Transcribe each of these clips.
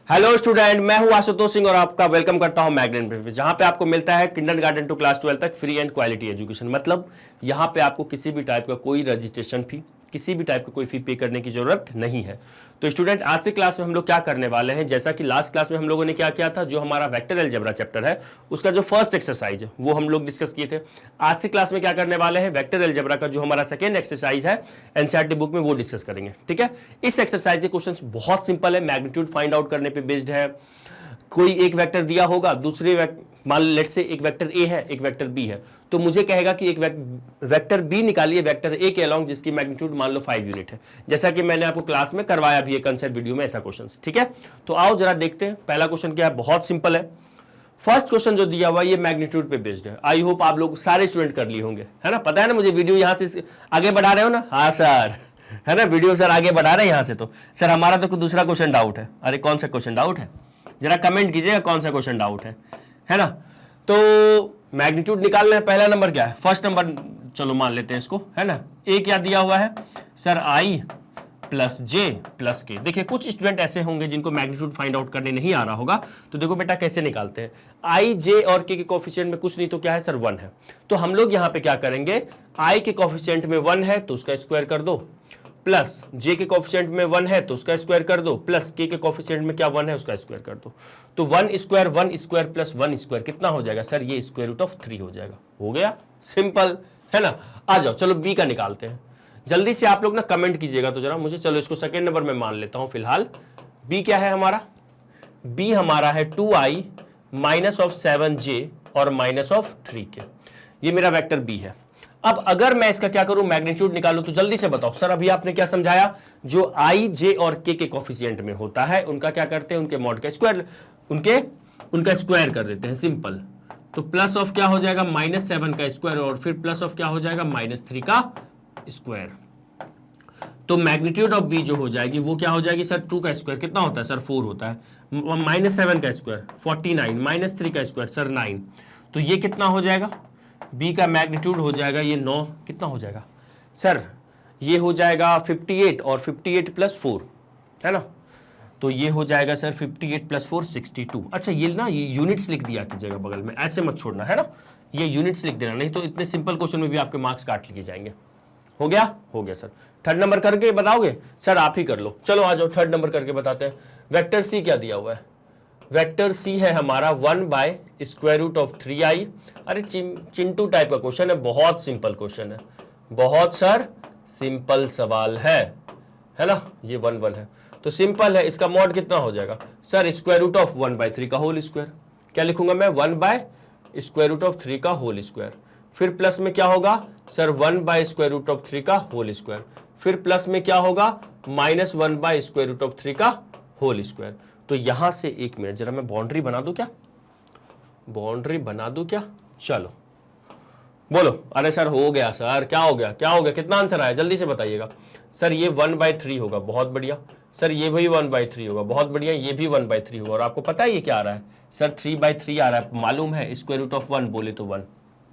Hello student, मैं हूं आशुतोष सिंह और आपका वेलकम करता हूं मैग्नेट पे, जहां पे आपको मिलता है किंडरगार्टन टू क्लास 12 तक फ्री एंड क्वालिटी एजुकेशन। मतलब यहां पे आपको किसी भी टाइप का कोई रजिस्ट्रेशन फी, किसी भी टाइप का कोई फी पे करने की जरूरत नहीं है। तो स्टूडेंट, आज से क्लास में हम लोग क्या करने वाले हैं, जैसा कि लास्ट क्लास में हम लोगों ने क्या किया था, जो हमारा वेक्टर अलजेब्रा चैप्टर है उसका जो फर्स्ट एक्सरसाइज है वो हम लोग डिस्कस किए थे। आज से क्लास में क्या करने वाले हैं, वेक्टर अलजेब्रा का जो हमारा सेकेंड एक्सरसाइज है एनसीईआरटी बुक में वो डिस्कस करेंगे। ठीक है, इस एक्सरसाइज के क्वेश्चंस बहुत सिंपल है, मैग्नीट्यूड फाइंड आउट करने पे बेस्ड है। कोई एक वेक्टर दिया होगा, दूसरे मान लेट से एक वेक्टर ए है, एक वेक्टर बी है, तो मुझे कहेगा कि एक वेक्टर बी निकालिए वेक्टर ए के अलोंग जिसकी मैग्नीट्यूड मान लो 5 यूनिट है, जैसा कि मैंने आपको क्लास में करवाया भी है कंसेप्ट वीडियो में ऐसा क्वेश्चन। ठीक है, तो आओ जरा देखते हैं पहला क्वेश्चन क्या है। बहुत सिंपल है। फर्स्ट क्वेश्चन जो दिया हुआ ये मैग्नीट्यूड पे बेस्ड है। आई होप आप लोग सारे स्टूडेंट कर लिए होंगे, है ना। पता है ना मुझे, वीडियो यहां से आगे बढ़ा रहे हो ना। हाँ सर, है ना, वीडियो सर आगे बढ़ा रहे हैं यहां से। तो सर हमारा तो दूसरा क्वेश्चन डाउट है। अरे कौन सा क्वेश्चन डाउट है, जरा कमेंट कीजिएगा कौन सा क्वेश्चन डाउट है ना। तो मैग्नीट्यूड निकालना है, पहला नंबर क्या है, फर्स्ट नंबर चलो मान लेते हैं इसको, है ना। ए क्या दिया हुआ है सर, आई प्लस जे प्लस के। देखिए कुछ स्टूडेंट ऐसे होंगे जिनको मैग्नीट्यूड फाइंड आउट करने नहीं आ रहा होगा, तो देखो बेटा कैसे निकालते हैं। आई जे और के कोफिशिएंट में कुछ नहीं तो क्या है सर, 1 है। तो हम लोग यहां पे क्या करेंगे, आई के कोफिशिएंट में 1 है तो उसका स्क्वायर कर दो, प्लस जे के कोफिशिएंट में 1 है तो उसका स्क्वायर कर दो, प्लस के कोफिशिएंट में क्या 1 है उसका स्क्वायर कर दो। तो 1 स्क्वायर प्लस 1 स्क्वायर कितना हो जाएगा सर, ये स्क्वायर रूट ऑफ 3 हो जाएगा। हो गया सिंपल, है ना। आ जाओ चलो बी का निकालते हैं। जल्दी से आप लोग ना कमेंट कीजिएगा तो जरा मुझे। चलो इसको सेकेंड नंबर में मान लेता हूं फिलहाल। बी क्या है हमारा, बी हमारा है 2i माइनस ऑफ 7j और माइनस ऑफ 3k। ये मेरा वेक्टर बी है। अब अगर मैं इसका क्या करूं, मैग्नीट्यूड निकालूं, तो जल्दी से बताओ सर। अभी आपने क्या समझाया, जो आई जे और के कोफिशिएंट में होता है उनका क्या करते हैं, उनके मॉड का स्क्वायर, उनका स्क्वायर कर देते हैं, सिंपल। तो प्लस ऑफ क्या हो जाएगा, -7 का स्क्वायर, और फिर प्लस ऑफ क्या हो जाएगा, -3 का स्क्वायर। तो मैग्नीट्यूड ऑफ बी जो हो जाएगी वो क्या हो जाएगी सर, 2 का स्क्वायर कितना होता है सर, 4 होता है, -7 का स्क्वायर 49, -3 का स्क्वायर सर 9। तो ये कितना हो जाएगा, बी का मैग्नीट्यूड हो जाएगा ये 9, कितना हो जाएगा सर, ये हो जाएगा 58 और 58 प्लस 4, है ना। तो ये हो जाएगा सर 58 प्लस 4 62। अच्छा ये ना, ये यूनिट्स लिख दिया कीजिएगा बगल में, ऐसे मत छोड़ना, है ना, ये यूनिट्स लिख देना, नहीं तो इतने सिंपल क्वेश्चन में भी आपके मार्क्स काट लिए जाएंगे। हो गया, हो गया सर। थर्ड नंबर करके बताओगे सर, आप ही कर लो। चलो आ जाओ थर्ड नंबर करके बताते हैं। वेक्टर सी क्या दिया हुआ है, वेक्टर सी है हमारा 1 by square root of 3i। अरे चिंटू टाइप का क्वेश्चन है, बहुत सिंपल क्वेश्चन है, बहुत सर सिंपल सवाल है ना। ये 1 1 है तो सिंपल है। इसका मॉड कितना हो जाएगा सर, स्क्वायर रूट ऑफ 1/3 का होल स्क्वायर। क्या लिखूंगा मैं, 1 बाय स्क्वायर रूट ऑफ 3 का होल स्क्वायर। फिर प्लस में क्या होगा sir, 1 by square root of 3 का होल स्क्वायर। फिर प्लस में क्या होगा, -1 बाय स्क्वायर रूट ऑफ 3 का होल स्क्वायर। तो यहां से एक मिनट जरा मैं बाउंड्री बना दूं क्या, बाउंड्री बना दूं क्या, चलो बोलो। अरे सर हो गया सर, क्या हो गया, क्या हो गया, कितना आंसर आया जल्दी से बताइएगा सर। ये 1/3 होगा, बहुत बढ़िया सर। ये भी 1/3 होगा, बहुत बढ़िया। ये भी 1/3 होगा। और आपको पता है ये क्या आ रहा है सर, 3/3 आ रहा है, मालूम है, स्क्वायर रूट ऑफ 1 बोले तो 1।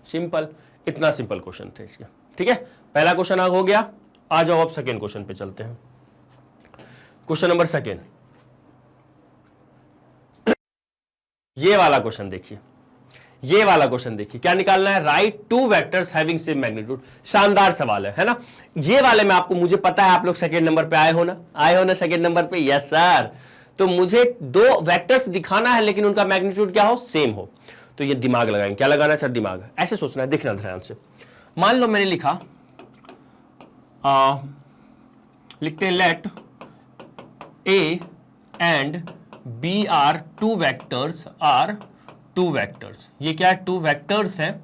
सिंपल, इतना सिंपल क्वेश्चन थे इसके। ठीक है, पहला क्वेश्चन हो गया। आ जाओ अब सेकेंड क्वेश्चन पे चलते हैं। क्वेश्चन नंबर सेकेंड, ये वाला क्वेश्चन देखिए, ये वाला क्वेश्चन देखिए क्या निकालना है, right 2 vectors having same magnitude. शानदार सवाल है ना। ये वाले में आपको, मुझे पता है आप लोग सेकंड नंबर पे आए हो ना सेकंड नंबर पे, यस सर। तो मुझे 2 वेक्टर्स दिखाना है लेकिन उनका मैग्नीट्यूड क्या हो, सेम हो। तो ये दिमाग लगाएंगे, क्या लगाना है सर, दिमाग। ऐसे सोचना है, देखना ध्यान से। मान लो मैंने लिखा, लिखते हैं let A and B are 2 vectors, ये क्या है, 2 वेक्टर्स है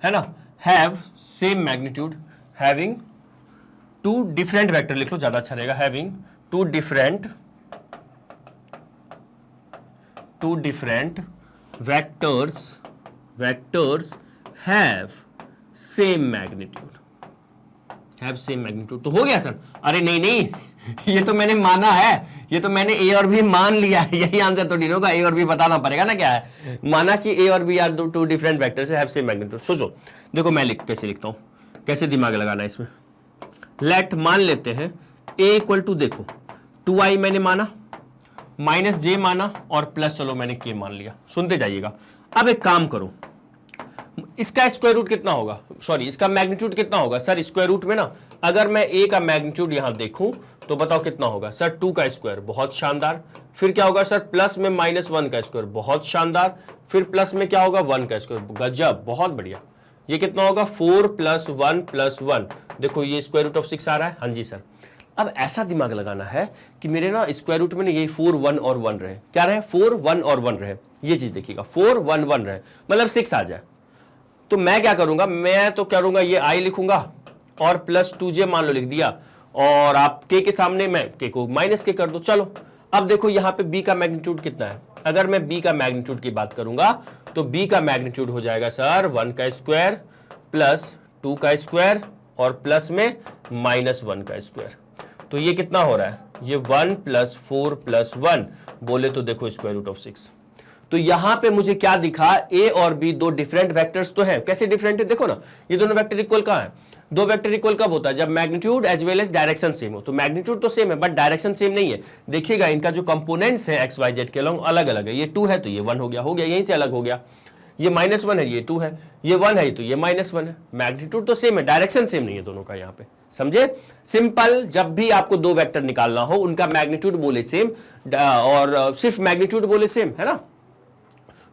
ना, have same magnitude, having 2 different vector लिख लो, ज्यादा अच्छा रहेगा, having 2 different vectors have same magnitude, तो हो गया सर। अरे नहीं ये तो मैंने माना है, ये तो मैंने ए और बी मान लिया है, यही आंसर तो नहीं होगा, ए और बी बताना पड़ेगा ना क्या है। माना कि ए और B are 2 different vectors have same magnitude. सोचो, देखो मैं कैसे लिखता हूं, कैसे दिमाग लगाना है इसमें। लेट मान लेते हैं ए इक्वल टू, देखो 2i मैंने माना, माइनस जे माना और प्लस चलो मैंने के मान लिया। सुनते जाइएगा। अब एक काम करो, इसका स्क्वायर रूट कितना होगा, सॉरी इसका मैग्नीट्यूड कितना होगा सर, स्क्वायर रूट में ना अगर मैं ए का मैग्नीट्यूड यहां देखूं तो बताओ कितना होगा सर, 2 का स्क्वायर, बहुत शानदार। फिर क्या होगा सर, प्लस में -1 का स्क्वायर, बहुत शानदार। फिर प्लस में क्या होगा, 1 का स्क्वायर, गजब, बहुत बढ़िया। ये कितना होगा, 4 + 1 + 1, देखो ये स्क्वायर रूट ऑफ 6 आ रहा है। हाँ जी सर। अब ऐसा दिमाग लगाना है कि मेरे ना स्क्वायर रूट में ना यही 4 1 और 1 रहे, क्या रहे, 4 1 और 1 रहे, ये चीज देखिएगा, 4 1 1 रहे, मतलब 6 आ जाए। तो मैं क्या करूंगा, मैं तो करूंगा ये आई लिखूंगा और +2j मान लो लिख दिया, और आप के सामने मैं के को -k कर दो। चलो अब देखो यहाँ पे b का मैग्नीट्यूड कितना है, अगर मैं b का मैग्नीट्यूड की बात करूंगा तो b का मैग्नीट्यूड हो जाएगा सर 1 का स्क्वायर प्लस 2 का स्क्वायर और प्लस में -1 का स्क्वायर। तो ये कितना हो रहा है, ये 1 + 4 + 1 बोले तो देखो स्क्वायर रूट ऑफ 6। तो यहां पे मुझे क्या दिखा, ए और बी दो डिफरेंट वेक्टर्स तो हैं। कैसे डिफरेंट है, देखो ना, ये दोनों वेक्टर इक्वल कहां है, दो वेक्टर इक्वल कब होता है, जब magnitude as well as direction same हो। तो मैग्नीट्यूड तो सेम है बट डायरेक्शन सेम नहीं है। देखिएगा इनका जो कंपोनेंट्स है एक्स वाई जेड के अलॉन्ग अलग अलग है। ये 2 है तो ये 1 हो गया, यहीं से अलग हो गया। ये -1 है, ये 2 है, ये 1 है तो ये -1 है। मैग्नीट्यूड तो सेम है, डायरेक्शन सेम नहीं है दोनों का। यहाँ पे समझे, सिंपल। जब भी आपको दो वेक्टर निकालना हो उनका मैग्नीट्यूड बोले सेम और सिर्फ मैग्नीट्यूड बोले सेम, है ना,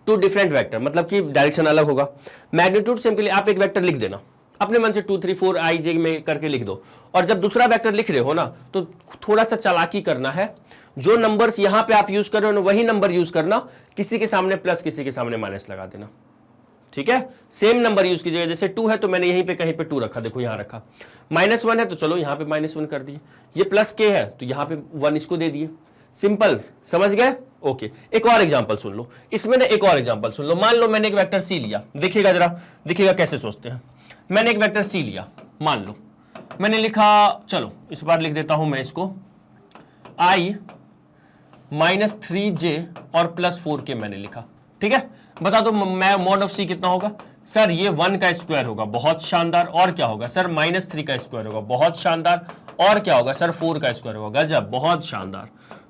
2 डिफरेंट वेक्टर मतलब कि डायरेक्शन अलग होगा। मैग्नीट्यूड सेम के लिए आप एक वेक्टर लिख देना अपने मन से, 2 3 4 i j में करके लिख दो। और जब दूसरा वेक्टर लिख रहे हो ना तो थोड़ा सा चालाकी करना है, जो नंबर्स यहां पे आप यूज कर रहे हो वही नंबर यूज करना, किसी के सामने प्लस किसी के सामने माइनस लगा देना, ठीक है। सेम नंबर यूज कीजिएगा, जैसे 2 है तो मैंने यहीं पे कहीं पे 2 रखा, देखो यहां रखा। -1 है तो चलो यहां पे -1 कर दिए। ये प्लस k है तो यहां पे 1 इसको दे दिए। सिंपल, समझ गए, ओके। एक और एग्जांपल सुन लो, इसमें ना एक और एग्जांपल सुन लो। मान लो मैंने एक वेक्टर c लिया, देखिएगा जरा, देखिएगा कैसे सोचते हैं। मैंने एक वेक्टर c लिया, मान लो मैंने लिखा, चलो इस बार लिख देता हूं मैं इसको i -3j और +4k मैंने लिखा, ठीक है। बता दो मैं मॉड ऑफ c कितना होगा सर, ये 1 का स्क्वायर होगा, बहुत शानदार। और क्या होगा सर, -3 का स्क्वायर होगा, बहुत शानदार। और क्या होगा सर, 4 का स्क्वायर होगा, गजब, बहुत शानदार।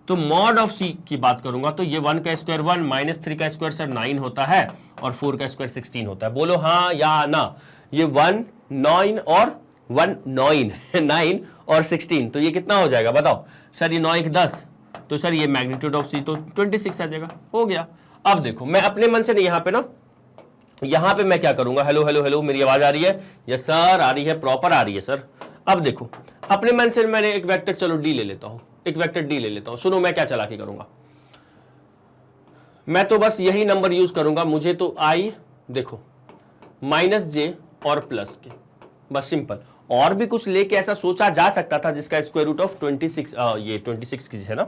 तो मॉड ऑफ c की बात करूंगा तो ये 1 का स्क्वायर 1, -3 का स्क्वायर सर 9 होता है और 4 का स्क्वायर 16 होता है। बोलो हाँ या ना। ये 1 9 और 1 9 9 और 16, तो ये कितना हो जाएगा बताओ सर, ये 9 1 10, तो सर ये मैग्नीट्यूड ऑफ c तो 26 आ जाएगा, हो गया। अब देखो मैं अपने मन से नहीं, यहाँ पे ना, यहाँ पे मैं क्या करूंगा, हेलो हेलो हेलो, मेरी आवाज आ रही है, यस सर आ रही है, प्रॉपर आ रही है सर। अब देखो अपने मन से मैंने एक वेक्टर चलो d ले लेता हूं, एक वेक्टर d ले लेता हूं। सुनो मैं क्या चालाकी करूंगा, मैं तो बस यही नंबर यूज करूंगा। मुझे तो i देखो -j और +k, बस सिंपल। और भी कुछ लेके ऐसा सोचा जा सकता था जिसका स्क्वायर रूट ऑफ 26 ये 26 की है ना,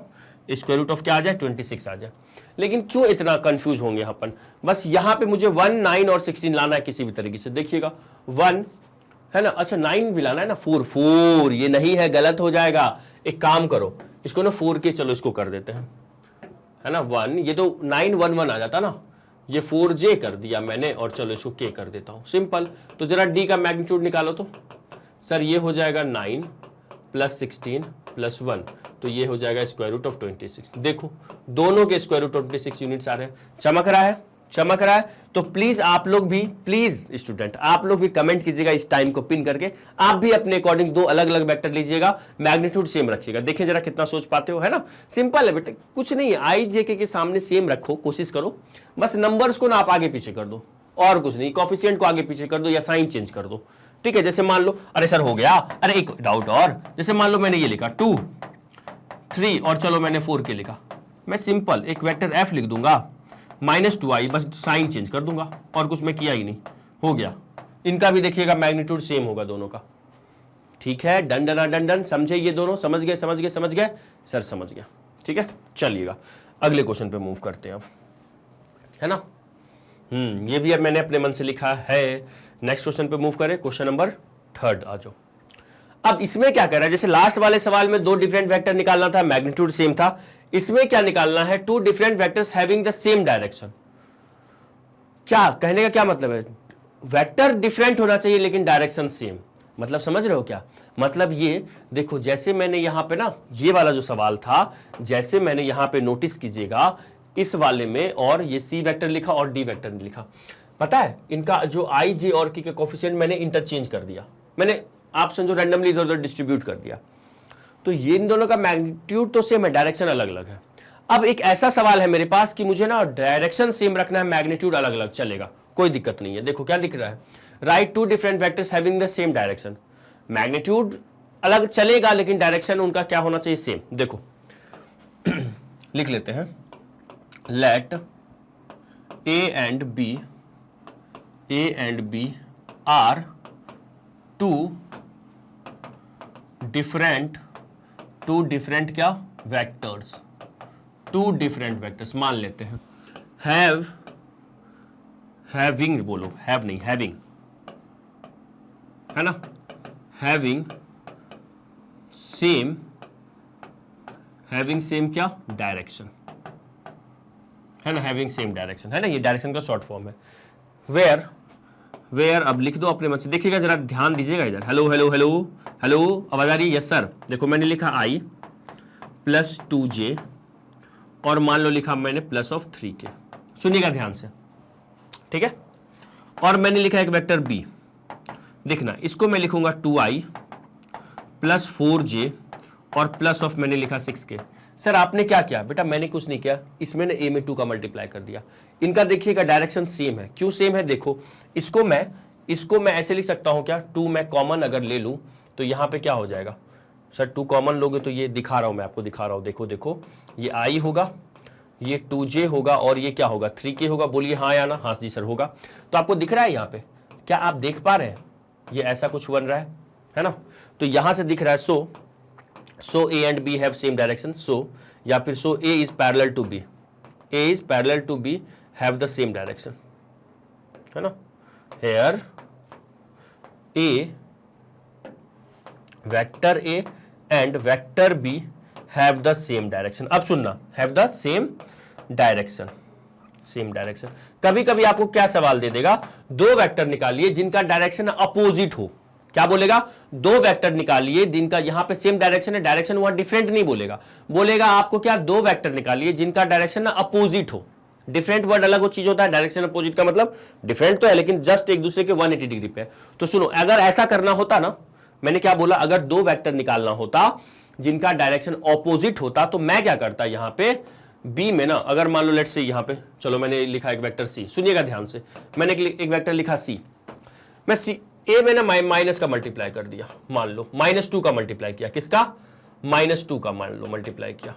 स्क्वायर रूट ऑफ क्या आ जाए 26 आ जाए। लेकिन क्यों इतना कंफ्यूज होंगे अपन, बस यहाँ पे मुझे 1 9 और 16 लाना है किसी भी तरीके से। देखिएगा 1 है ना, अच्छा 9 भी लाना है ना, 4 ये नहीं है, गलत हो जाएगा। एक काम करो इसको ना 4k चलो इसको कर देते हैं, है ना 1, ये तो 9 1 1 आ जाता ना, ये 4j कर दिया मैंने और चलो इसको k कर देता हूं, सिंपल। तो जरा d का मैग्नीट्यूड निकालो तो सर ये हो जाएगा 9 + 16 + 1, तो ये हो जाएगा स्क्वायर रूट ऑफ 26। देखो दोनों के स्क्वायर रूट ऑफ 26 यूनिट्स आ रहे हैं, चमक रहा है, चमक रहा है। तो प्लीज आप लोग भी, प्लीज स्टूडेंट आप लोग भी कमेंट कीजिएगा इस टाइम को पिन करके। आप भी अपने अकॉर्डिंग दो अलग अलग वेक्टर लीजिएगा, मैग्नीट्यूड सेम रखिएगा। देखिए जरा कितना सोच पाते हो, है ना, सिंपल है बेटे, कुछ नहीं है। i j के सामने सेम रखो, कोशिश करो, बस नंबर्स को ना आप आगे पीछे कर दो, और कुछ नहीं, कोफिशिएंट को आगे पीछे कर दो या साइन चेंज कर दो, ठीक है। जैसे मान लो, अरे सर हो गया, अरे एक डाउट और, जैसे मान लो मैंने ये लिखा 2 3 और चलो मैंने 4k लिखा, मैं सिंपल एक वेक्टर f लिख दूंगा -2i, बस साइन चेंज कर दूंगा और कुछ मैं किया ही नहीं, हो गया। इनका भी देखिएगा मैग्नीट्यूड सेम होगा दोनों का, ठीक है। डन डन डन डन, समझे ये दोनों, समझ गए समझ गए समझ गए सर, समझ गया, ठीक है। चलिएगा अगले क्वेश्चन पे मूव करते हैं अब, है ना। ये भी अब मैंने अपने मन से लिखा है। नेक्स्ट क्वेश्चन पे मूव करें, क्वेश्चन नंबर 3 आ जाओ। अब इसमें क्या कर रहा है, जैसे लास्ट वाले सवाल में दो डिफरेंट वेक्टर निकालना था, मैग्नीट्यूड सेम था, इसमें क्या निकालना है, 2 different vectors having the same direction. क्या कहने का क्या मतलब है, वेक्टर डिफरेंट होना चाहिए लेकिन डायरेक्शन सेम, मतलब समझ रहे हो क्या, मतलब ये देखो, जैसे मैंने यहां पे ना ये वाला जो सवाल था, जैसे मैंने यहां पे नोटिस कीजिएगा इस वाले में, और ये सी वेक्टर लिखा और डी वेक्टर नहीं लिखा, पता है इनका जो आई जे और के कोफिशिएंट मैंने इंटरचेंज कर दिया, मैंने आप समझो रैंडमली इधर उधर डिस्ट्रीब्यूट कर दिया। तो ये इन दोनों का मैग्नीट्यूड तो सेम है, डायरेक्शन अलग अलग है। अब एक ऐसा सवाल है मेरे पास कि मुझे ना डायरेक्शन सेम रखना है, मैग्नीट्यूड अलग अलग, चलेगा, कोई दिक्कत नहीं है। देखो क्या दिख रहा है, right two different vectors having the same direction. Magnitude अलग चलेगा लेकिन डायरेक्शन उनका क्या होना चाहिए, सेम। देखो लिख लेते हैं, let A and B are two different क्या वेक्टर्स, टू डिफरेंट वेक्टर्स मान लेते हैं। हैविंग बोलो, हैव नहीं, हैविंग है ना, हैविंग सेम क्या डायरेक्शन है ना, हैविंग सेम डायरेक्शन है ना, ये डायरेक्शन का शॉर्ट फॉर्म है। वेयर अब लिख दो अपने मन से, देखिएगा जरा ध्यान दीजिएगा इधर, हेलो हेलो हेलो हेलो, आवाज आ रही है? Yes sir. देखो मैंने लिखा i प्लस 2j और मान लो लिखा मैंने प्लस ऑफ 3k, सुनिएगा ध्यान से, ठीक है। और मैंने लिखा एक वेक्टर b, देखना इसको मैं लिखूंगा 2i प्लस 4j और प्लस ऑफ मैंने लिखा 6k। सर आपने क्या किया बेटा? मैंने कुछ नहीं किया, इसमें ने a में 2 का मल्टीप्लाई कर दिया। इनका देखिएगा डायरेक्शन सेम है, क्यों सेम है? देखो इसको मैं ऐसे लिख सकता हूं क्या, 2 मैं कॉमन अगर ले लूं तो यहां पे क्या हो जाएगा सर, 2 कॉमन लोगे तो ये दिखा रहा हूं मैं आपको, दिखा रहा हूं, देखो देखो, ये i होगा, ये 2j होगा और ये क्या होगा 3k होगा। बोलिए हाँ या ना? हाँ जी सर होगा। तो आपको दिख रहा है यहाँ पे, क्या आप देख पा रहे हैं ये ऐसा कुछ बन रहा है ना? तो यहां से दिख रहा है so a and b have same direction, so या फिर so a is parallel to b have the same direction, है ना। Here a vector a and vector b have the same direction. अब सुनना, हैव द सेम डायरेक्शन। कभी कभी आपको क्या सवाल दे देगा, दो वेक्टर निकालिए जिनका डायरेक्शन अपोजिट हो। क्या बोलेगा? दो वेक्टर निकालिए जिनका यहां पे सेम डायरेक्शन है, डायरेक्शन वहां डिफरेंट नहीं बोलेगा आपको क्या, दो वेक्टर निकालिए जिनका डायरेक्शन अपोजिट हो। डिफरेंट वर्ड अलग वो चीज होता है, डायरेक्शन अपोजिट का मतलब डिफरेंट तो है लेकिन जस्ट एक दूसरे के 180 डिग्री पे। तो सुनो, अगर ऐसा करना होता ना, मैंने क्या बोला, अगर दो वेक्टर निकालना होता जिनका डायरेक्शन ऑपोजिट होता तो मैं क्या करता, यहां पे बी में ना, अगर मान लो लेट्स से यहां पे, चलो मैंने लिखा एक वेक्टर सी, सुनिएगा ध्यान से, मैंने एक वेक्टर लिखा सी, मैं सी ए में ना माइनस का मल्टीप्लाई कर दिया, मान लो -2 का मल्टीप्लाई किया, किसका? -2 का मान लो मल्टीप्लाई किया,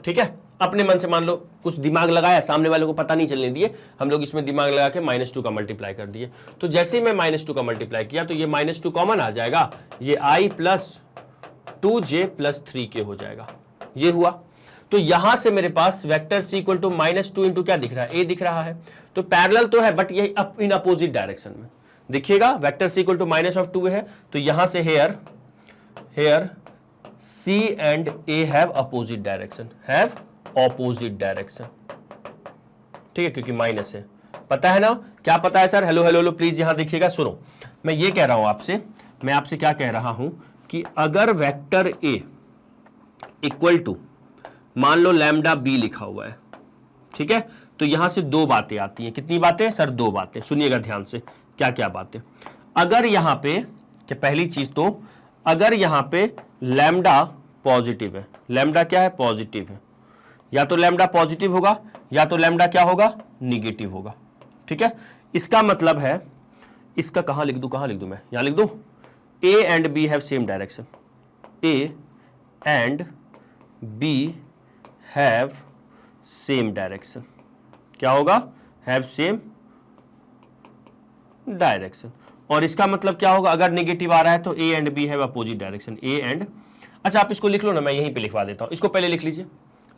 ठीक है। अपने मन से मान लो कुछ दिमाग लगाया, सामने वाले को पता नहीं चलने दिए, हम लोग इसमें दिमाग लगा के -2 का मल्टीप्लाई कर दिए। तो जैसे ही मैं -2 का मल्टीप्लाई किया तो ये -2 कॉमन आ जाएगा, ये i plus 2j plus 3k हो जाएगा, ये हुआ। तो यहां से मेरे पास vector c equal to -2 into क्या दिख रहा है, a दिख रहा है। तो पैरेलल तो है बट ये इन अपोजिट डायरेक्शन में देखिएगा, वेक्टर c इक्वल टू -2 है, तो यहां से here c and a have opposite direction, ठीक है, क्योंकि माइनस है। पता है ना क्या पता है sir? Hello hello hello please यहां देखिएगा, सुनो, मैं ये कह रहा हूं आपसे, मैं आपसे क्या कह रहा हूं कि अगर वेक्टर a इक्वल टू मान लो लैम्डा b लिखा हुआ है, ठीक है, तो यहां से दो बातें आती हैं। कितनी बातें सर? दो बातें, सुनिएगा ध्यान से, क्या क्या बातें। अगर यहां पे क्या, पहली चीज तो अगर यहां पे लैम्डा पॉजिटिव है, लैम्डा क्या है? पॉजिटिव है, या तो लैम्डा पॉजिटिव होगा या तो लैम्डा क्या होगा? निगेटिव होगा, ठीक है। इसका मतलब है, इसका कहां लिख दूं मैं, यहां लिख दूं, A and B have same direction, A and B have same direction, क्या होगा? Have same direction. और इसका मतलब क्या होगा, अगर नेगेटिव आ रहा है तो A and B have opposite direction, A and, अच्छा आप इसको लिख लो ना, मैं यहीं पे लिखवा देता हूं, इसको पहले लिख लीजिए,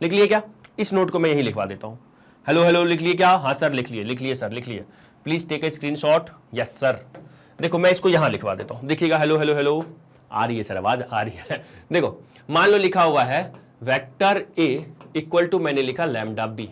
लिख लिए क्या? इस नोट को मैं यहीं लिखवा देता हूं। हेलो हेलो लिख लिए क्या? हाँ सर लिख लिए सर, लिख लिए, please take a screenshot, yes sir. देखो मैं इसको यहां लिखवा देता हूं, देखिएगा, हेलो हेलो हेलो, आ रही है सर, आवाज आ रही है। देखो मान लो लिखा हुआ है वेक्टर a इक्वल टू, मैंने लिखा लैम्डा b,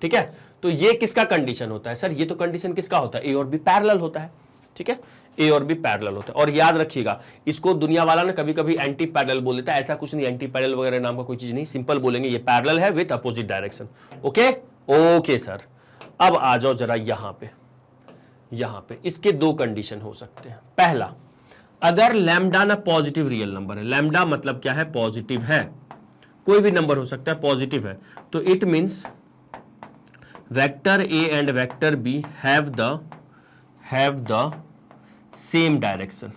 ठीक है। तो ये किसका कंडीशन होता है सर? ये तो कंडीशन किसका होता है? a और b पैरेलल होता है, ठीक है। ए और बी पैरेलल होते हैं। और याद रखिएगा, इसको दुनिया वाला ना कभी कभी एंटी पैरेलल बोल देता है, ऐसा कुछ नहीं, एंटी पैरेलल वगैरह नाम का कोई चीज नहीं, सिंपल बोलेंगे ये पैरेलल है with opposite direction. Okay okay sir. अब आ जाओ जरा यहां पे इसके दो कंडीशन हो सकते हैं। पहला, अगर लैम्डा ना पॉजिटिव रियल नंबर है, लैम्डा मतलब क्या है, पॉजिटिव है, कोई भी नंबर हो सकता है, पॉजिटिव है, तो it means vector A and vector B have the same direction.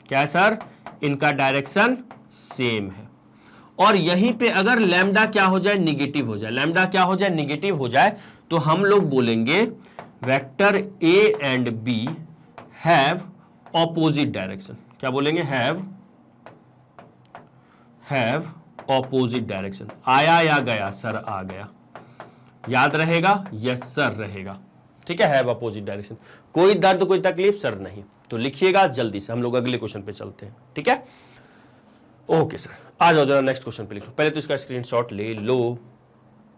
क्या है सर, इनका डायरेक्शन सेम है। और यहीं पे अगर लैम्डा क्या हो जाए, निगेटिव हो जाए, लैम्डा क्या हो जाए, निगेटिव हो जाए, तो हम लोग बोलेंगे vector A and B have opposite direction. क्या बोलेंगे, हैव ऑपोजिट डायरेक्शन। आया या गया सर, आ गया, याद रहेगा, यस सर रहेगा, ठीक है, हैव ऑपोजिट डायरेक्शन। कोई दर्द कोई तकलीफ सर नहीं, तो लिखिएगा जल्दी से, हम लोग अगले क्वेश्चन पे चलते हैं, ठीक है। ओके सर, आ जाओ जरा नेक्स्ट क्वेश्चन पे लिखो, पहले तो इसका स्क्रीनशॉट ले लो,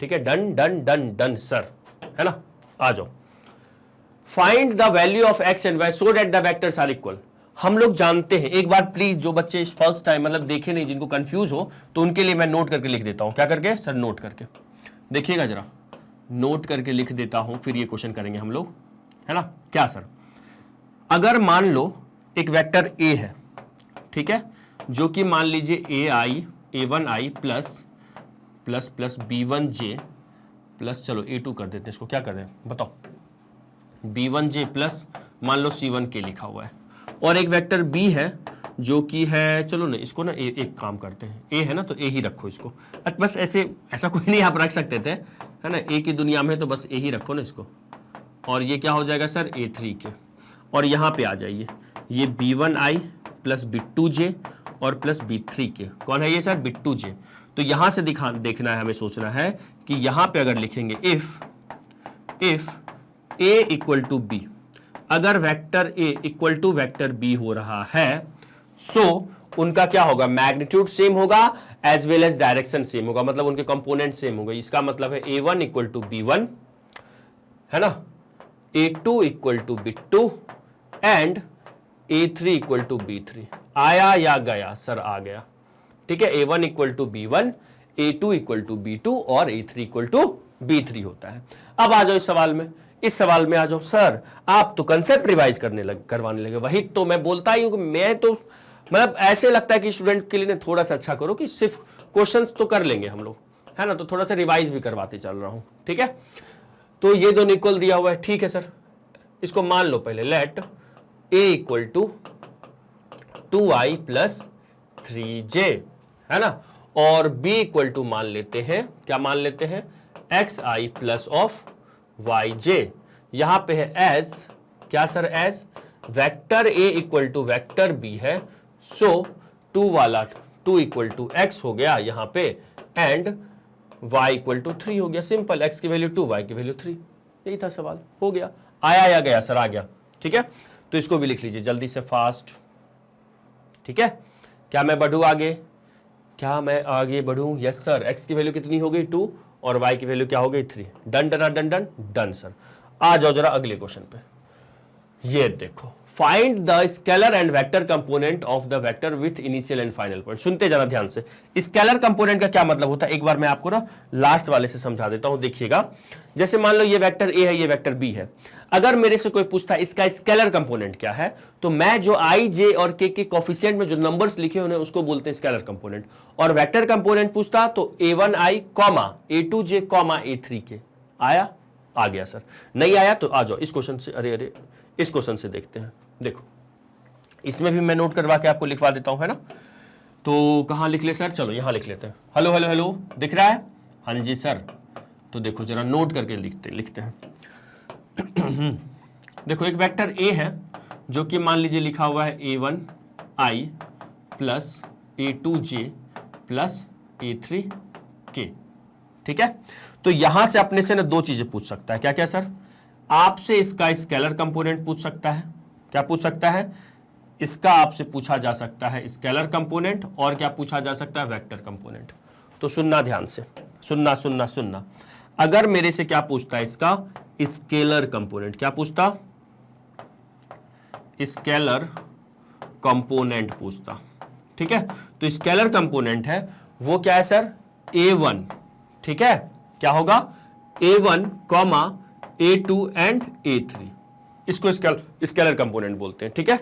ठीक है। Done done done done sir, है ना। आ जाओ, find the value of X and Y so that the vectors are equal. हम लोग जानते हैं, एक बार प्लीज जो बच्चे फर्स्ट टाइम मतलब देखे नहीं, जिनको कंफ्यूज हो, तो उनके लिए मैं नोट करके लिख देता हूं। क्या करके सर, नोट करके, देखिएगा जरा, नोट करके लिख देता हूं, फिर ये क्वेश्चन करेंगे हम लोग, है ना। क्या सर, अगर मान लो एक वेक्टर ए है, ठीक है, जो कि मान लीजिए a1i plus plus plus b1j plus, चलो a2 कर देते हैं, इसको क्या कर रहे हैं बताओ, b1j प्लस मान लो c1k लिखा हुआ है। और एक वेक्टर b है जो कि है, चलो ना इसको ना एक काम करते हैं, a है ना तो a ही रखो इसको, बस ऐसा कोई नहीं आप रख सकते थे, है ना, a की दुनिया में तो बस a ही रखो ना इसको। और ये क्या हो जाएगा सर, a3k, और यहाँ पे आ जाइए, ये b1i प्लस b2j और प्लस b3k, कौन है ये सर, b2j। तो यहां से देखना है, हमें सोचना है कि यहां पे अगर लिखेंगे if a equal to b, अगर vector a equal to vector b हो रहा है, सो उनका क्या होगा, मैग्नीट्यूड सेम होगा as well as direction same होगा, मतलब उनके कंपोनेंट सेम होगा। इसका मतलब है a1 इक्वल टू b1, है ना, a2 equal to b2 and a3 equal to b3। आया या गया सर, आ गया, ठीक है। a1 equal to b1, a2 equal to b2 और a3 इक्वल टू b3 होता है। अब आ जाओ इस सवाल में आ जाओ। सर आप तो कंसेप्ट रिवाइज करवाने लगे, वही तो मैं बोलता ही हूं कि मैं तो मतलब ऐसे लगता है कि स्टूडेंट के लिए थोड़ा सा अच्छा करो कि सिर्फ क्वेश्चंस तो कर लेंगे हम लोग, है ना, तो थोड़ा सा रिवाइज भी करवाते चल रहा हूं, ठीक है। तो ये दोनों इक्वल दिया हुआ है, ठीक है सर, इसको मान लो पहले, let a equal to 2i plus 3j, है ना, और b इक्वल टू मान लेते हैं, क्या मान लेते हैं, xi प्लस ऑफ yj। यहां पे है एज, क्या sir, as vector a equal to vector b है, सो 2 वाला 2 इक्वल टू x हो गया यहां पे, एंड y इक्वल टू 3 हो गया। सिंपल, x की वैल्यू 2, y की वैल्यू 3, यही था सवाल, हो गया। आया या गया सर, आ गया, ठीक है। तो इसको भी लिख लीजिए जल्दी से, फास्ट, ठीक है। क्या मैं बढ़ूं आगे, क्या मैं आगे बढ़ूं, यस सर। x की वैल्यू कितनी हो गई, 2, और y की वैल्यू क्या हो गई, 3। Done done done done done sir. आ जाओ जरा अगले क्वेश्चन पे, ये देखो, find the scalar and vector component of the vector with initial and final point. सुनते जाना ध्यान से, स्केलर कंपोनेंट का क्या मतलब होता है, एक बार मैं आपको ना लास्ट वाले से समझा देता हूं, देखिएगा। जैसे मान लो ये वेक्टर a है, ये वेक्टर b है, अगर मेरे से कोई पूछता है इसका स्केलर कंपोनेंट क्या है, तो मैं जो i, j और k के कोफिशिएंट में जो नंबर्स लिखे उन्हें उसको बोलते हैं स्केलर कंपोनेंट। और वेक्टर कंपोनेंट पूछता तो a1i, a2j, a3k। आया, आ गया सर। नहीं आया तो आ जाओ इस क्वेश्चन से, अरे इस क्वेश्चन से देखते हैं। देखो, इसमें भी मैं नोट करवा के आपको लिखवा देता हूं, है ना। तो कहां लिख ले सर, चलो यहां लिख लेते हैं। हेलो हेलो हेलो, दिख रहा है, हाँ जी सर। तो देखो जरा नोट करके लिखते हैं। देखो, एक वेक्टर a है जो कि मान लीजिए लिखा हुआ है a1i plus a2j plus a3k, ठीक है। तो यहां से अपने से ना दो चीजें पूछ सकता है, क्या क्या सर, आपसे इसका स्केलर कंपोनेंट पूछ सकता है, क्या पूछ सकता है, इसका आपसे पूछा जा सकता है स्केलर कंपोनेंट, और क्या पूछा जा सकता है, वेक्टर कंपोनेंट। तो सुनना ध्यान से, सुनना सुनना सुनना, अगर मेरे से क्या पूछता है इसका स्केलर कंपोनेंट, क्या पूछता, स्केलर कंपोनेंट पूछता, ठीक है। तो स्केलर कंपोनेंट है वो क्या है सर, A1, ठीक है। क्या होगा, A1, A2 एंड A3, इसको स्केलर कंपोनेंट बोलते हैं, ठीक है।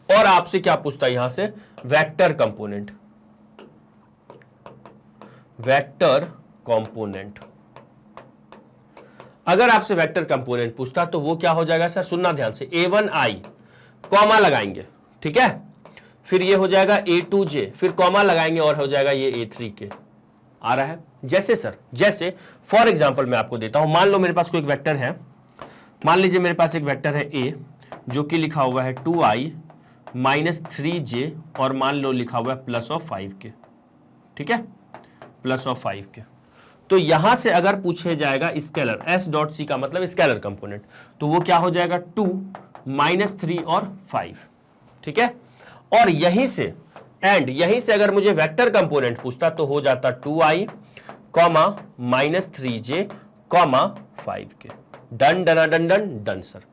और आपसे क्या पूछता है यहां से, वेक्टर कंपोनेंट, वेक्टर कंपोनेंट। अगर आपसे वेक्टर कंपोनेंट पूछता तो वो क्या हो जाएगा सर, सुनना ध्यान से, A1i कॉमा लगाएंगे, ठीक है, फिर ये हो जाएगा A2j, फिर कॉमा लगाएंगे और हो जाएगा ये A3k। आ रहा है जैसे सर, जैसे फॉर एग्जांपल मैं आपको देता हूं, मान लो मेरे पास कोई एक वेक्टर है, मान लीजिए मेरे पास एक वेक्टर है A जो कि लिखा हुआ है 2i माइनस 3j और मान लो लिखा हुआ है प्लस ऑफ 5k, ठीक है, प्लस ऑफ 5k। तो यहां से अगर पूछे जाएगा स्केलर s.c का मतलब स्केलर कंपोनेंट, तो वो क्या हो जाएगा 2 माइनस 3 और 5, ठीक है। और यहीं से यहीं से अगर मुझे वेक्टर कंपोनेंट पूछता तो हो जाता 2i comma minus 3j comma 5k। Done done done done done sir.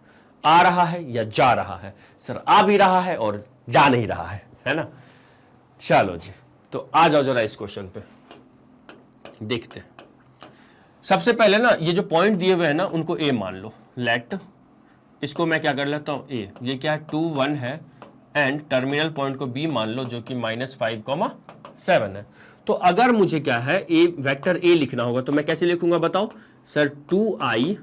आ रहा है या जा रहा है सर, आ भी रहा है और जा नहीं रहा है ना। चलो जी, तो आ जाओ जरा इस क्वेश्चन पे देखते हैं। सबसे पहले ना ये जो पॉइंट दिए हुए हैं ना उनको a मान लो, लेट इसको मैं क्या कर लेता हूं a, ये क्या है 2 1 है एंड टर्मिनल पॉइंट को b मान लो जो कि -5,7 है। तो अगर मुझे क्या है a वेक्टर a लिखना होगा तो मैं कैसे लिखूंगा बताओ sir, 2i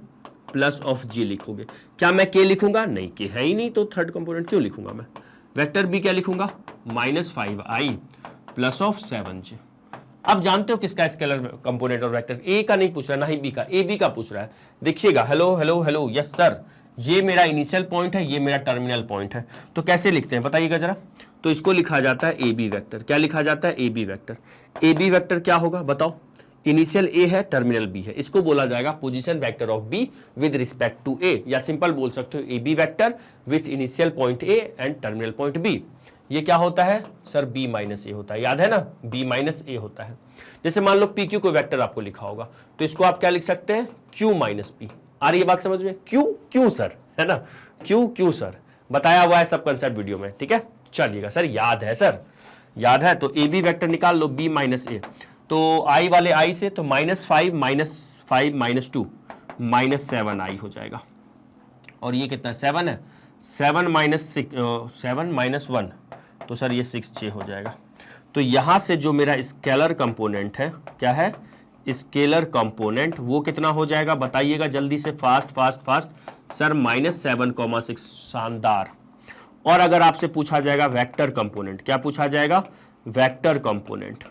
plus of j लिखोगे। क्या मैं k लिखूंगा, नहीं k है ही नहीं, तो थर्ड कंपोनेंट क्यों लिखूंगा मैं। वेक्टर b क्या लिखूंगा, -5i प्लस ऑफ 7j। अब जानते हो किसका स्केलर कंपोनेंट और वेक्टर, ए का नहीं पूछ रहा ना ही बी का, ए बी का पूछ रहा है। देखिएगा, hello hello hello, yes sir, ये मेरा इनिशियल पॉइंट है, ये मेरा टर्मिनल पॉइंट है। तो कैसे लिखते हैं बताइएगा जरा। तो इसको लिखा जाता है ए बी वेक्टर। क्या लिखा जाता है, A B vector. A B vector क्या होगा बताओ, इनिशियल ए है टर्मिनल बी है, इसको बोला जाएगा position vector of b with respect to a, या सिंपल बोल सकते हो a B vector with initial point A and terminal point b. ये क्या होता है सर, b माइनस ए होता है, याद है ना, b माइनस ए होता है। जैसे मान लो पी क्यू को वेक्टर आपको लिखा होगा तो इसको आप क्या लिख सकते हैं, q माइनस पी। आ रही है बात समझ में, क्यों सर, है ना, क्यों सर, बताया हुआ है सब कंसेप्ट वीडियो में, ठीक है। चलिएगा सर, याद है सर, याद है। तो ए बी वेक्टर निकाल लो, b माइनस ए, तो i वाले i से तो -5 माइनस 2 -7i हो जाएगा। और ये कितना 7 है, 7 माइनस 1 तो सर ये 6j हो जाएगा। तो यहां से जो मेरा स्केलर कंपोनेंट है, क्या है स्केलर कंपोनेंट, वो कितना हो जाएगा बताइएगा जल्दी से, फास्ट सर, -7,6। शानदार। और अगर आपसे पूछा जाएगा वेक्टर कंपोनेंट, क्या पूछा जाएगा, वेक्टर कंपोनेंट,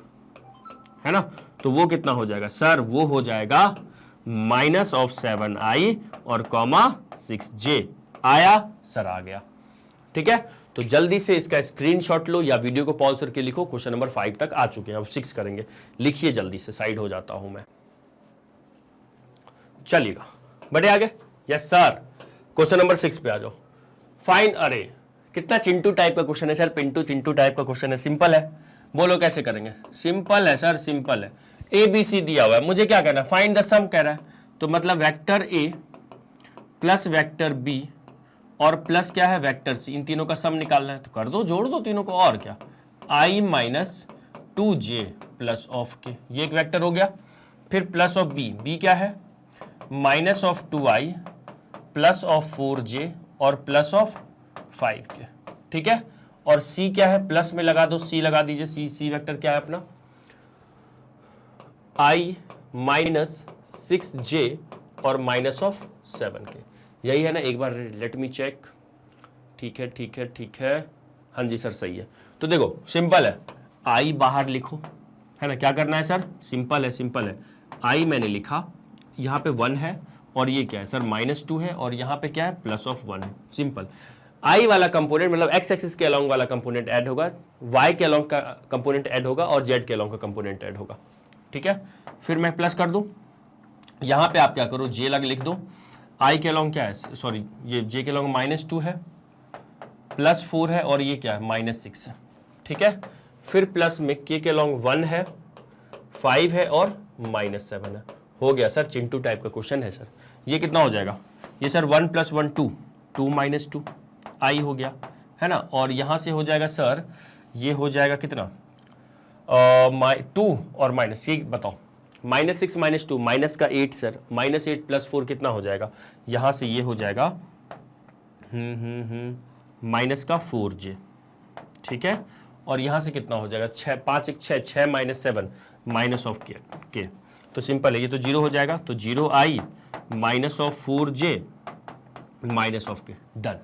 है ना, तो वो कितना हो जाएगा सर, वो हो जाएगा -7i और (6j। आया सर, आ गया, ठीक है। तो जल्दी से इसका स्क्रीनशॉट लो या वीडियो को पॉज करके लिखो। क्वेश्चन नंबर 5 तक आ चुके हैं, अब 6 करेंगे। लिखिए जल्दी से, साइड हो जाता हूं मैं। चलिएगा, बढ़े आगे। यस सर, क्वेश्चन नंबर 6 पे आ जाओ। फाइंड अरे, कितना चिंटू टाइप का क्वेश्चन है सर, पिंटू चिंटू टाइप का क्वेश्चन है, सिंपल है। बोलो कैसे करेंगे, सिंपल है सर, सिंपल है। ए बी सी दिया हुआ है, मुझे क्या करना है, फाइंड द सम कह रहा है, तो मतलब vector A plus vector B और प्लस क्या है वेक्टर सी, इन तीनों का सम निकालना है। तो कर दो, जोड़ दो तीनों को, और क्या, i minus 2j plus of के, ये एक वेक्टर हो गया। फिर प्लस ऑफ बी क्या है, minus of 2i plus of 4j और प्लस ऑफ 5k, ठीक है। और c क्या है, प्लस में लगा दो, c लगा दीजिए, c वेक्टर क्या है अपना, i माइनस 6j और माइनस ऑफ 7k, यही है ना। एक बार लेट मी चेक, ठीक है, हाँ जी सर सही है। तो देखो सिंपल है, आई बाहर लिखो, है ना, क्या करना है सर, सिंपल है। आई मैंने लिखा, यहाँ पे 1 है और ये क्या है सर, -2 है और यहाँ पे क्या है, प्लस ऑफ 1 है। सिंपल। आई वाला कंपोनेंट मतलब एक्स एक्सिस के अलोंग वाला कंपोनेंट ऐड होगा, वाई के अलोंग का कंपोनेंट ऐड होगा और जेड के अलोंग का कंपोनेंट ऐड होगा, ठीक है। फिर मैं प्लस कर दूं, यहाँ पे आप क्या करो, जे लग लिख दो। आई के अलोंग क्या है, सॉरी ये जे के अलोंग -2 है, +4 है और ये क्या है, -6 है, ठीक है। फिर प्लस में के अलोंग 1 है, 5 है और -7 है। हो गया सर, चिंटू टाइप का क्वेश्चन है सर। ये कितना हो जाएगा, ये सर 1 + 1 2, 2 - 2 आई हो गया, है ना, और यहां से हो जाएगा सर, ये हो जाएगा कितना 2 और माइनस, ये बताओ -6 -2 माइनस का 8 सर, -8 + 4 कितना हो जाएगा, यहां से ये हो जाएगा माइनस का 4j, ठीक है, और यहां से कितना हो जाएगा 6 5 1 6 6 - 7 माइनस ऑफ के, तो सिंपल है, ये तो 0 हो जाएगा, तो 0i minus of 4j minus of K, done,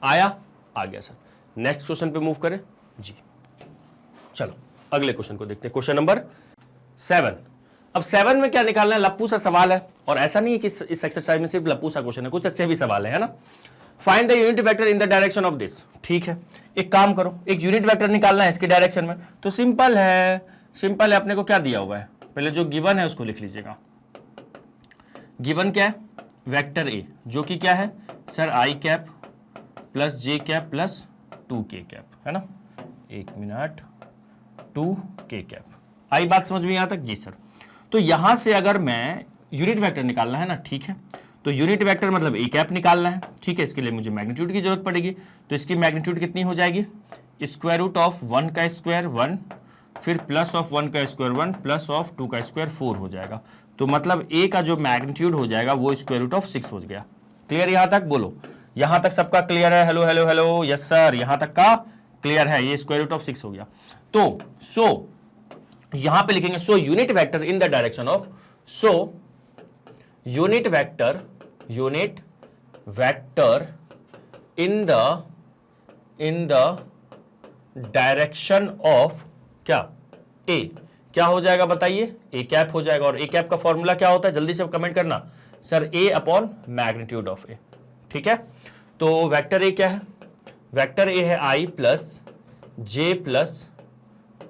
आया, आ गया सर। नेक्स्ट क्वेश्चन पे मूव करें जी। चलो अगले क्वेश्चन को देखते हैं, क्वेश्चन नंबर 7। अब 7 में क्या निकालना है, लप्पू सा सवाल है, और ऐसा नहीं है कि इस एक्सरसाइज में सिर्फ लप्पू सा क्वेश्चन है, कुछ अच्छे भी सवाल है ना। Find the unit vector in the direction of this, ठीक है, एक काम करो, एक यूनिट वेक्टर निकालना है इसके डायरेक्शन में, तो सिंपल है, अपने को क्या दिया हुआ है, पहले जो गिवन है उसको लिख लीजिएगा। गिवन क्या है, वेक्टर ए, जो कि क्या है sir i cap plus j cap plus 2k cap, है ना, 1 मिनट, 2k कैप, आई बात समझ में यहां तक जी सर। तो यहां से अगर मैं यूनिट वेक्टर निकालना है ना, ठीक है, तो यूनिट वेक्टर मतलब a कैप निकालना है, ठीक है, इसके लिए मुझे मैग्नीट्यूड की जरूरत पड़ेगी, तो इसकी मैग्नीट्यूड कितनी हो जाएगी, स्क्वायर रूट ऑफ 1 का स्क्वायर 1, फिर प्लस ऑफ 1 का स्क्वायर 1 प्लस ऑफ 2 का स्क्वायर 4 हो जाएगा, तो मतलब a का जो मैग्नीट्यूड हो जाएगा वो स्क्वायर रूट ऑफ 6 हो गया। क्लियर यहां तक, बोलो यहां तक सबका क्लियर है, hello hello hello, yes sir, यहां तक का क्लियर है, ये स्क्वायर रूट ऑफ 6 हो गया। तो सो यहां पे लिखेंगे so unit vector in the direction of, so unit vector in the direction of क्या ए, क्या हो जाएगा बताइए, ए कैप हो जाएगा, और ए कैप का फॉर्मूला क्या होता है, जल्दी से कमेंट करना sir, a upon magnitude of ए, ठीक है। तो वेक्टर ए क्या है, वेक्टर ए है i plus j plus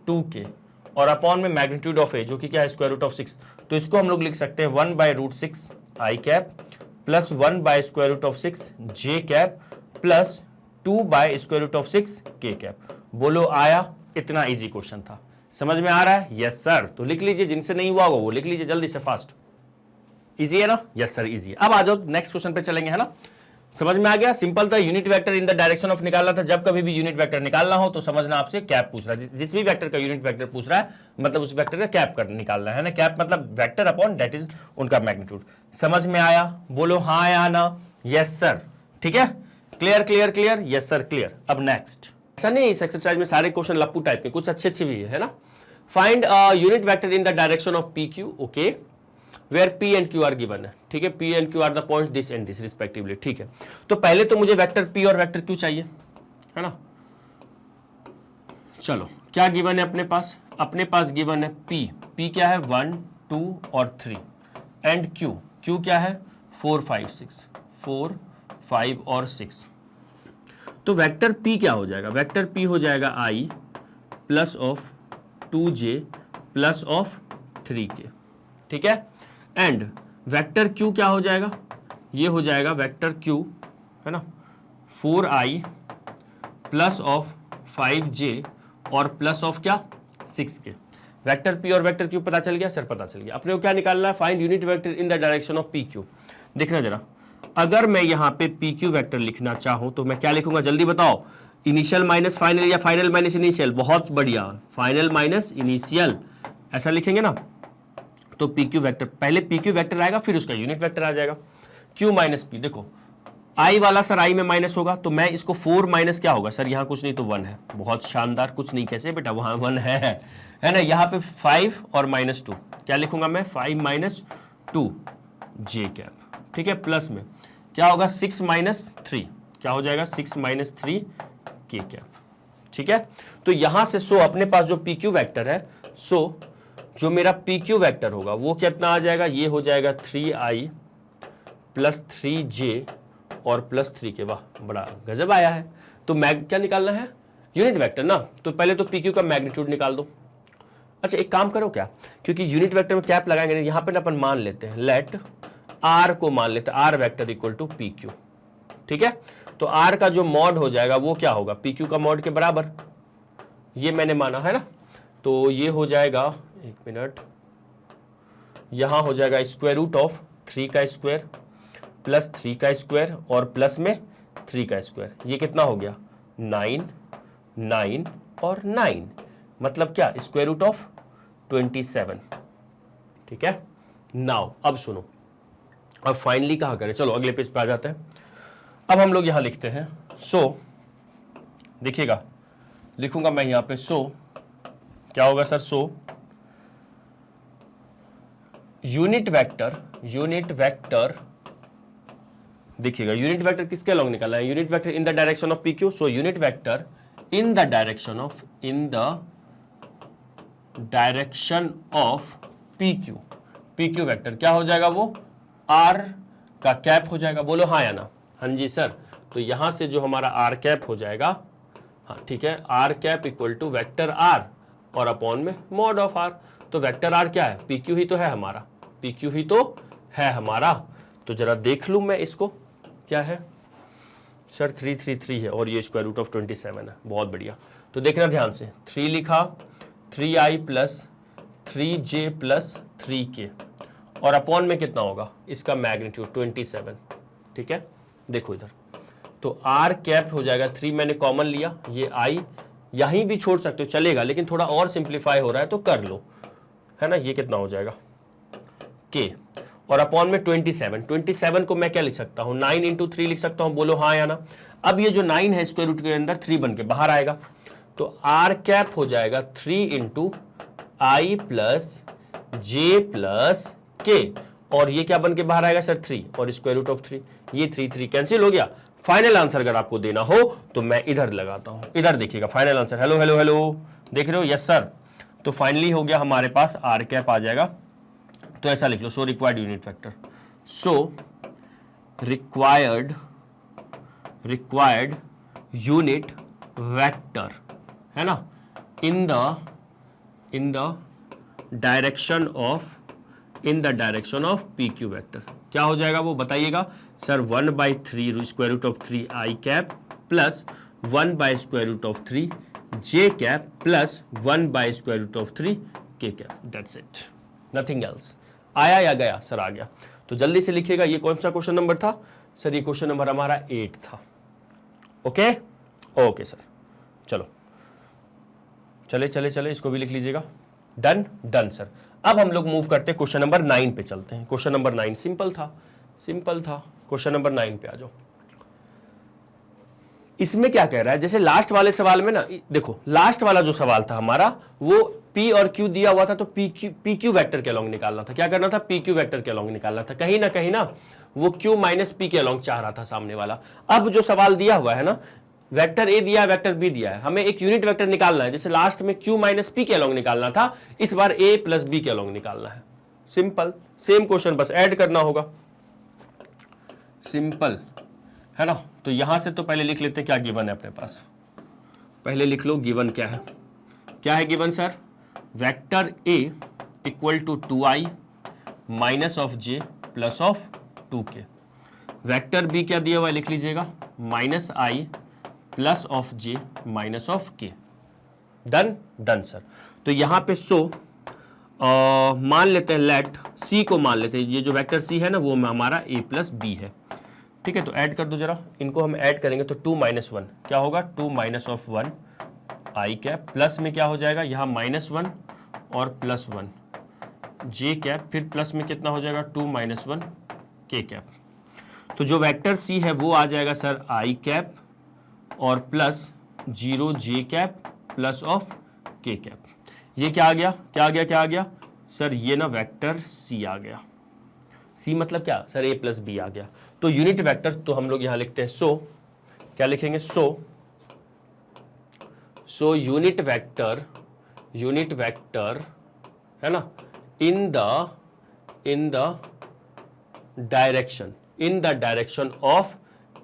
2k, और अपॉन में मैग्नीट्यूड ऑफ ए जो कि क्या है स्क्वायर रूट ऑफ 6, तो इसको हम लोग लिख सकते हैं 1/√6 i cap plus 1/√6 j cap plus 2/√6 k cap. बोलो आया, इतना इजी क्वेश्चन था, समझ में आ रहा है, यस सर। तो लिख लीजिए, जिनसे नहीं हुआ वो लिख लीजिए जल्दी से, फास्ट, इजी है ना, यस सर इजी है। अब आ जाओ नेक्स्ट क्वेश्चन पे चलेंगे, है ना, समझ में आ गया, सिंपल था, unit vector in the direction of निकालना था। जब कभी भी यूनिट वेक्टर निकालना हो तो समझना आपसे कैप पूछ रहा है, जिस भी वेक्टर का यूनिट वेक्टर पूछ रहा है मतलब उस वेक्टर का कैप कर निकालना है ना, कैप मतलब वेक्टर अपॉन दैट इज उनका मैग्नीट्यूड। समझ में आया, बोलो हाँ या ना, यस सर, ठीक है, clear clear clear, yes sir clear. अब नेक्स्ट, ऐसा नहीं इस एक्सरसाइज में सारे क्वेश्चन लप्पू टाइप के, कुछ अच्छे भी है ना। Find unit vector in the direction of P Q, okay, where P and Q are given है, ठीक है, P and Q are the point this and this respectively, ठीक है। तो पहले तो मुझे वेक्टर P और वेक्टर Q चाहिए, है ना। चलो क्या गिवन है अपने पास, अपने पास गिवन है P क्या है 1 2 और 3, एंड Q क्या है 4 5 और 6। तो वेक्टर P क्या हो जाएगा, वेक्टर P हो जाएगा I plus of 2j plus of 3k, ठीक है, एंड वेक्टर Q क्या हो जाएगा, ये हो जाएगा वेक्टर Q, है ना, 4i प्लस ऑफ 5j और प्लस ऑफ क्या 6k। वेक्टर P और वेक्टर Q पता चल गया सर, पता चल गया। अपने को क्या निकालना है, find unit vector in the direction of PQ। देखना जरा, अगर मैं यहाँ पे PQ वेक्टर लिखना चाहूँ तो मैं क्या लिखूंगा, जल्दी बताओ, इनिशियल माइनस फाइनल या फाइनल माइनस इनिशियल, बहुत बढ़िया, फाइनल माइनस इनिशियल, ऐसा लिखेंगे ना। तो PQ वेक्टर, पहले PQ वेक्टर आएगा फिर उसका यूनिट वेक्टर आ जाएगा, Q माइनस P। देखो I वाला सर I में माइनस होगा, तो मैं इसको 4 माइनस क्या होगा सर, यहाँ कुछ नहीं तो 1 है, बहुत शानदार, कुछ नहीं कैसे बेटा, वहाँ 1 है ना। यहाँ पे 5 और -2, क्या लिखूंगा मैं 5 - 2 j कैप, ठीक है, प्लस में क्या होगा 6 - 3, क्या हो जाएगा 6 - 3 k कैप, ठीक है। तो यहां से सो अपने पास जो PQ वेक्टर है, सो जो मेरा PQ वेक्टर होगा वो कितना आ जाएगा, ये हो जाएगा 3i प्लस 3j और प्लस 3k। वाह बड़ा गजब आया है। तो मैग क्या निकालना है, यूनिट वेक्टर ना, तो पहले तो PQ का मैग्नीट्यूड निकाल दो। अच्छा एक काम करो क्या, क्योंकि यूनिट वेक्टर में कैप लगाएंगे यहाँ पे ना, अपन मान लेते हैं, लेट r को मान लेते हैं, r vector equal to PQ, ठीक है। तो r का जो मॉड हो जाएगा वो क्या होगा, PQ का मॉड के बराबर, ये मैंने माना है ना। तो ये हो जाएगा, एक मिनट, यहां हो जाएगा स्क्वायर रूट ऑफ 3 का स्क्वायर प्लस 3 का स्क्वायर और प्लस में 3 का स्क्वायर, ये कितना हो गया 9, 9 और 9, मतलब क्या स्क्वायर रूट ऑफ 27। ठीक है, नाउ अब सुनो, अब फाइनली कहाँ करें, चलो अगले पेज पे आ जाते हैं। अब हम लोग यहां लिखते हैं सो, देखिएगा लिखूंगा मैं यहां पे सो, क्या होगा sir, so unit vector, unit vector, देखिएगा यूनिट वेक्टर किसके अलॉन्ग निकालना है, unit vector in the direction of P Q. So unit vector in the direction of, in the direction of P Q, P q vector क्या हो जाएगा, वो are का cap हो जाएगा, बोलो हाँ या ना। हाँ जी सर, तो यहां से जो हमारा आर कैप हो जाएगा, हाँ ठीक है, R cap equal to vector R और अपॉन में मॉड ऑफ आर। तो वेक्टर आर क्या है, पी क्यू ही तो है हमारा, पी क्यू ही तो है हमारा। तो जरा देख लूं मैं इसको, क्या है सर 333 है और ये स्क्वायर रूट ऑफ 27 है, बहुत बढ़िया। तो देखना ध्यान से, 3 लिखा, 3i plus 3j plus 3k और अपॉन में कितना होगा, इसका मैग्नीट्यूड 27। ठीक है, देखो इधर, तो आर कैप हो जाएगा, 3 मैंने कॉमन लिया, ये आई यहीं भी छोड़ सकते हो चलेगा, लेकिन थोड़ा और सिंप्लीफाई हो रहा है तो कर लो, है ना। ये कितना हो जाएगा k और अपॉन में 27, 27 को मैं क्या लिख सकता हूं, 9 इंटू 3 लिख सकता हूं, बोलो हाँ या ना। अब ये जो 9 है स्क्वायर रूट के अंदर 3 बन के बाहर आएगा, तो आर कैप हो जाएगा 3 इंटू आई प्लस जे प्लस के, और ये क्या बन के बाहर आएगा सर 3 और स्क्वायर रूट ऑफ 3, ये 3 कैंसिल हो गया। फाइनल आंसर अगर आपको देना हो तो मैं इधर लगाता हूं, इधर देखिएगा final answer, hello hello hello, देख रहे हो, यस सर। तो फाइनली हो गया हमारे पास आर कैप आ जाएगा, तो ऐसा लिख लो, so required unit vector, so required unit vector, है ना, in the direction of P q vector, क्या हो जाएगा वो बताइएगा sir, 1/3 square root of 3 i cap plus 1/स्क्वायर root of 3 j cap plus 1/स्क्वायर root of 3 k cap, that's it, nothing else. आया या गया सर, आ गया। तो जल्दी से लिखिएगा, ये कौन सा क्वेश्चन नंबर था सर, ये क्वेश्चन नंबर हमारा 8 था। ओके ओके सर, चलो चले इसको भी लिख लीजिएगा, डन डन सर। अब हम लोग मूव करते हैं क्वेश्चन नंबर 9 पे चलते हैं। क्वेश्चन नंबर 9 सिंपल था, क्वेश्चन नंबर 9 पे आ जाओ। इसमें क्या कह रहा है, जैसे लास्ट वाले सवाल में ना, देखो लास्ट वाला जो सवाल था हमारा वो P और Q दिया हुआ था, तो पी क्यू वेक्टर के अलॉन्ग निकालना था, क्या करना था, पी क्यू वेक्टर के अलॉन्ग निकालना था। कहीं ना वो Q माइनस P के अलॉन्ग चाह रहा था सामने वाला। अब जो सवाल दिया हुआ है ना, वेक्टर ए दिया है, वेक्टर बी दिया है, हमें एक यूनिट वेक्टर निकालना है, जैसे लास्ट में Q माइनस P के अलॉन्ग निकालना था, इस बार A प्लस B के अलॉन्ग निकालना है। सिंपल, सेम क्वेश्चन, बस ऐड करना होगा, सिंपल है ना। तो यहां से तो पहले लिख लेते हैं क्या गिवन है अपने पास, पहले लिख लो गिवन क्या है, क्या है given sir, vector A equal to 2i minus of J plus of 2k, vector B क्या दिया हुआ है लिख लीजिएगा, minus I plus of J minus of K, done done sir. तो यहां पे सो मान लेते हैं, लेट सी को मान लेते हैं, ये जो वेक्टर सी है ना वो हमारा ए प्लस बी है। ठीक है, तो ऐड कर दो जरा, इनको हम ऐड करेंगे तो 2 माइनस 1 क्या होगा, 2 minus of 1 I cap, plus में क्या हो जाएगा यहाँ -1 और +1 जे कैप, फिर प्लस में कितना हो जाएगा 2 माइनस 1 के कैप। तो जो वेक्टर सी है वो आ जाएगा सर आई कैप और plus 0 J cap plus of के कैप। ये क्या आ गया, क्या आ गया सर, ये ना वेक्टर सी आ गया। सी मतलब क्या सर, ए प्लस बी आ गया। तो यूनिट वेक्टर तो हम लोग यहां लिखते हैं, सो क्या लिखेंगे, सो यूनिट वेक्टर है ना, in the direction of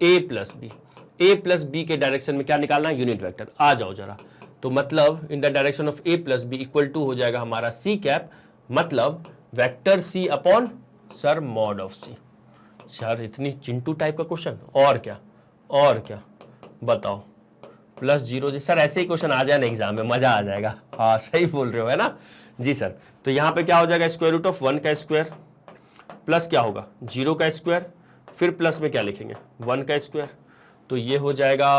A plus B, A plus B के डायरेक्शन में क्या निकालना है, यूनिट वेक्टर। आ जाओ जरा, तो मतलब in the direction of A plus B equal to हो जाएगा हमारा सी कैप, मतलब vector C upon sir mod of C. Sir इतनी चिंटू टाइप का क्वेश्चन, और क्या बताओ, +0 जी सर, ऐसे ही क्वेश्चन आ जाए ना एग्जाम में मजा आ जाएगा। हाँ सही बोल रहे हो, है ना जी सर। तो यहाँ पे क्या हो जाएगा, स्क्वायर रूट ऑफ 1 का स्क्वायर प्लस क्या होगा 0 का स्क्वायर, फिर प्लस में क्या लिखेंगे 1 का स्क्वायर, तो ये हो जाएगा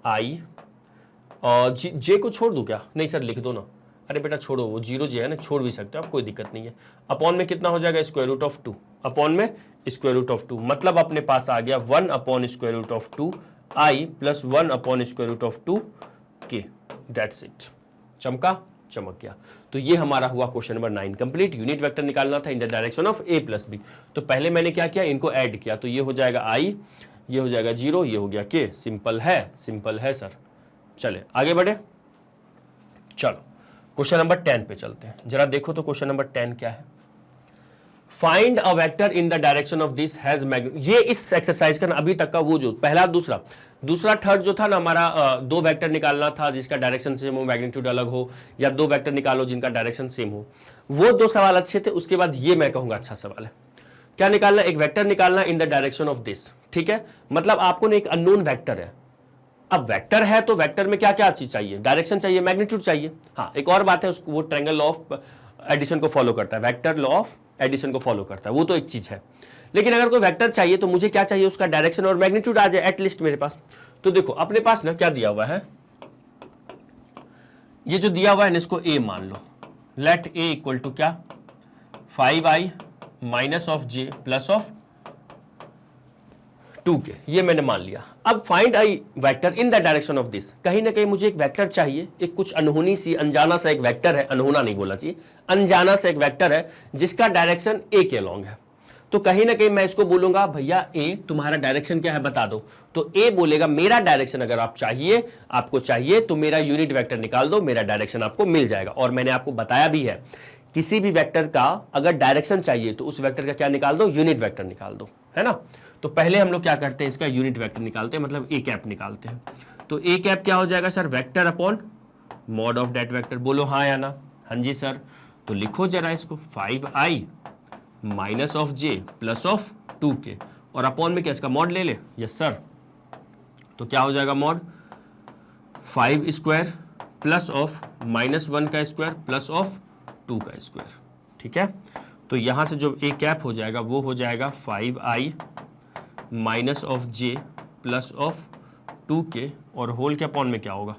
I, और जे को छोड़ दूं क्या? नहीं सर लिख दो ना। अरे बेटा छोड़ो, वो 0 जे है ना, छोड़ भी सकते हो आप, कोई दिक्कत नहीं है। अपॉन में कितना हो जाएगा? स्क्वायर रूट ऑफ 2, अपॉन में स्क्वायर रूट ऑफ 2, मतलब अपने पास आ गया 1 upon square root of 2 I plus 1 upon square root of 2 के। दैट्स इट। चमक गया। तो ये हमारा हुआ question number 9 complete. Unit vector निकालना था in the direction of a plus B. तो पहले मैंने क्या किया, इनको ऐड किया, तो ये हो जाएगा I, ये हो जाएगा 0, ये हो गया k। सिंपल है सर। चले आगे बढ़े। चलो क्वेश्चन नंबर 10 पे चलते हैं। जरा देखो तो क्वेश्चन नंबर 10 क्या है। Find a vector in the direction of this has magnitude. ये इस एक्सरसाइज का अभी तक का वो जो पहला दूसरा थर्ड जो था ना हमारा, 2 वेक्टर निकालना था जिसका डायरेक्शन सेम हो, मैग्नीट्यूड अलग हो, या 2 वेक्टर निकालो जिनका डायरेक्शन सेम हो। वो 2 सवाल अच्छे थे। उसके बाद ये मैं कहूंगा अच्छा सवाल है। क्या निकालना? एक वेक्टर निकालना इन द डायरेक्शन ऑफ दिस। ठीक है, मतलब आपको ना एक अननोन वेक्टर है। अब वेक्टर है तो वेक्टर में क्या क्या चीज चाहिए? डायरेक्शन चाहिए, मैग्नीट्यूड चाहिए। हाँ, एक और बात है, उसको वो ट्रायंगल लॉ ऑफ एडिशन को फॉलो करता है, वेक्टर लॉ ऑफ एडिशन को फॉलो करता है, वो तो एक चीज है। लेकिन अगर कोई वेक्टर चाहिए तो मुझे क्या चाहिए? उसका डायरेक्शन और मैग्नीट्यूड आ जाए एटलीस्ट मेरे पास। तो देखो अपने पास ना क्या दिया हुआ है, ये जो दिया हुआ है ना, इसको a मान लो। लेट a इक्वल टू क्या? 5i minus of j plus of 2k, ये मैंने मान लिया। अब find I vector in the direction of this. कहीं ना कहीं मुझे एक वेक्टर चाहिए, एक कुछ अनहोनी सी अनजाना सा एक वेक्टर है, अनहोना नहीं बोला चाहिए, अनजाना सा एक वेक्टर है जिसका डायरेक्शन a के अलॉन्ग है। तो कहीं ना कहीं मैं इसको बोलूंगा भैया a तुम्हारा डायरेक्शन क्या है बता दो। तो a बोलेगा मेरा डायरेक्शन अगर आपको चाहिए तो मेरा यूनिट वेक्टर निकाल दो, मेरा डायरेक्शन आपको मिल जाएगा। और मैंने आपको बताया भी है, किसी भी वेक्टर का अगर डायरेक्शन चाहिए तो उस वेक्टर का क्या निकाल दो? यूनिट वेक्टर निकाल दो, है ना। तो पहले हम लोग क्या करते हैं, इसका यूनिट वेक्टर निकालते हैं, मतलब a कैप निकालते हैं। तो a कैप क्या हो जाएगा sir? Vector upon mod of that vector. बोलो हाँ या ना? हाँ जी सर। तो लिखो जरा इसको, 5i minus of j plus of 2k, और अपॉन में क्या इसका मॉड ले ले? Yes sir. तो क्या हो जाएगा मॉड? 5 स्क्वायर प्लस ऑफ -1 का स्क्वायर प्लस ऑफ 2 का स्क्वायर। ठीक है, तो यहां से जो a कैप हो जाएगा वो हो जाएगा 5i minus of j plus of 2k, और होल के अपॉन में क्या होगा?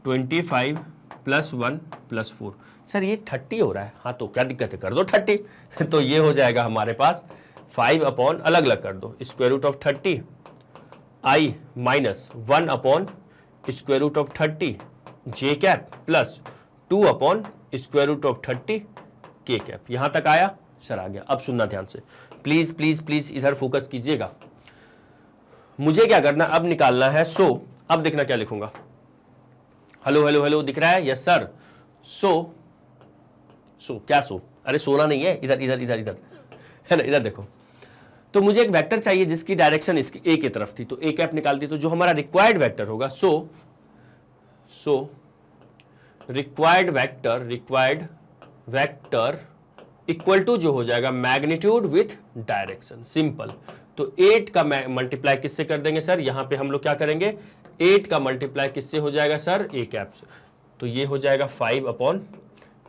25 प्लस 1 प्लस 4। सर ये 30 हो रहा है। हाँ तो क्या दिक्कत है, कर दो 30। तो ये हो जाएगा हमारे पास 5 अपॉन, अलग अलग कर दो, square root of 30 i minus 1 upon square root of 30 j cap plus 2 upon square root of 30 k cap. यहां तक आया सर? आ गया। अब सुनना ध्यान से, प्लीज प्लीज प्लीज इधर फोकस कीजिएगा। मुझे क्या करना, अब निकालना है सो। अब देखना क्या लिखूंगा। हेलो हेलो हेलो, दिख रहा है? Yes sir. सो क्या सो? अरे सोना नहीं है, इधर इधर इधर इधर है ना, इधर देखो। तो मुझे एक वेक्टर चाहिए जिसकी डायरेक्शन इसकी ए की तरफ थी, तो ए कैप निकाल दी। तो जो हमारा रिक्वायर्ड वेक्टर होगा, so required vector equal to जो हो जाएगा मैग्नीट्यूड विथ डायरेक्शन। सिंपल। तो 8 का मल्टीप्लाई किससे कर देंगे सर? यहां पे हम लोग क्या करेंगे, 8 का मल्टीप्लाई किससे हो जाएगा सर? ए कैप से। तो ये हो जाएगा 5 upon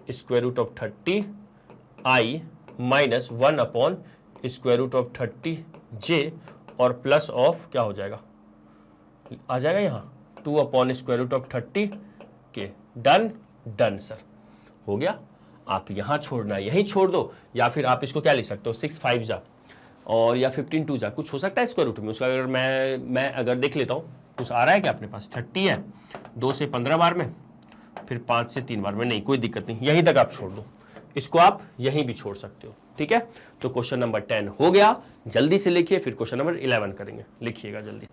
square root of 30 i minus 1 upon square root of 30 j, और प्लस ऑफ क्या हो जाएगा, आ जाएगा यहाँ 2 अपॉन स्क्वायर रूट ऑफ 30 के। डन सर, हो गया। आप यहाँ छोड़ना है यहीं छोड़ दो, या फिर आप इसको क्या लिख सकते हो, 6 5 जा और या 15 2 जा, कुछ हो सकता है स्क्वायर रूट में उसका। अगर मैं अगर देख लेता हूँ, कुछ आ रहा है क्या अपने पास? 30 है, 2 से 15 बार में, फिर 5 से 3 बार में, नहीं कोई दिक्कत नहीं, यहीं तक आप छोड़ दो। इसको आप यहीं भी छोड़ सकते हो, ठीक है। तो क्वेश्चन नंबर 10 हो गया। जल्दी से लिखिए, फिर क्वेश्चन नंबर 11 करेंगे। लिखिएगा जल्दी,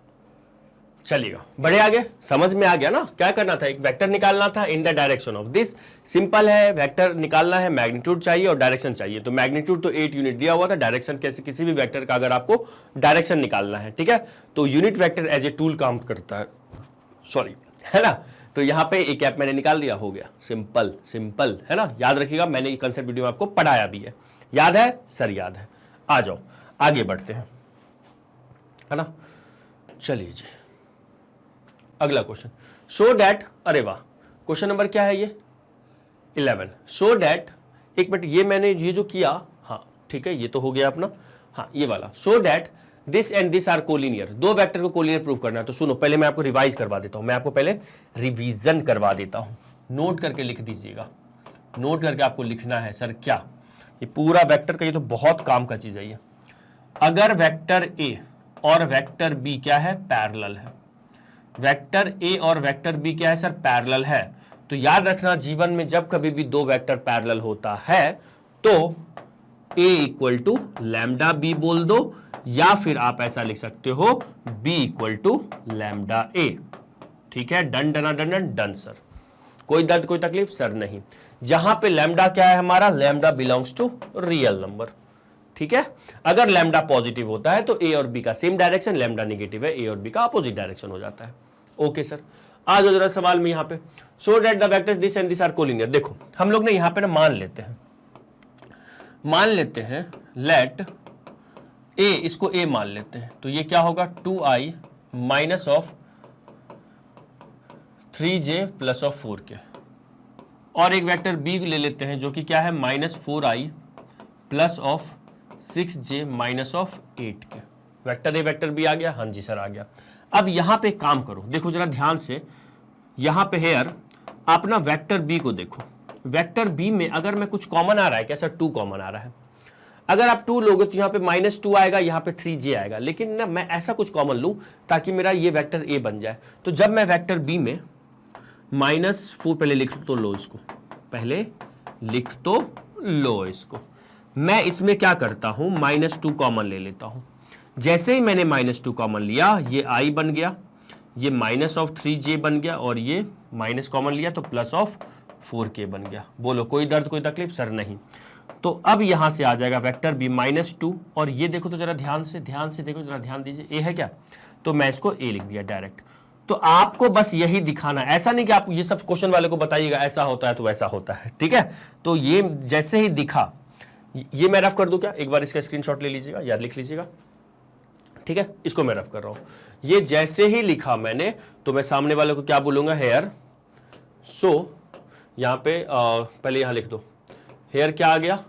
चलिएगा। बड़े आगे समझ में आ गया ना? क्या करना था, एक वेक्टर निकालना था in the direction of this. Simple है, वेक्टर निकालना है, मैग्नीट्यूड चाहिए और डायरेक्शन चाहिए। तो मैग्नीट्यूड तो 8 यूनिट दिया हुआ था, डायरेक्शन कैसे, किसी भी वेक्टर का अगर आपको डायरेक्शन निकालना है, ठीक है, तो unit vector as a tool काम करता है, सॉरी, है ना। तो यहाँ पे एक कैप मैंने निकाल दिया, हो गया। सिंपल सिंपल, है ना। याद रखिएगा, मैंने ये कंसेप्ट वीडियो में आपको पढ़ाया भी है। याद है सर? याद है। आ जाओ आगे बढ़ते हैं, है ना। चलिए जी, अगला क्वेश्चन। सो डैट, अरे वाह, क्वेश्चन नंबर क्या है ये? 11। सो डैट, एक मिनट, ये मैंने ये जो किया, हाँ ठीक है, ये तो हो गया अपना, हाँ ये वाला। So that this and this are collinear, दो वेक्टर को कोलिनियर प्रूव करना है। तो सुनो, पहले मैं आपको रिवाइज करवा देता हूं, मैं आपको पहले रिवीजन करवा देता हूं। नोट करके लिख दीजिएगा, नोट करके आपको लिखना है सर क्या, ये पूरा वेक्टर का, ये तो बहुत काम का चीज है ये। अगर वेक्टर ए और वेक्टर बी क्या है, पैरेलल है, वेक्टर ए और वेक्टर बी क्या है सर, पैरेलल है, तो याद रखना जीवन में जब कभी भी दो वेक्टर पैरेलल होता है तो a equal to lambda B बोल दो, या फिर आप ऐसा लिख सकते हो b equal to lambda a. ठीक है, done डना done done done sir, कोई दर्द कोई तकलीफ सर नहीं। जहां पे लैम्डा क्या है हमारा, lambda belongs to real number. ठीक है, अगर लैम्डा पॉजिटिव होता है तो ए और बी का सेम डायरेक्शन, लैम्डा नेगेटिव है ए और बी का अपोजिट डायरेक्शन हो जाता है। ओके सर, आ जाओ जरा सवाल में यहां पे, so that the vectors this and this are collinear. देखो हम लोग ने यहां पे ना मान लेते हैं लेट ए, इसको ए मान लेते हैं, तो ये क्या होगा 2i minus of 3j plus of 4k, और एक वेक्टर बी ले लेते हैं जो कि क्या है -4i plus of 6j minus of 8k। Vector a vector b आ गया, हाँ जी सर आ गया। अब यहां पे काम करो, देखो जरा ध्यान से, यहां पे हेयर आप ना वेक्टर बी को देखो, वेक्टर बी में अगर मैं कुछ कॉमन आ रहा है क्या सर, 2 कॉमन आ रहा है। अगर आप 2 लोगे तो यहां पे -2 आएगा, यहां पे 3j आएगा, लेकिन ना मैं ऐसा कुछ कॉमन लूं ताकि मेरा ये वेक्टर ए बन जाए। तो जब मैं वेक्टर बी में -4, पहले लिख तो लो इसको, पहले लिख तो लो इसको, मैं इसमें क्या करता हूं -2 कॉमन ले लेता हूं। जैसे ही मैंने -2 कॉमन लिया, ये i बन गया, ये माइनस ऑफ 3j बन गया, और ये माइनस कॉमन लिया तो प्लस ऑफ 4k बन गया। बोलो कोई दर्द कोई तकलीफ सर नहीं। तो अब यहां से आ जाएगा वेक्टर बी -2, और ये देखो तो जरा ध्यान से देखो, जरा ध्यान दीजिए, ए है क्या, तो मैं इसको ए लिख दिया डायरेक्ट। तो आपको बस यही दिखाना, ऐसा नहीं कि आप ये सब क्वेश्चन वाले को बताइएगा ऐसा होता है तो वैसा होता है। ठीक है, तो ये जैसे ही दिखा, ये मैं रफ कर दूं क्या, एक बार इसका स्क्रीनशॉट ले लीजिएगा, याद लिख लीजिएगा। ठीक है, इसको मैं रफ कर रहा हूं, ये जैसे ही लिखा मैंने तो मैं सामने वाले को क्या बोलूंगा, हेयर, सो यहां पे पहले यहां लिख दो, हेयर क्या आ गया,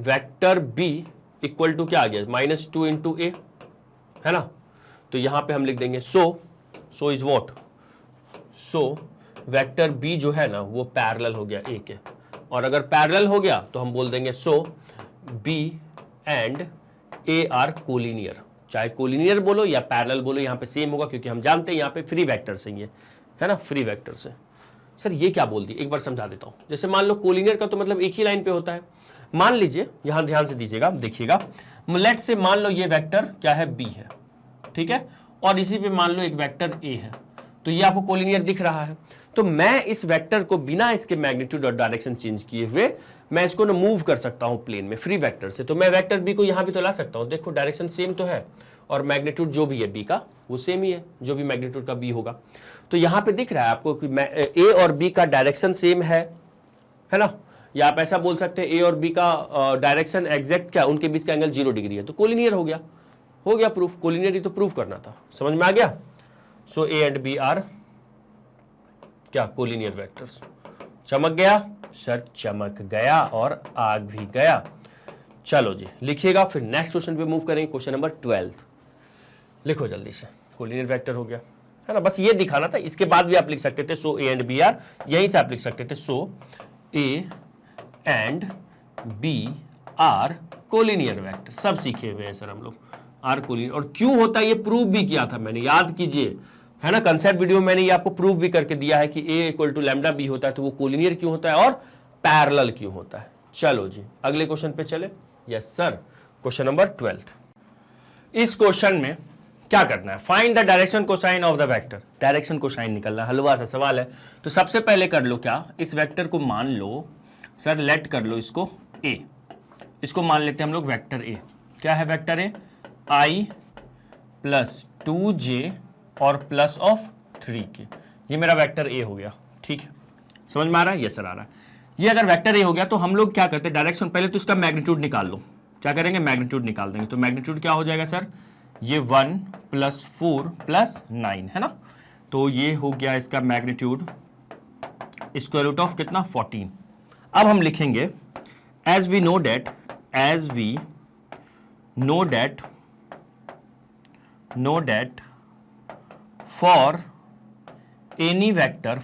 वेक्टर बी इक्वल टू क्या आ गया, -2 इंटू ए, है ना। तो यहां पे हम लिख देंगे so is what, so vector B जो है ना वो पैरेलल हो गया ए के, और अगर पैरेलल हो गया तो हम बोल देंगे so b and a are collinear. चाहे कोलिनियर बोलो या पैरेलल बोलो, यहां पे सेम होगा क्योंकि हम जानते हैं यहां पे फ्री वेक्टर से ही है ना, फ्री वेक्टर से। सर ये क्या बोल दिया, एक बार समझा देता हूं। जैसे मान लो कोलिनियर का तो मतलब एक ही लाइन पे होता है। मान लीजिए, यहां ध्यान से दीजिएगा, देखिएगा, लेट से मान लो ये वेक्टर क्या है, बी है, ठीक है, और इसी पे मान लो एक वेक्टर ए है, तो ये आपको कोलिनियर दिख रहा है। तो मैं इस वेक्टर को बिना इसके मैग्नीट्यूड और डायरेक्शन चेंज किए हुए मैं इसको ना मूव कर सकता हूं प्लेन में फ्री वेक्टर से। तो मैं वेक्टर बी को यहां भी तो ला सकता हूं, देखो डायरेक्शन सेम तो है, और मैग्नीट्यूड जो भी है बी का वो सेम ही है, जो भी मैग्नीट्यूड का बी होगा। तो यहां पे दिख रहा है आपको कि ए और बी का डायरेक्शन सेम है ना, या आप ऐसा बोल सकते हैं ए और बी का डायरेक्शन एग्जैक्ट क्या, उनके बीच का एंगल 0 डिग्री है, तो कोलिनियर हो गया प्रूफ। कोलिनियर ही तो प्रूफ करना था, समझ में आ गया। सो ए एंड बी आर क्या, कोलिनियर वेक्टर्स। चमक गया सर, चमक गया और आग भी गया। चलो जी लिखिएगा, फिर नेक्स्ट क्वेश्चन पे मूव करेंगे, क्वेश्चन नंबर 12 लिखो जल्दी से। कोलिनियर वेक्टर हो गया है ना, बस ये दिखाना था। इसके बाद भी आप लिख सकते थे so a and B are, यहीं से आप लिख सकते थे so a and B are collinear vector. सब सीखे हुए हैं सर हम लोग, आर कोलिनियर। और क्यों होता है ये प्रूव भी किया था मैंने, याद कीजिए, है ना, कंसेप्ट वीडियो में मैंने ये आपको प्रूव भी करके दिया है कि ए इक्वल टू लैम्डा बी होता है तो वो कोलिनियर क्यों होता है और पैरेलल क्यों होता है। चलो जी अगले क्वेश्चन पे चले। Yes sir, question number 12। इस क्वेश्चन में क्या करना है, find the direction cosine of the vector. Direction cosine निकलना, हलवा सा सवाल है। तो सबसे पहले कर लो क्या, इस वेक्टर को मान लो सर, लेट कर लो इसको ए, इसको मान लेते हैं हम लोग वेक्टर ए। क्या है vector A, i plus 2j और प्लस ऑफ 3k, ये मेरा वेक्टर ए हो गया। ठीक है, समझ में आ रहा है, ये सर आ रहा है। ये अगर वेक्टर ए हो गया तो हम लोग क्या करते हैं, डायरेक्शन पहले तो इसका मैग्नीट्यूड निकाल लो। क्या करेंगे, मैग्नीट्यूड निकाल देंगे। तो मैग्नीट्यूड क्या हो जाएगा सर, ये 1 प्लस 4 प्लस 9 है ना, तो ये हो गया इसका मैग्नीट्यूड स्क्वायर रूट ऑफ कितना, 14। अब हम लिखेंगे as we know that know that for any vector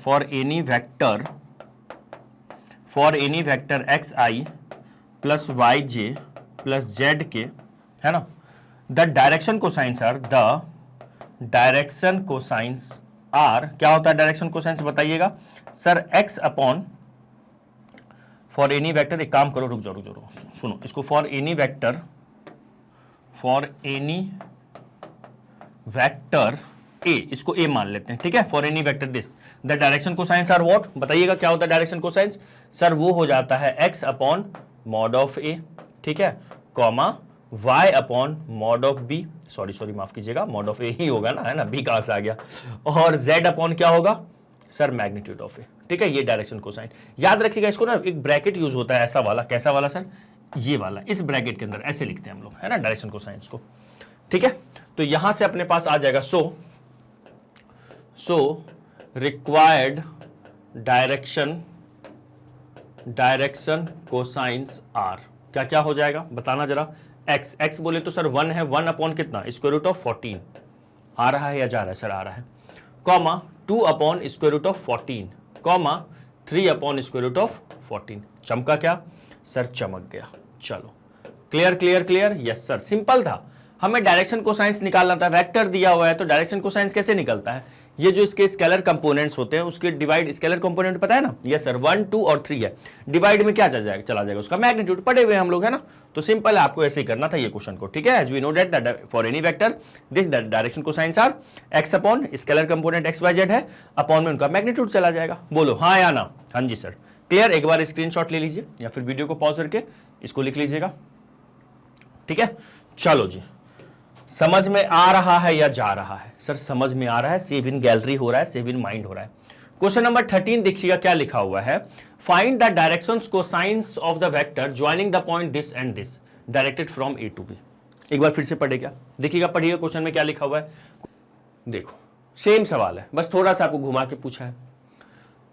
xi plus yj plus zk, है ना, द डायरेक्शन कोसाइंस आर क्या होता है डायरेक्शन कोसाइंस बताइएगा sir, x upon for any vector, एक काम करो, रुक जाओ सुनो इसको, फॉर एनी वेक्टर ए, इसको ए मान लेते हैं, ठीक है, for any vector this the direction cosines are what, बताइएगा क्या होता है डायरेक्शन कोसाइंस सर, वो हो जाता है x अपॉन मॉड ऑफ ए, ठीक है, comma y upon mod of B, sorry माफ कीजिएगा, मॉड ऑफ ए ही होगा ना, है ना, b कहां से आ गया, और z अपॉन क्या होगा सर, मैग्नीट्यूड ऑफ ए, ठीक है, ये डायरेक्शन कोसाइन। याद रखिएगा इसको ना, एक ब्रैकेट यूज होता है ऐसा वाला, कैसा वाला सर, ये वाला, इस ब्रैकेट के अंदर ऐसे लिखते हैं हम लोग, है ना, डायरेक्शन कोसाइंस को, ठीक है। तो यहां से अपने पास आ जाएगा so required direction cosines are, क्या क्या हो जाएगा बताना जरा, x बोले तो सर 1 है, 1 अपॉन कितना, स्क्वायर रूट ऑफ 14 आ रहा है या जा रहा है सर, आ रहा है, comma 2 upon square root of 14, comma 3 upon square root of 14, चमका क्या सर, चमक गया। चलो क्लियर, यस सर, सिंपल था, हमें डायरेक्शन कोसाइंस निकालना था, वेक्टर दिया हुआ है तो डायरेक्शन कोसाइंस कैसे निकलता है, ये जो इसके स्केलर कंपोनेंट्स होते हैं उसके डिवाइड, स्केलर कंपोनेंट पता है ना, यस सर, 1 2 और 3 है, डिवाइड में क्या चला जाएगा उसका मैग्नीट्यूड, पढ़े हुए हम लोग, है ना, तो सिंपल है, आपको ऐसे ही करना था ये क्वेश्चन को, ठीक है, as we know that for any vector this direction cosines are x upon scalar component X Y Z है, अपॉन में उनका मैग्नीट्यूड चला जाएगा, बोलो हाँ या ना, हाँ जी सर, क्लियर, एक बार स्क्रीनशॉट ले लीजिए या फिर वीडियो को पॉज करके इसको लिख लीजिएगा, ठीक है। चलो जी, समझ में आ रहा है या जा रहा है सर, समझ में आ रहा है, सेव इन गैलरी हो रहा है, सेव इन माइंड हो रहा है। क्वेश्चन नंबर 13 देखिएगा क्या लिखा हुआ है, find the directions cosines of the vector joining the point this and this directed from A to B. एक बार फिर से पढ़े क्या, देखिएगा, पढ़िएगा क्वेश्चन में क्या लिखा हुआ है, देखो सेम सवाल है, बस थोड़ा सा आपको घुमा के पूछा है,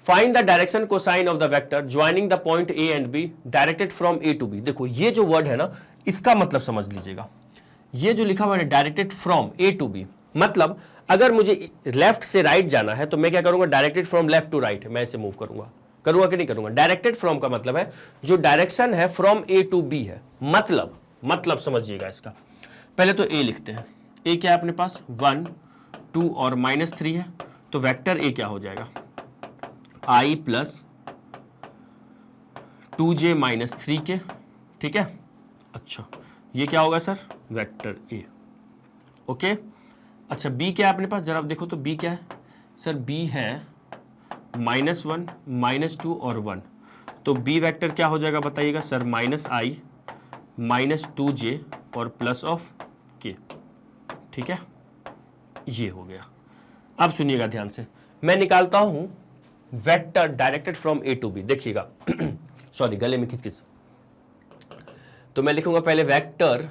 find the direction cosine of the vector joining the point A and B directed from A to B. देखो ये जो वर्ड है ना, इसका मतलब समझ लीजिएगा, ये जो लिखा हुआ है directed from A to B, मतलब अगर मुझे लेफ्ट से राइट जाना है तो मैं क्या करूंगा, directed from left to right, मैं इसे मूव करूंगा कि नहीं करूंगा। डायरेक्टेड फ्रॉम का मतलब है जो डायरेक्शन है फ्रॉम ए टू बी है, मतलब समझिएगा इसका, पहले तो ए लिखते हैं, ए क्या है अपने पास 1 2 और -3 है, तो वेक्टर ए क्या हो जाएगा, i plus 2j minus 3k, ठीक है। अच्छा ये क्या होगा सर, वेक्टर ए, ओके। अच्छा बी क्या है अपने पास, जरा आप देखो तो बी क्या है सर, बी है -1 -2 और 1, तो बी वेक्टर क्या हो जाएगा बताइएगा सर, -i -2j और प्लस ऑफ k, ठीक है, ये हो गया। अब सुनिएगा ध्यान से, मैं निकालता हूं vector directed from A to B, देखिएगा सॉरी गले में खिचखिच, तो मैं लिखूंगा पहले वेक्टर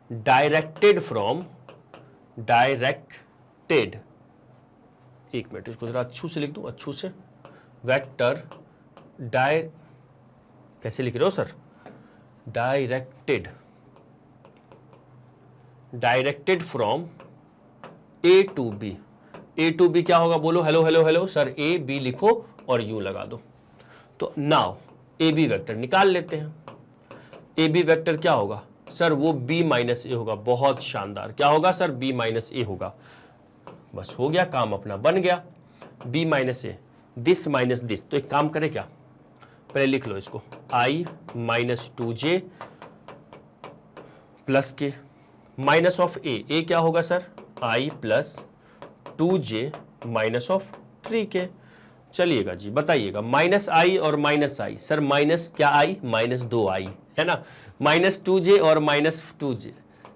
डायरेक्टेड, एक मिनट इसको जरा अच्छू से लिख दूं, अच्छू से, वेक्टर कैसे लिख रहे हो sir, directed from A to B, A to B क्या होगा बोलो, हेलो सर, ए बी लिखो और यू लगा दो, तो नाउ ए बी वेक्टर निकाल लेते हैं। ए बी वेक्टर क्या होगा सर, वो b माइनस ए होगा, बहुत शानदार, क्या होगा सर, b माइनस ए होगा, बस हो गया काम अपना बन गया, b minus A, this minus this, तो एक काम करें क्या, पहले लिख लो इसको, i माइनस 2j प्लस के माइनस ऑफ ए क्या होगा sir, i plus 2j minus of 3k। चलिएगा जी बताइएगा, माइनस आई और माइनस आई, सर माइनस क्या आई, -2i है ना, -2j और -2j,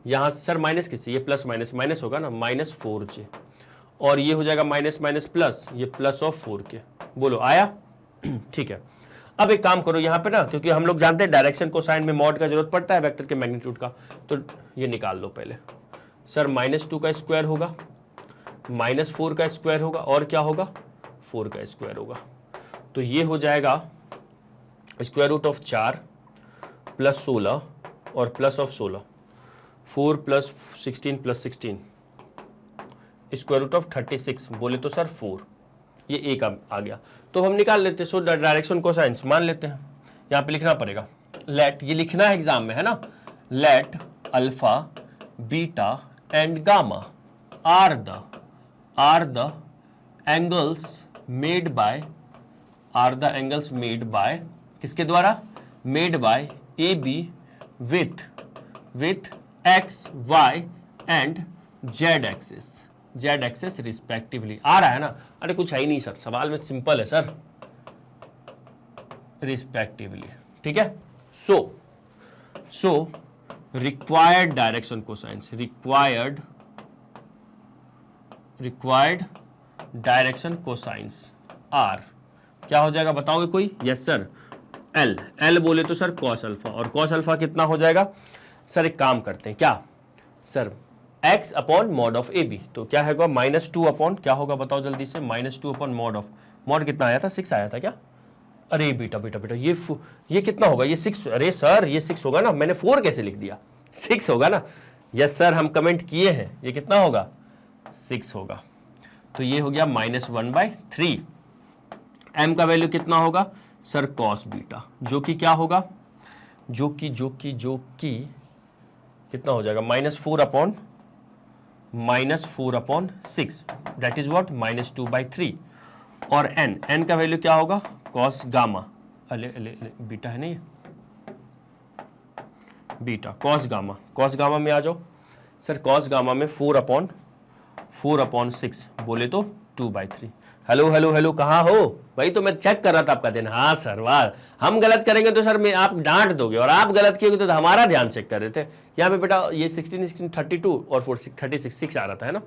यहां सर माइनस किसी, ये प्लस माइनस होगा ना, -4j, और ये हो जाएगा माइनस माइनस प्लस, ये प्लस ऑफ 4k, बोलो आया ठीक है। अब एक काम करो यहाँ पे ना, क्योंकि हम लोग जानते हैं डायरेक्शन कोसाइन में मॉड का जरूरत पड़ता है वेक्टर के मैग्नीट्यूड का, तो ये निकाल लो पहले, सर -2 का स्क्वायर होगा, -4 का स्क्वायर होगा, और क्या होगा 4 का स्क्वायर होगा, तो ये हो जाएगा स्क्वायर रूट ऑफ 4 प्लस 16 और plus of 16, 4 plus 16 plus 16 square root of 36 बोले तो सर 4, ये एक आ गया। तो हम निकाल लेते हैं। सो डायरेक्शन कोसाइंस मान लेते हैं, यहाँ पे लिखना पड़ेगा लेट, ये लिखना है एग्जाम में, है ना, let alpha beta and gamma are the angles made by, are the angles made by, किसके द्वारा, made by a b with x y and z axes respectively. आ रहा है ना, अरे कुछ है ही नहीं सर, सवाल में सिंपल है सर, रिस्पेक्टिवली, ठीक है। So required direction cosines, required direction cosines are क्या हो जाएगा बताओगे कोई? यस सर, एल बोले तो सर कॉस अल्फा, और कॉस अल्फा कितना हो जाएगा सर? एक काम करते हैं, क्या sir, x upon mod of A B, तो क्या होगा -2 अपॉन, क्या होगा बताओ जल्दी से, -2 अपॉन मॉड ऑफ, मॉड कितना आया था? 6 आया था क्या? अरे बेटा ये कितना होगा? ये 6, अरे सर ये 6 होगा ना, मैंने 4 कैसे लिख दिया? 6 होगा ना। यस सर, हम कमेंट किए हैं, ये कितना होगा? 6 होगा। तो ये हो गया -1/3। m का वैल्यू कितना होगा सर? कॉस बीटा, जो कि क्या होगा, जो कि कितना हो जाएगा? -4 अपॉन 6, दैट इज व्हाट, -2/3। और n का वैल्यू क्या होगा? कॉस गामा, अले बीटा है ना, ये बीटा कॉस गामा में आ जाओ सर। कॉस गामा में 4 अपॉन 6 बोले तो 2/3। हेलो कहाँ हो भाई? तो मैं चेक कर रहा था आपका दिन। हाँ सर, वाह, हम गलत करेंगे तो सर आप डांट दोगे, और आप गलत किए तो हमारा ध्यान चेक कर रहे थे। यहाँ पे बेटा ये 16 32 और 36 आ रहा था, है ना।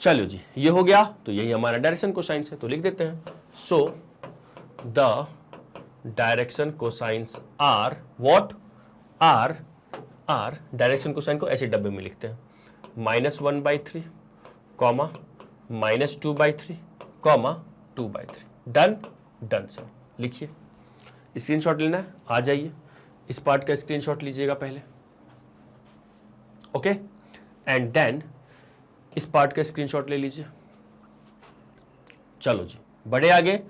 चलो जी, ये हो गया। तो यही हमारा डायरेक्शन कोसाइंस है, तो लिख देते हैं। So the direction cosines are what? Are direction cosine को ऐसे डब्बे में लिखते हैं, -1/3 कॉमा -2/3 कॉमा 2/3। Done sir. लिखिए, स्क्रीनशॉट लेना है, आ जाइए, इस पार्ट का स्क्रीनशॉट लीजिएगा पहले, ओके, एंड देन इस पार्ट का स्क्रीनशॉट ले लीजिए। चलो जी, बड़े आगे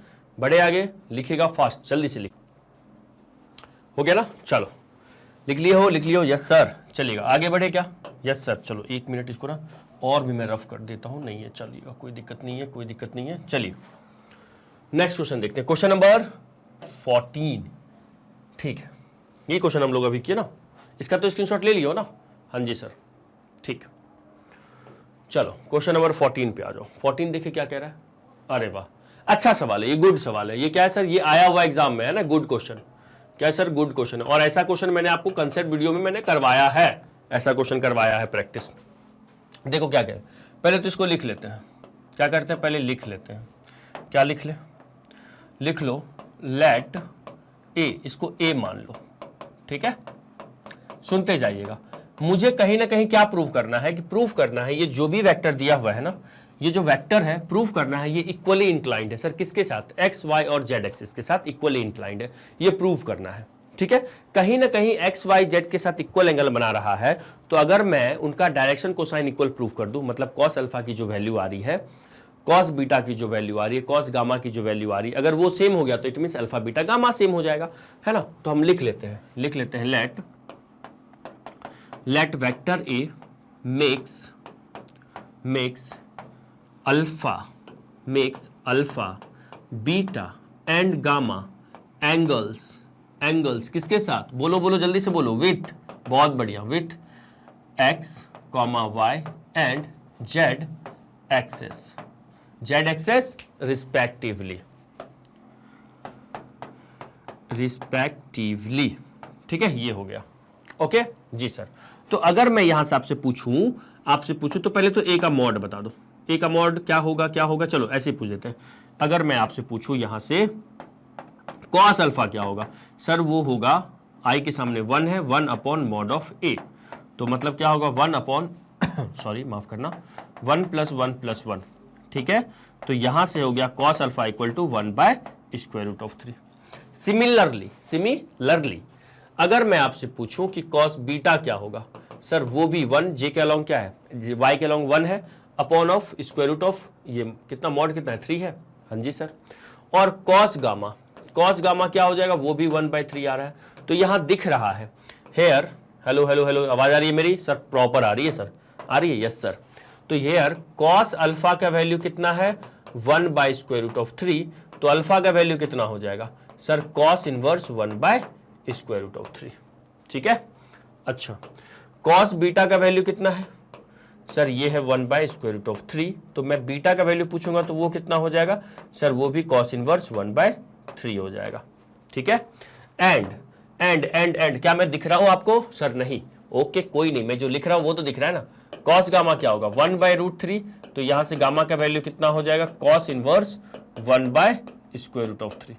लिखिएगा, फास्ट, जल्दी से लिख, हो गया ना। चलो लिख लियो। यस सर, चलिएगा, आगे बढ़े क्या? यस सर, चलो 1 मिनट इसको ना और भी मैं रफ कर देता हूं। नहीं है, चलिएगा, कोई दिक्कत नहीं है। चलिए नेक्स्ट क्वेश्चन देखते हैं, क्वेश्चन नंबर 14। ठीक है, ये क्वेश्चन हम लोग अभी किए ना, इसका तो स्क्रीनशॉट ले लियो ना। हाँ जी सर, ठीक। चलो क्वेश्चन नंबर 14 पे आ जाओ। 14 देखिए क्या कह रहा है। अरे वाह, अच्छा सवाल है ये, गुड सवाल है ये। क्या है सर? ये आया हुआ एग्जाम में है ना, गुड क्वेश्चन। क्या सर? गुड क्वेश्चन है। और ऐसा क्वेश्चन मैंने आपको कंसेप्ट वीडियो में मैंने करवाया है, ऐसा क्वेश्चन करवाया है प्रैक्टिस। देखो क्या कह रहे हैं, पहले तो इसको लिख लेते हैं। क्या करते हैं, पहले लिख लेते हैं। क्या लिख लो लेट ए, इसको ए मान लो, ठीक है। सुनते जाइएगा, मुझे कहीं ना कहीं क्या प्रूव करना है, कि प्रूव करना है ये जो भी वेक्टर दिया हुआ है ना, ये जो वेक्टर है प्रूव करना है ये इक्वली इंक्लाइंड है। सर किसके साथ? एक्स वाई और जेड एक्सिस के साथ इक्वली इंक्लाइंड है, ये प्रूव करना है, ठीक है। कहीं ना कहीं एक्स वाई जेड के साथ इक्वल एंगल बना रहा है, तो अगर मैं उनका डायरेक्शन कोसाइन इक्वल प्रूव कर दूं, मतलब कॉस अल्फा की जो वैल्यू आ रही है, कॉस बीटा की जो वैल्यू आ रही है, कॉस गामा की जो वैल्यू आ रही है, अगर वो सेम हो गया तो it means alpha beta gamma same हो जाएगा, है ना। तो हम लिख लेते हैं let vector a makes alpha beta and gamma angles किसके साथ? बोलो जल्दी से बोलो, विथ, बहुत बढ़िया, with x comma y and z axes respectively, ठीक है। ये हो गया, ओके जी सर। तो अगर मैं यहां से आपसे पूछूं तो पहले तो ए का मॉड बता दो। ए का मॉड क्या होगा? चलो ऐसे ही पूछ देते हैं। अगर मैं आपसे पूछूं यहां से कॉस अल्फा क्या होगा? सर वो होगा, आई के सामने 1 है, 1 अपॉन मॉड ऑफ ए, तो मतलब क्या होगा 1 अपॉन सॉरी माफ करना 1 + 1 + 1, ठीक है। तो यहां से हो गया कॉस अल्फा = 1/√3। सिमिलरली अगर मैं आपसे पूछूं कि कॉस बीटा क्या होगा, सर वो भी 1 जे के अलॉन्ग क्या है, वाई के अलॉन्ग 1 है, upon of square root of ये कितना मॉड कितना है 3 है, हाँ जी सर। और कॉस गामा क्या हो जाएगा, वो भी 1/3 आ रहा है। तो यहां दिख रहा है हेयर, हेलो हेलो हेलो, आवाज आ रही है मेरी सर, प्रॉपर आ रही है सर, आ रही है, यस सर। तो हेयर कॉस अल्फा का वैल्यू कितना है 1/√3, तो अल्फा का वैल्यू कितना हो जाएगा सर, कॉस इनवर्स 1/√3, ठीक है। अच्छा, कॉस बीटा का वैल्यू कितना है सर, ये है 1/√3, तो मैं बीटा का वैल्यू पूछूंगा तो वो कितना हो जाएगा सर, वो भी कॉस इनवर्स 1/3 हो जाएगा, ठीक है। एंड क्या मैं दिख रहा हूं आपको सर, नहीं, ओके कोई नहीं, मैं जो लिख रहा हूं वो तो दिख रहा है ना। कॉस गामा क्या होगा 1/√3, तो यहां से गामा का वैल्यू कितना हो जाएगा, कॉस इनवर्स 1/√3।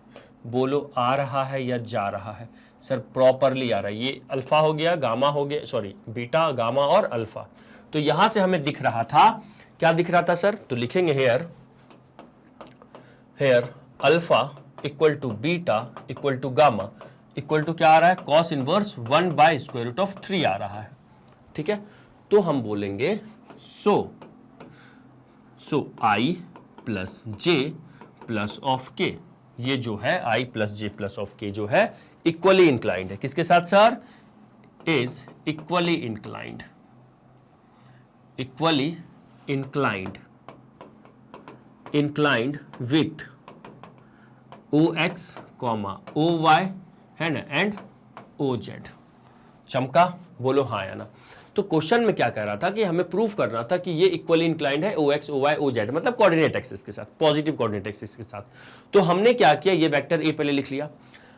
बोलो आ रहा है या जा रहा है सर, प्रॉपरली आ रहा है। ये अल्फा हो गया, गामा हो गया, सॉरी बीटा, गामा और अल्फा। तो यहां से हमें दिख रहा था, क्या दिख रहा था सर, तो लिखेंगे here alpha equal to beta equal to gamma equal to क्या आ रहा है, कॉस इनवर्स 1/√3 आ रहा है, ठीक है। तो हम बोलेंगे सो आई प्लस जे प्लस ऑफ के, ये जो है आई प्लस जे प्लस ऑफ के जो है इक्वली इंक्लाइंड है, किसके साथ sir, is equally inclined with OX, OY है ना, एंड OZ। चमका, बोलो हाँ या ना। तो क्वेश्चन में क्या कह रहा था कि हमें प्रूफ करना था कि ये इक्वली इंक्लाइंड है OX, OY, OZ, मतलब कोऑर्डिनेट एक्सिस के साथ, पॉजिटिव कोऑर्डिनेट एक्सिस के साथ। तो हमने क्या किया, ये वेक्टर ए पहले लिख लिया।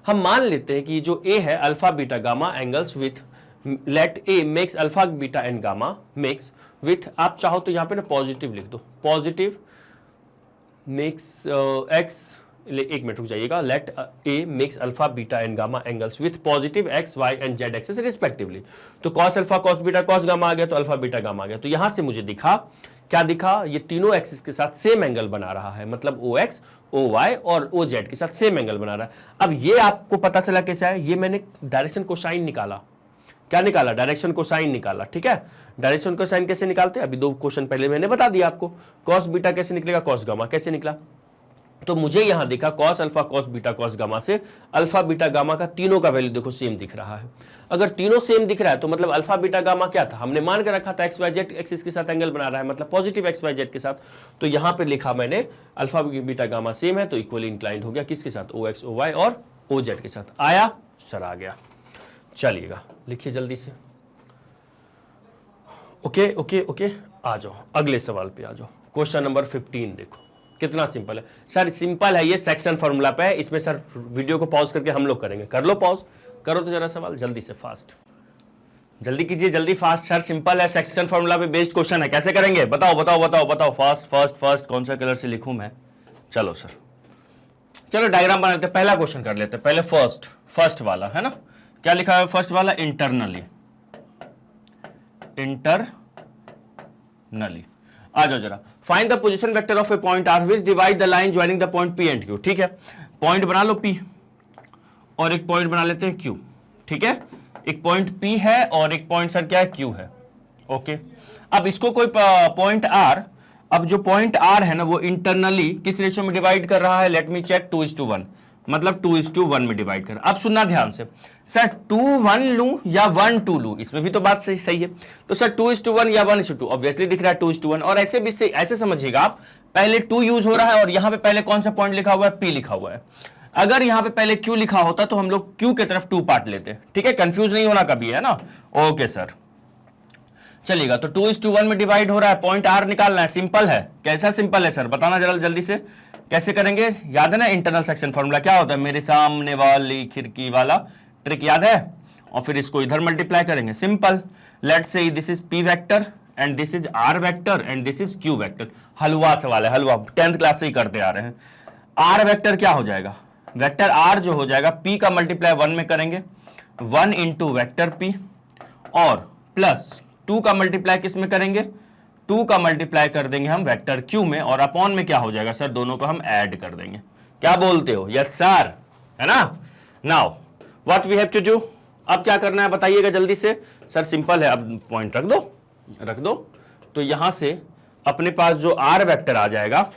हम मान लेते हैं कि जो ए है alpha beta gamma angles with, let a makes alpha beta and gamma makes with, आप चाहो तो यहां पे ना पॉजिटिव लिख दो, पॉजिटिव मेक्स एक्स, एक मिनट रुक जाइएगा, let a makes alpha beta and gamma angles with positive x y and z axis respectively. तो cos alpha cos beta cos gamma आ गया, तो अल्फा बीटा गामा आ गया। तो यहां से मुझे दिखा, क्या दिखा, ये तीनों एक्सिस के साथ सेम एंगल बना रहा है, मतलब OX, OY और OZ के साथ सेम एंगल बना रहा है। अब ये आपको पता चला कैसे है, ये मैंने डायरेक्शन कोसाइन निकाला, क्या निकाला, डायरेक्शन कोसाइन निकाला, ठीक है। डायरेक्शन कोसाइन कैसे निकालते हैं, अभी 2 क्वेश्चन पहले मैंने बता दिया आपको। कॉस बीटा कैसे निकलेगा, कॉस गामा कैसे निकला। तो मुझे यहां दिखा cos alpha cos beta cos gamma से अल्फा बीटा गामा का तीनों का वैल्यू देखो सेम दिख रहा है। अगर तीनों सेम दिख रहा है तो मतलब अल्फा बीटा गामा क्या था, हमने मान के रखा था एक्स वाई जेड एक्सिस के साथ एंगल बना रहा है, मतलब पॉजिटिव एक्स वाई जेड के साथ। तो यहां पे लिखा मैंने अल्फा बीटा गामा सेम है, तो इक्वली इंक्लाइंड हो गया किसके साथ, OX, OY और OZ के साथ। आया सर, आ गया। चलिएगा लिखिए जल्दी से। ओके ओके ओके, आ जाओ अगले सवाल पे आ जाओ। क्वेश्चन नंबर 15 देखो कितना सिंपल है सर, सिंपल है, ये सेक्शन फॉर्मूला पे है। इसमें सर वीडियो को पॉज करके हम लोग करेंगे, कर लो पॉज, करो तो जरा सवाल जल्दी से, फास्ट जल्दी कीजिए, जल्दी फास्ट। सर सिंपल है, सेक्शन फॉर्मूला पे बेस्ड क्वेश्चन है, कैसे करेंगे बताओ बताओ बताओ बताओ, फास्ट फास्ट फास्ट। कौन सा कलर से लिखूं मैं, चलो सर, चलो डायग्राम बना लेते हैं। पहला क्वेश्चन कर लेते हैं पहले, फर्स्ट वाला है ना, क्या लिखा है फर्स्ट वाला, इंटरनली आ जाओ जरा। Find the position vector of a point R which divide the line joining the point P and Q. ठीक है, पॉइंट बना लो पी और एक पॉइंट बना लेते हैं क्यू। ठीक है, एक पॉइंट पी है और एक पॉइंट सर क्या है, क्यू है। ओके, अब इसको कोई पॉइंट आर, अब जो पॉइंट आर है ना वो इंटरनली किस रेशियो में डिवाइड कर रहा है, लेट मी चेक, 2:1, मतलब 2:1 में डिवाइड कर। अब सुनना ध्यान से, सर 2:1 लूं या 1:2 लूं, इसमें भी तो बात सही है। तो सर 2:1 या 1:2, ऑब्वियसली दिख रहा है 2:1। और ऐसे भी ऐसे समझिएगा आप, पहले 2 यूज हो रहा है और यहां पे पहले कौन सा पॉइंट लिखा हुआ है, P लिखा हुआ है। अगर यहां पे पहले Q लिखा होता तो हम लोग Q की तरफ 2 पार्ट लेते। ठीक है, कंफ्यूज नहीं होना कभी, है ना। ओके सर, चलिएगा। तो 2:1 में डिवाइड हो रहा है, पॉइंट R निकालना है। सिंपल है, कैसा सिंपल है सर, बताना जरा जल्दी से, कैसे करेंगे। याद है ना इंटरनल सेक्शन फॉर्मूला क्या होता है, मेरे सामने वाली खिड़की वाला ट्रिक याद है। और फिर इसको इधर मल्टीप्लाई करेंगे, simple. Let's say this is P vector and this is R vector and this is Q vector. हलवा सवाल है, हलवा 10th क्लास से ही करते आ रहे हैं। R वेक्टर क्या हो जाएगा, वेक्टर R जो हो जाएगा, P का मल्टीप्लाई 1 में करेंगे, 1 इंटू वेक्टर P, और प्लस 2 का मल्टीप्लाई किस में करेंगे, 2 का मल्टीप्लाई कर देंगे हम वेक्टर Q में, और अपॉन में क्या हो जाएगा सर, दोनों को हम ऐड कर देंगे। क्या बोलते हो, यस सर, है ना। Now what we have to do, अब क्या करना है बताइएगा जल्दी से। सर सिंपल है, अब पॉइंट रख दो। तो यहां से अपने पास जो आर वेक्टर आ जाएगा,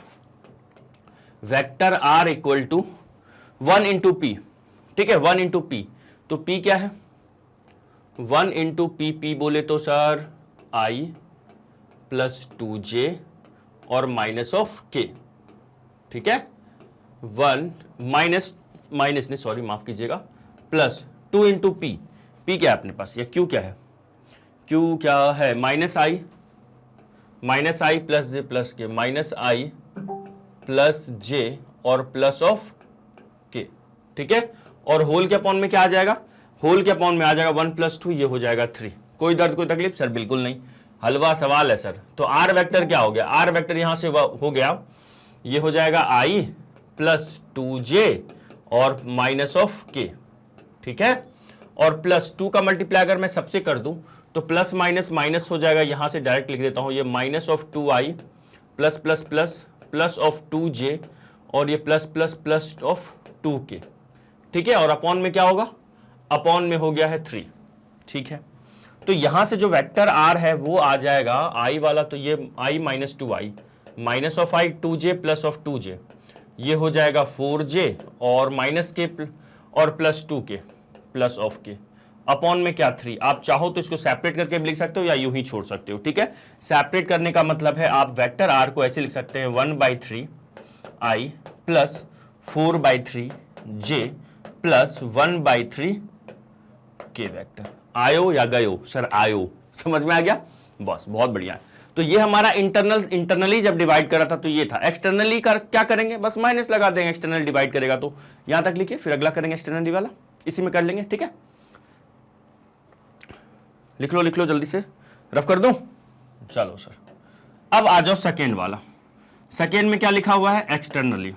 vector R equal to 1 into P. ठीक है, 1 इंटू पी। तो पी क्या है? 1 इंटू पी बोले तो सर आई प्लस 2j और माइनस ऑफ के। ठीक है, 1 माइनस ने, सॉरी माफ कीजिएगा, प्लस 2 इंटू पी। पी क्या है अपने पास, या क्यू क्या है? क्यू क्या है? Minus I plus J plus के, माइनस आई प्लस जे और प्लस ऑफ के। ठीक है, और होल के अपॉन में क्या आ जाएगा? होल के अपॉन में आ जाएगा 1 प्लस 2, ये हो जाएगा 3। कोई दर्द कोई तकलीफ? सर बिल्कुल नहीं, हलवा सवाल है सर। तो आर वेक्टर क्या हो गया? आर वेक्टर यहां से हो गया, ये हो जाएगा आई प्लस 2j और माइनस ऑफ के। ठीक है, और प्लस 2 का मल्टीप्लाई अगर मैं सबसे कर दूं तो प्लस माइनस माइनस हो जाएगा, यहां से डायरेक्ट लिख देता हूं, ये minus of 2i plus plus plus plus of 2j और ये plus plus plus of 2k। ठीक है, और अपॉन में क्या होगा? अपॉन में हो गया है 3। ठीक है, तो यहां से जो वेक्टर आर है वो आ जाएगा आई वाला, तो ये i minus 2i minus of i 2j plus of 2j, ये हो जाएगा 4j और माइनस के और plus 2k plus of k, upon में क्या 3। आप चाहो तो इसको सेपरेट करके भी लिख सकते हो या यूं ही छोड़ सकते हो। ठीक है, सेपरेट करने का मतलब है आप वेक्टर आर को ऐसे लिख सकते हैं 1/3 आई प्लस 4/3j प्लस 1/3 के वेक्टर। आयो या गयो? सर आयो, समझ में आ गया? बस बहुत बढ़िया। तो ये हमारा इंटरनली जब डिवाइड करा था तो ये था। एक्सटर्नली क्या करेंगे? बस माइनस लगा देंगे, एक्सटर्नल डिवाइड करेगा तो। यहां तक लिखिए, फिर अगला करेंगे एक्सटर्नली वाला, इसी में कर लेंगे। ठीक है, लिख लो जल्दी से, रफ कर दूं? चलो सर, अब आ जाओ सेकेंड वाला। सेकेंड में क्या लिखा हुआ है? एक्सटर्नली।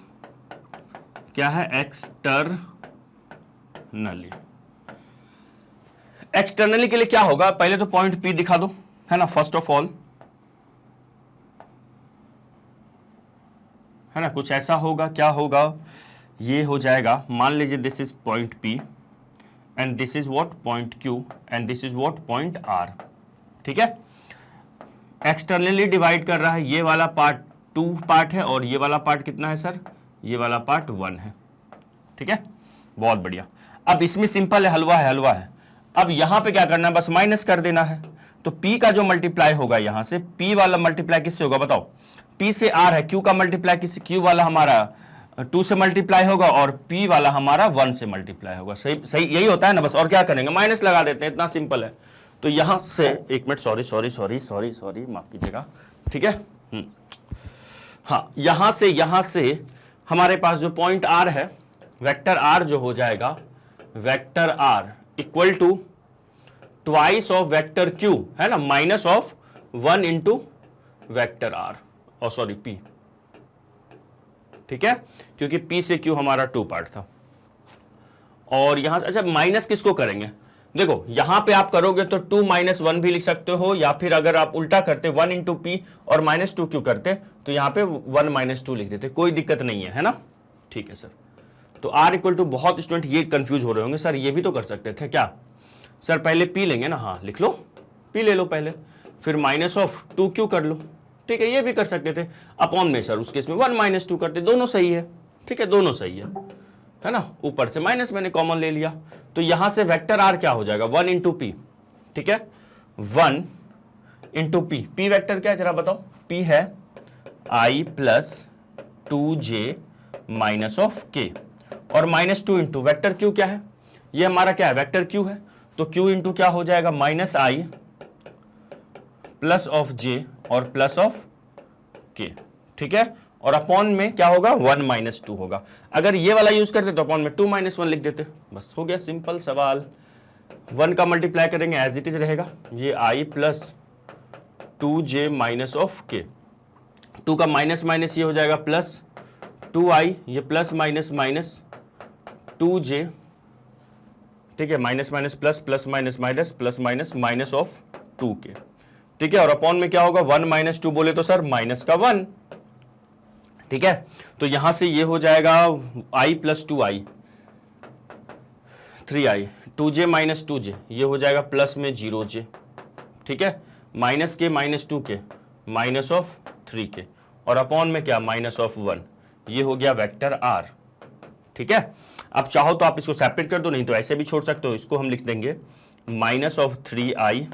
क्या है? एक्सटर्नली। एक्सटर्नली के लिए क्या होगा? पहले तो पॉइंट पी दिखा दो, है ना, फर्स्ट ऑफ ऑल, है ना, कुछ ऐसा होगा। क्या होगा? ये हो जाएगा, मान लीजिए this is point P and this is what? Point Q and this is what? Point R. ठीक है, एक्सटर्नली डिवाइड कर रहा है, ये वाला पार्ट 2 पार्ट है और ये वाला पार्ट कितना है सर? ये वाला पार्ट 1 है। ठीक है, बहुत बढ़िया। अब इसमें सिंपल है, हलवा है। अब यहां पे क्या करना है? बस माइनस कर देना है। तो P का जो मल्टीप्लाई होगा यहां से, P वाला मल्टीप्लाई किससे होगा बताओ? P से R है, Q का मल्टीप्लाई किससे? Q वाला हमारा 2 से मल्टीप्लाई होगा और P वाला हमारा 1 से मल्टीप्लाई होगा। सही यही होता है ना, बस। और क्या करेंगे? माइनस लगा देते हैं, इतना सिंपल है। तो यहां से एक मिनट, सॉरी माफ कीजिएगा। ठीक है, हाँ, यहां से हमारे पास जो पॉइंट R है, वेक्टर R जो हो जाएगा, vector R equal to twice of vector Q, है ना, minus of 1 into vector R, और सॉरी P। ठीक है, क्योंकि P से Q हमारा 2 पार्ट था। और यहां से अच्छा माइनस किसको करेंगे? देखो यहां पे आप करोगे तो 2 - 1 भी लिख सकते हो, या फिर अगर आप उल्टा करते 1 इंटू पी और -2 करते तो यहां पे 1 - 2 लिख देते, कोई दिक्कत नहीं है ना। ठीक है सर, तो R इक्वल टू, बहुत स्टूडेंट ये कंफ्यूज हो रहे होंगे, सर ये भी तो कर सकते थे क्या? सर पहले P लेंगे ना, हाँ लिख लो, P ले लो पहले, फिर -2Q कर लो। ठीक है, ये भी कर सकते थे। अपॉन में सर उस केस में 1 - 2 करते, दोनों सही है। ठीक है, दोनों सही है ना। ऊपर से माइनस मैंने कॉमन ले लिया, तो यहां से वेक्टर R क्या हो जाएगा? 1 इंटू पी। ठीक है, 1 इंटू पी। पी वेक्टर क्या है जरा बताओ? P है I plus 2j minus of k, और -2 इंटू वेक्टर Q क्या है? ये हमारा क्या है? वेक्टर Q है, तो Q इंटू क्या हो जाएगा? -I प्लस ऑफ j और प्लस ऑफ k। ठीक है, और अपॉन में क्या होगा? 1 - 2 होगा। अगर ये वाला यूज करते तो अपॉन में 2 - 1 लिख देते, बस हो गया, सिंपल सवाल। 1 का मल्टीप्लाई करेंगे एज इट इज रहेगा, ये I plus 2j minus of k। 2 का माइनस माइनस ये हो जाएगा प्लस 2i, ये प्लस माइनस माइनस 2j। ठीक है, minus minus plus, plus minus minus, plus minus minus of 2k। ठीक है, और अपॉन में क्या होगा? 1 - 2 बोले तो सर माइनस का 1। ठीक है, तो यहां से ये हो जाएगा I plus 2i, 3i, 2j minus 2j, ये हो जाएगा प्लस में 0j, ठीक है, माइनस के माइनस 2 के माइनस ऑफ 3 के, और अपॉन में क्या माइनस ऑफ 1, ये हो गया वेक्टर r, ठीक है। अब चाहो तो आप इसको सेपरेट कर दो, नहीं तो ऐसे भी छोड़ सकते हो। इसको हम लिख देंगे माइनस ऑफ 3i,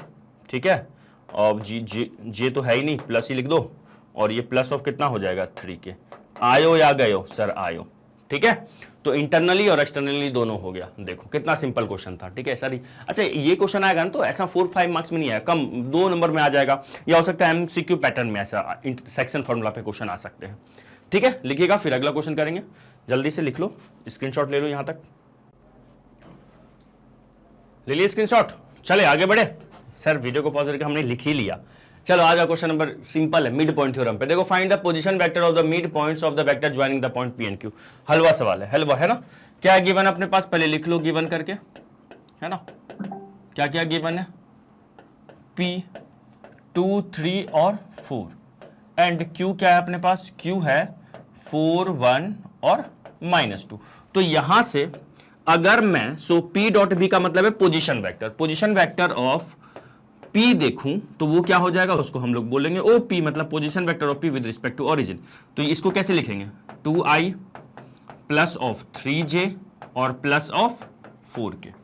ठीक है, और जे तो है ही नहीं, प्लस ही लिख दो, और ये प्लस ऑफ कितना हो जाएगा 3 के। आयो या गयो सर, आयो, ठीक है। तो इंटरनली और एक्सटर्नली दोनों हो गया। देखो कितना सिंपल क्वेश्चन था, ठीक है। सर अच्छा ये क्वेश्चन आएगा ना तो ऐसा 4-5 मार्क्स में नहीं आएगा, कम 2 नंबर में आ जाएगा, या हो सकता है एमसीक्यू पैटर्न में ऐसा सेक्शन फॉर्मूला पे क्वेश्चन आ सकते हैं, ठीक है। लिखिएगा, फिर अगला क्वेश्चन करेंगे, जल्दी से लिख लो, स्क्रीनशॉट ले लो, यहां तक ले लिए स्क्रीनशॉट। चले आगे बढ़े। सर वीडियो को पॉज करके हमने लिख ही लिया। चलो आ जाओ, क्वेश्चन नंबर सिंपल है, मिड पॉइंट थ्योरम पे। देखो, find the position vector of the mid points of the vector joining the point P and Q. हलवा सवाल है, हलवा है ना। क्या गिवन अपने पास, पहले लिख लो गिवन करके, है ना। क्या क्या गिवन है, P 2 3 और 4, एंड Q क्या है अपने पास, Q है 4 1 और -2। तो यहां से अगर मैं P डॉट बी का मतलब है position vector, position vector of P देखूं तो वो क्या हो जाएगा, उसको हम लोग बोलेंगे OP, मतलब position vector of P with respect to origin. तो इसको कैसे लिखेंगे, 2i प्लस ऑफ 3j और प्लस ऑफ 4k,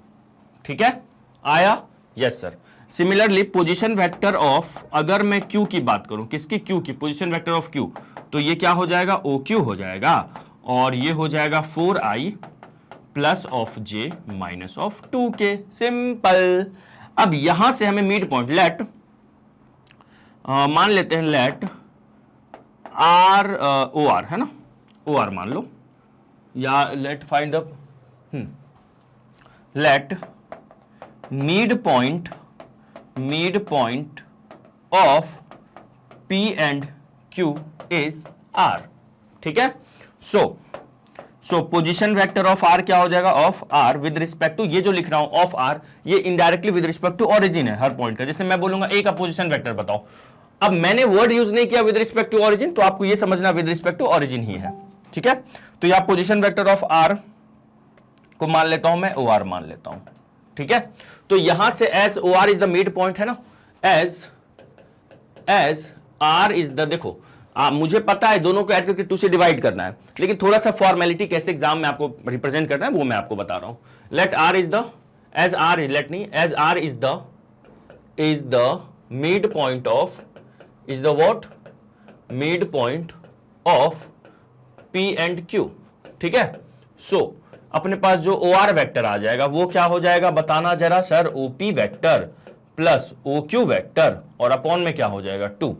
ठीक है। आया, yes sir. Similarly position vector of, अगर मैं Q की बात करूं, किसकी, Q की, पोजीशन वेक्टर ऑफ Q, तो ये क्या हो जाएगा, OQ हो जाएगा, और ये हो जाएगा 4i plus of j minus of 2k। Simple. अब यहां से हमें मिड पॉइंट लेट मान लेते हैं, लेट आर ओ आर है ना, ओ आर मान लो, या let find the let mid point of P and Q is R, ठीक है। So position vector of R क्या हो जाएगा, of R with respect to, ये जो लिख रहा हूं ऑफ R, ये indirectly with respect to origin है हर पॉइंट का। जैसे मैं बोलूंगा ए का पोजीशन वेक्टर बताओ, अब मैंने वर्ड यूज नहीं किया विद रिस्पेक्ट टू ओरिजिन, तो आपको ये समझना विद रिस्पेक्ट टू ओरिजिन ही है, ठीक है। तो यहां पोजीशन वेक्टर ऑफ R को मान लेता हूं मैं, OR मान लेता हूं, ठीक है। तो यहां से as OR is the mid point है ना, एज R इज द, देखो मुझे पता है दोनों को ऐड करके 2 से डिवाइड करना है, लेकिन थोड़ा सा फॉर्मेलिटी कैसे एग्जाम में आपको रिप्रेजेंट करना है वो मैं आपको बता रहा हूं। Let R is the, as R let नहीं, as R is the mid point of, is the what, mid point of P and Q, ठीक है। सो अपने पास जो OR वेक्टर आ जाएगा वो क्या हो जाएगा, बताना जरा sir, OP vector plus OQ vector, और अपॉन में क्या हो जाएगा 2।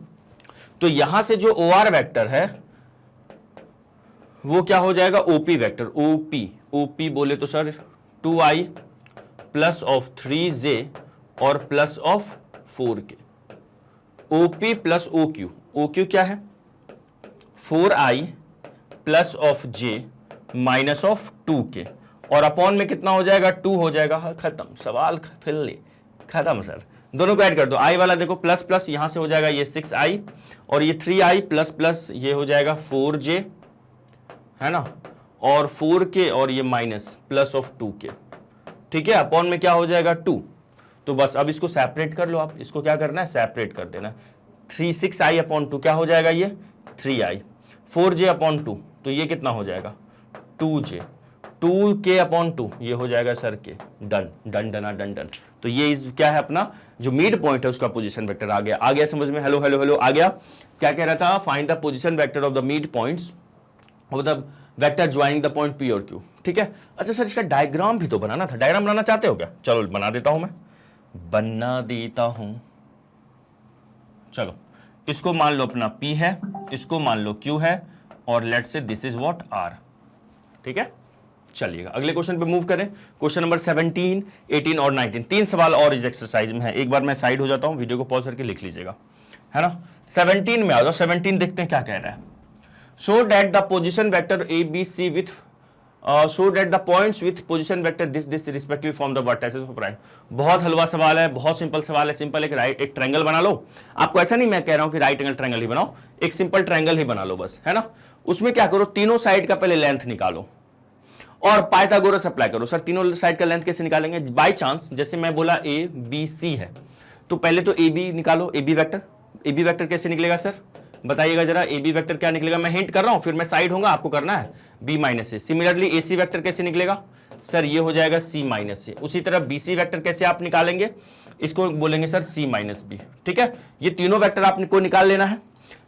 तो यहां से जो OR वेक्टर है वो क्या हो जाएगा, OP वेक्टर, OP बोले तो sir 2i plus of 3j और plus of 4k। OP plus OQ क्या है, 4i plus of j minus of 2k, और अपॉन में कितना हो जाएगा, 2 हो जाएगा। खत्म, सवाल खत्म सर। दोनों को ऐड कर दो, i वाला देखो प्लस प्लस, यहां से हो जाएगा ये 6i, और ये 3i प्लस प्लस, ये हो जाएगा 4j, है ना, और 4k, और ये माइनस प्लस ऑफ 2k, ठीक है। अपॉन में क्या हो जाएगा 2। तो बस अब इसको सेपरेट कर लो आप, इसको क्या करना है, सेपरेट कर देना। 6i अपॉन 2 क्या हो जाएगा, ये 3i, 4j अपॉन 2, तो ये कितना हो जाएगा 2j, 2k अपॉन 2, ये हो जाएगा सर के। Done done डना done done. तो ये क्या है, अपना जो मिड पॉइंट है उसका पोजीशन वेक्टर आ गया समझ में। हेलो हेलो हेलो आ गया। क्या कह रहा था, find the position vector of the mid points of the vector joining the point P और Q, ठीक है। अच्छा सर इसका डायग्राम भी तो बनाना था, डायग्राम बनाना चाहते हो क्या, चलो बना देता हूं, मैं बना देता हूं। चलो इसको मान लो अपना P है, इसको मान लो Q है, और लेट से दिस इज व्हाट R, ठीक है। चलिएगा अगले क्वेश्चन पे मूव करें। क्वेश्चन नंबर 17, 18 और 19, 3 सवाल और इस एक्सरसाइज में है। एक बार मैं साइड हो जाता हूं, वीडियो को पॉज करके लिख लीजिएगा, है ना। 17 में आ जाओ, 17 देखते हैं क्या कह रहा है। Show that the position vector ABC with show that the points with position vector this respectively from the vertices of right. बहुत हलवा सवाल है, बहुत सिंपल सवाल है। सिंपल एक ट्रायंगल बना लो। आपको ऐसा नहीं मैं कह रहा हूं कि राइट एंगल ट्रायंगल ही बनाओ, एक सिंपल ट्रायंगल ही बना लो बस, है ना। उसमें क्या करो, तीनों साइड का पहले लेंथ निकालो, और पाइथागोरस अप्लाई करो। सर तीनों साइड का लेंथ कैसे निकालेंगे? बाय चांस जैसे मैं बोला ए बी सी है, तो पहले तो ए बी निकालो, ए बी वेक्टर कैसे निकलेगा सर बताइएगा जरा। ए बी वेक्टर क्या निकलेगा, मैं हिंट कर रहा हूं, फिर मैं साइड होगा, आपको करना है बी माइनस ए। सिमिलरली ए सी वेक्टर कैसे निकलेगा सर, ये हो जाएगा सी माइनस ए। उसी तरह बी सी वेक्टर कैसे आप निकालेंगे, इसको बोलेंगे सर सी माइनस बी। ठीक है, ये तीनों वेक्टर आपको निकाल लेना है,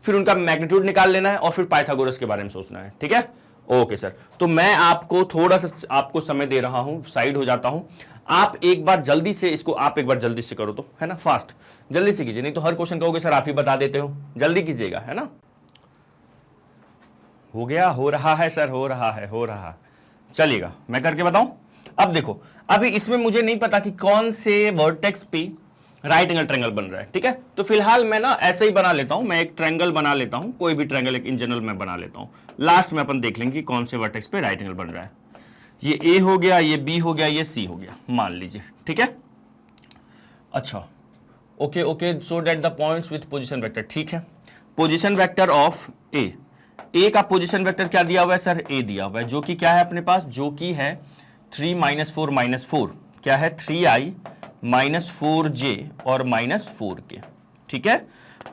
फिर उनका मैग्नीट्यूड निकाल लेना है और फिर पाइथागोरस के बारे में सोचना है। ठीक है, ओके सर। तो मैं आपको थोड़ा सा आपको समय दे रहा हूं, साइड हो जाता हूं। आप एक बार जल्दी से इसको, आप एक बार जल्दी से करो तो, है ना, फास्ट जल्दी से कीजिए, नहीं तो हर क्वेश्चन कहोगे सर आप ही बता देते हो। जल्दी कीजिएगा, है ना। हो गया, हो रहा है सर, हो रहा है, हो रहा। चलिएगा मैं करके बताऊं। अब देखो, अभी इसमें मुझे नहीं पता कि कौन से वर्टेक्स पे राइट एंगल ट्रायंगल बन रहा है। ठीक है, तो फिलहाल मैं ना ऐसे ही बना लेता हूं, मैं एक ट्रायंगल बना लेता हूं, कोई भी ट्रायंगल एक इन जनरल मैं बना लेता हूं। लास्ट में अपन देख लेंगे कि कौन से वर्टेक्स पे राइट एंगल बन रहा है। ये ए हो गया, ये बी हो गया, ये सी हो गया, मान लीजिए। ठीक है, अच्छा, okay okay, so that the points with position vector. ठीक है, पोजीशन वेक्टर ऑफ ए का पोजीशन वेक्टर क्या दिया हुआ है सर, ए दिया हुआ है, जो कि क्या है अपने पास, जो कि है 3 - 4 क्या है 3i -4j और -4k। ठीक है,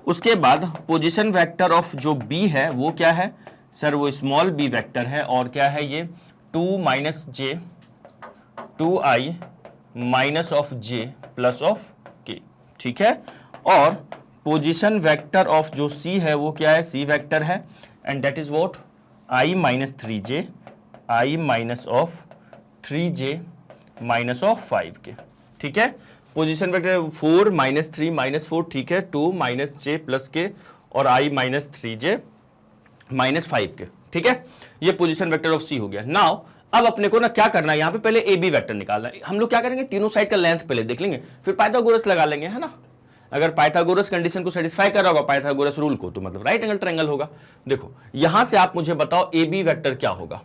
उसके बाद पोजीशन वेक्टर ऑफ जो b है वो क्या है सर, वो स्मॉल b वेक्टर है, और क्या है ये 2i minus of j plus of k। ठीक है, और पोजीशन वेक्टर ऑफ जो c है वो क्या है, c वेक्टर है, and that is what i -3j, i minus of 3j minus of 5k। ठीक है, पोजीशन वेक्टर 4 -3 -4, ठीक है, 2 j प्लस k और i -3j -5k। ठीक है, ये पोजीशन वेक्टर ऑफ c हो गया। नाउ अब अपने को ना क्या करना है, यहां पे पहले ए बी वेक्टर निकालना है। हम लोग क्या करेंगे, तीनों साइड का लेंथ पहले देख लेंगे, फिर पाइथागोरस लगा लेंगे, है ना। अगर पाइथागोरस कंडीशन को सेटिस्फाई कर रहा होगा, पाइथागोरस रूल को, तो मतलब राइट एंगल ट्रायंगल होगा। देखो यहां से आप मुझे बताओ ए बी वेक्टर क्या होगा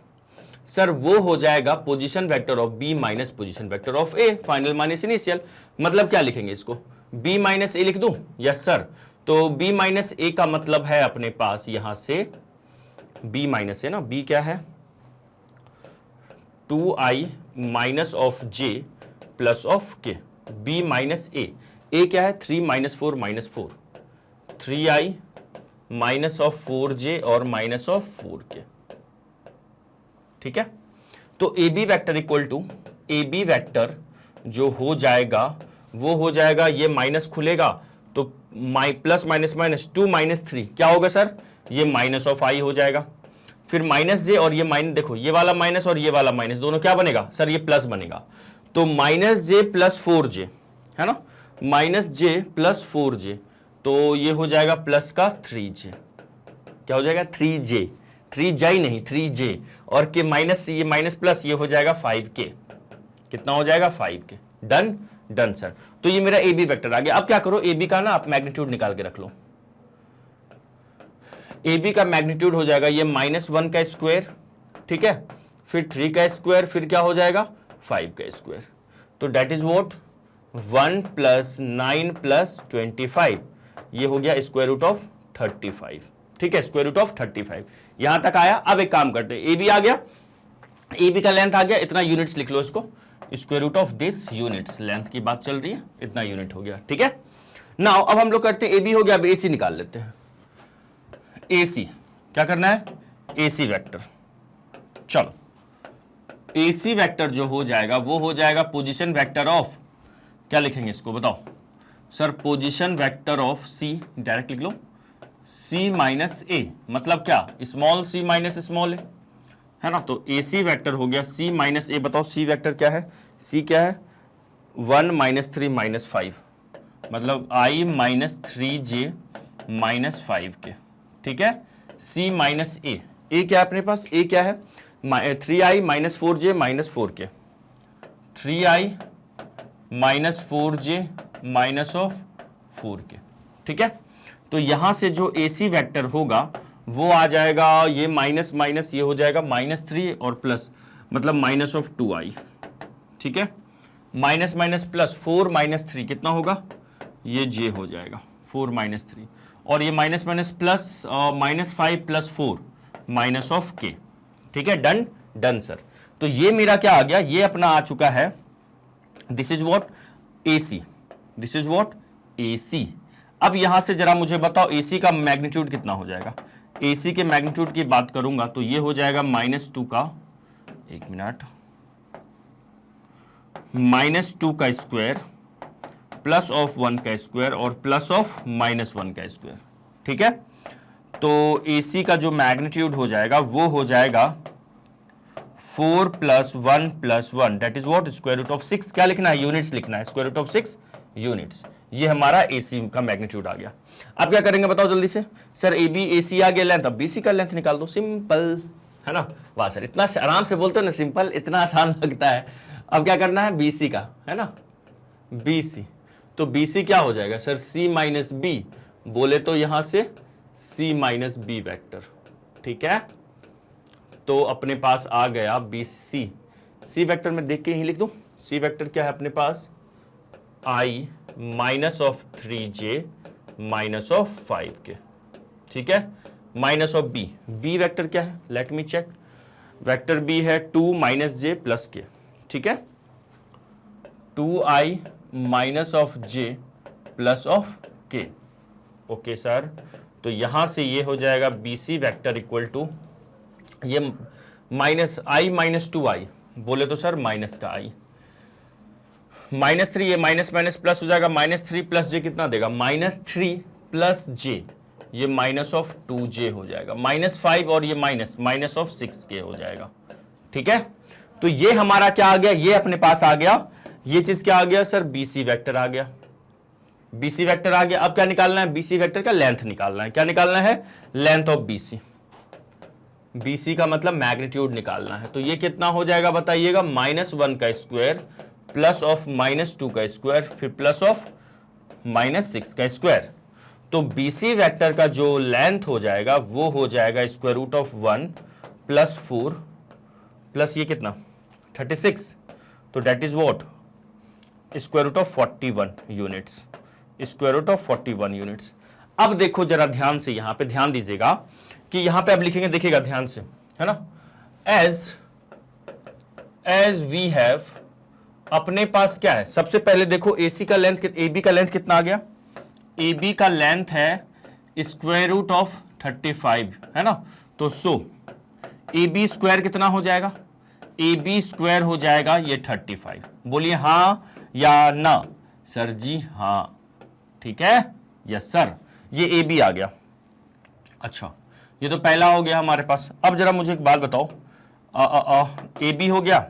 सर, वो हो जाएगा position vector of B minus position vector of A, final minus initial. मतलब क्या लिखेंगे इसको, बी माइनस ए लिख दूं? Yes sir. तो बी माइनस ए का मतलब है अपने पास यहां से बी माइनस ए ना, बी क्या है 2i minus of j plus of k, b minus A क्या है 3 - 4 -4, 3i माइनस ऑफ 4j और माइनस ऑफ 4k। ठीक है, तो A B vector equal to A B vector जो हो जाएगा वो हो जाएगा, ये माइनस खुलेगा तो प्लस माइनस माइनस 2 - 3 क्या होगा सर, ये माइनस ऑफ i हो जाएगा, फिर माइनस जे और ये माइनस, देखो ये वाला माइनस और ये वाला माइनस दोनों क्या बनेगा सर, ये प्लस बनेगा, तो माइनस जे प्लस 4j, है ना, माइनस जे प्लस 4j, तो ये हो जाएगा प्लस का 3j, क्या हो जाएगा 3j, 3j नहीं 3j, और के माइनस, ये माइनस प्लस, ये हो जाएगा 5k, कितना हो जाएगा 5k। डन डन सर, तो ये मेरा ए बी वेक्टर आ गया। अब क्या करो, ए बी का ना आप मैग्नीट्यूड निकाल के रख लो। ए बी का मैग्नीट्यूड हो जाएगा ये -1 का स्क्वायर, ठीक है, फिर 3 का स्क्वायर, फिर क्या हो जाएगा 5 का स्क्वायर, तो डेट इज व्हाट 1 + 9 + 25, ये हो गया स्क्वायर रूट ऑफ 35। ठीक है, स्क्वायर रूट ऑफ 35 यहां तक आया। अब एक काम करते हैं, ए बी आ गया, ए बी का लेंथ आ गया, इतना यूनिट्स लिख लो इसको, square root of this units, length की बात चल रही है, इतना यूनिट हो गया। ठीक है, नाउ अब हम लोग करते हैं ए बी हो गया, अब ए सी निकाल लेते हैं। ए सी क्या करना है, ए सी वेक्टर, चलो ए सी वेक्टर जो हो जाएगा वो हो जाएगा पोजीशन वेक्टर ऑफ, क्या लिखेंगे इसको बताओ sir, position vector of C, direct लिख लो, सी माइनस ए, मतलब क्या small C minus small A, है ना, तो ए सी वेक्टर हो गया सी माइनस ए। बताओ सी वेक्टर क्या है, सी क्या है 1 - 3 - 5, मतलब i -3j -5k। ठीक है, c माइनस ए क्या है अपने पास, ए क्या है 3i -4j -4k, 3i -4j minus of 4k। ठीक है, तो यहां से जो ए सी वेक्टर होगा वो आ जाएगा, ये माइनस माइनस ये हो जाएगा -3 और प्लस, मतलब माइनस ऑफ 2i। ठीक है, माइनस माइनस प्लस 4 - 3 कितना होगा, ये j हो जाएगा 4 - 3, और ये minus minus plus -5 + 4 minus of k। ठीक है, डन डन सर। तो ये मेरा क्या आ गया, ये अपना आ चुका है, this is what AC, this is what AC। अब यहां से जरा मुझे बताओ AC का मैग्नीट्यूड कितना हो जाएगा। AC के मैग्नीट्यूड की बात करूंगा तो ये हो जाएगा -2 का, एक मिनट, -2 का स्क्वायर प्लस ऑफ 1 का स्क्वायर और प्लस ऑफ -1 का स्क्वायर। ठीक है, तो AC का जो मैग्नीट्यूड हो जाएगा वो हो जाएगा 4 + 1 + 1 that is what square root of 6। क्या लिखना है, यूनिट्स लिखना है, स्क्वायर रूट ऑफ 6 यूनिट्स। ये हमारा AC का मैग्नीट्यूड आ गया। अब क्या करेंगे बताओ जल्दी से। सर AB AC आ गया लेंथ, अब BC का लेंथ निकाल दो, सिंपल है ना। वाह सर, इतना आराम से बोलते हो ना, सिंपल, इतना आसान लगता है। अब क्या करना है, BC का है ना, BC। तो BC क्या हो जाएगा सर, C - B, बोले तो यहां से C - B वेक्टर। ठीक है, तो अपने पास आ गया BC। C वेक्टर में देख के ही लिख दूं, C वेक्टर क्या है अपने पास, I - 3J - 5K। ठीक है, minus of B, B vector क्या है, let me check, vector B है 2 - J + K। ठीक है, 2I - J + K। Okay sir, तो यहां से ये हो जाएगा BC वेक्टर इक्वल टू ये -I - 2I, बोले तो सर माइनस का I, -3, ये माइनस माइनस प्लस हो जाएगा, -3 + J कितना देगा, -3 + J, ये -2J हो जाएगा, -5 और ये -6K हो जाएगा। ठीक है, तो ये हमारा क्या आ गया, ये अपने पास आ गया, ये चीज क्या आ गया सर, BC वेक्टर आ गया, BC वेक्टर आ गया। अब क्या निकालना है, BC वेक्टर का लेंथ निकालना है। क्या निकालना है, लेंथ ऑफ BC, BC का मतलब मैग्नीट्यूड निकालना है। तो ये कितना हो जाएगा बताइएगा, -1 का स्क्वायर प्लस ऑफ -2 का स्क्वायर फिर प्लस ऑफ -6 का स्क्वायर। तो BC वेक्टर का जो लेंथ हो जाएगा वो हो जाएगा स्क्वायर रूट ऑफ 1 + 4 प्लस ये कितना 36, तो that is what square root of 41 units, square root of 41 units. अब देखो जरा ध्यान से, यहां पे ध्यान दीजिएगा कि यहां पे अब लिखेंगे, देखिएगा ध्यान से, है ना, एज वी हैव, अपने पास क्या है, सबसे पहले देखो AC का लेंथ, AB का लेंथ कितना आ गया, AB का लेंथ है स्क्वायर रूट ऑफ 35, है ना। तो AB स्क्वायर कितना हो जाएगा, AB स्क्वायर हो जाएगा ये 35। बोलिए हाँ या ना सर जी, हाँ, ठीक है, यस सर, ये AB आ गया। अच्छा, ये तो पहला हो गया हमारे पास। अब जरा मुझे एक बात बताओ, AB हो गया,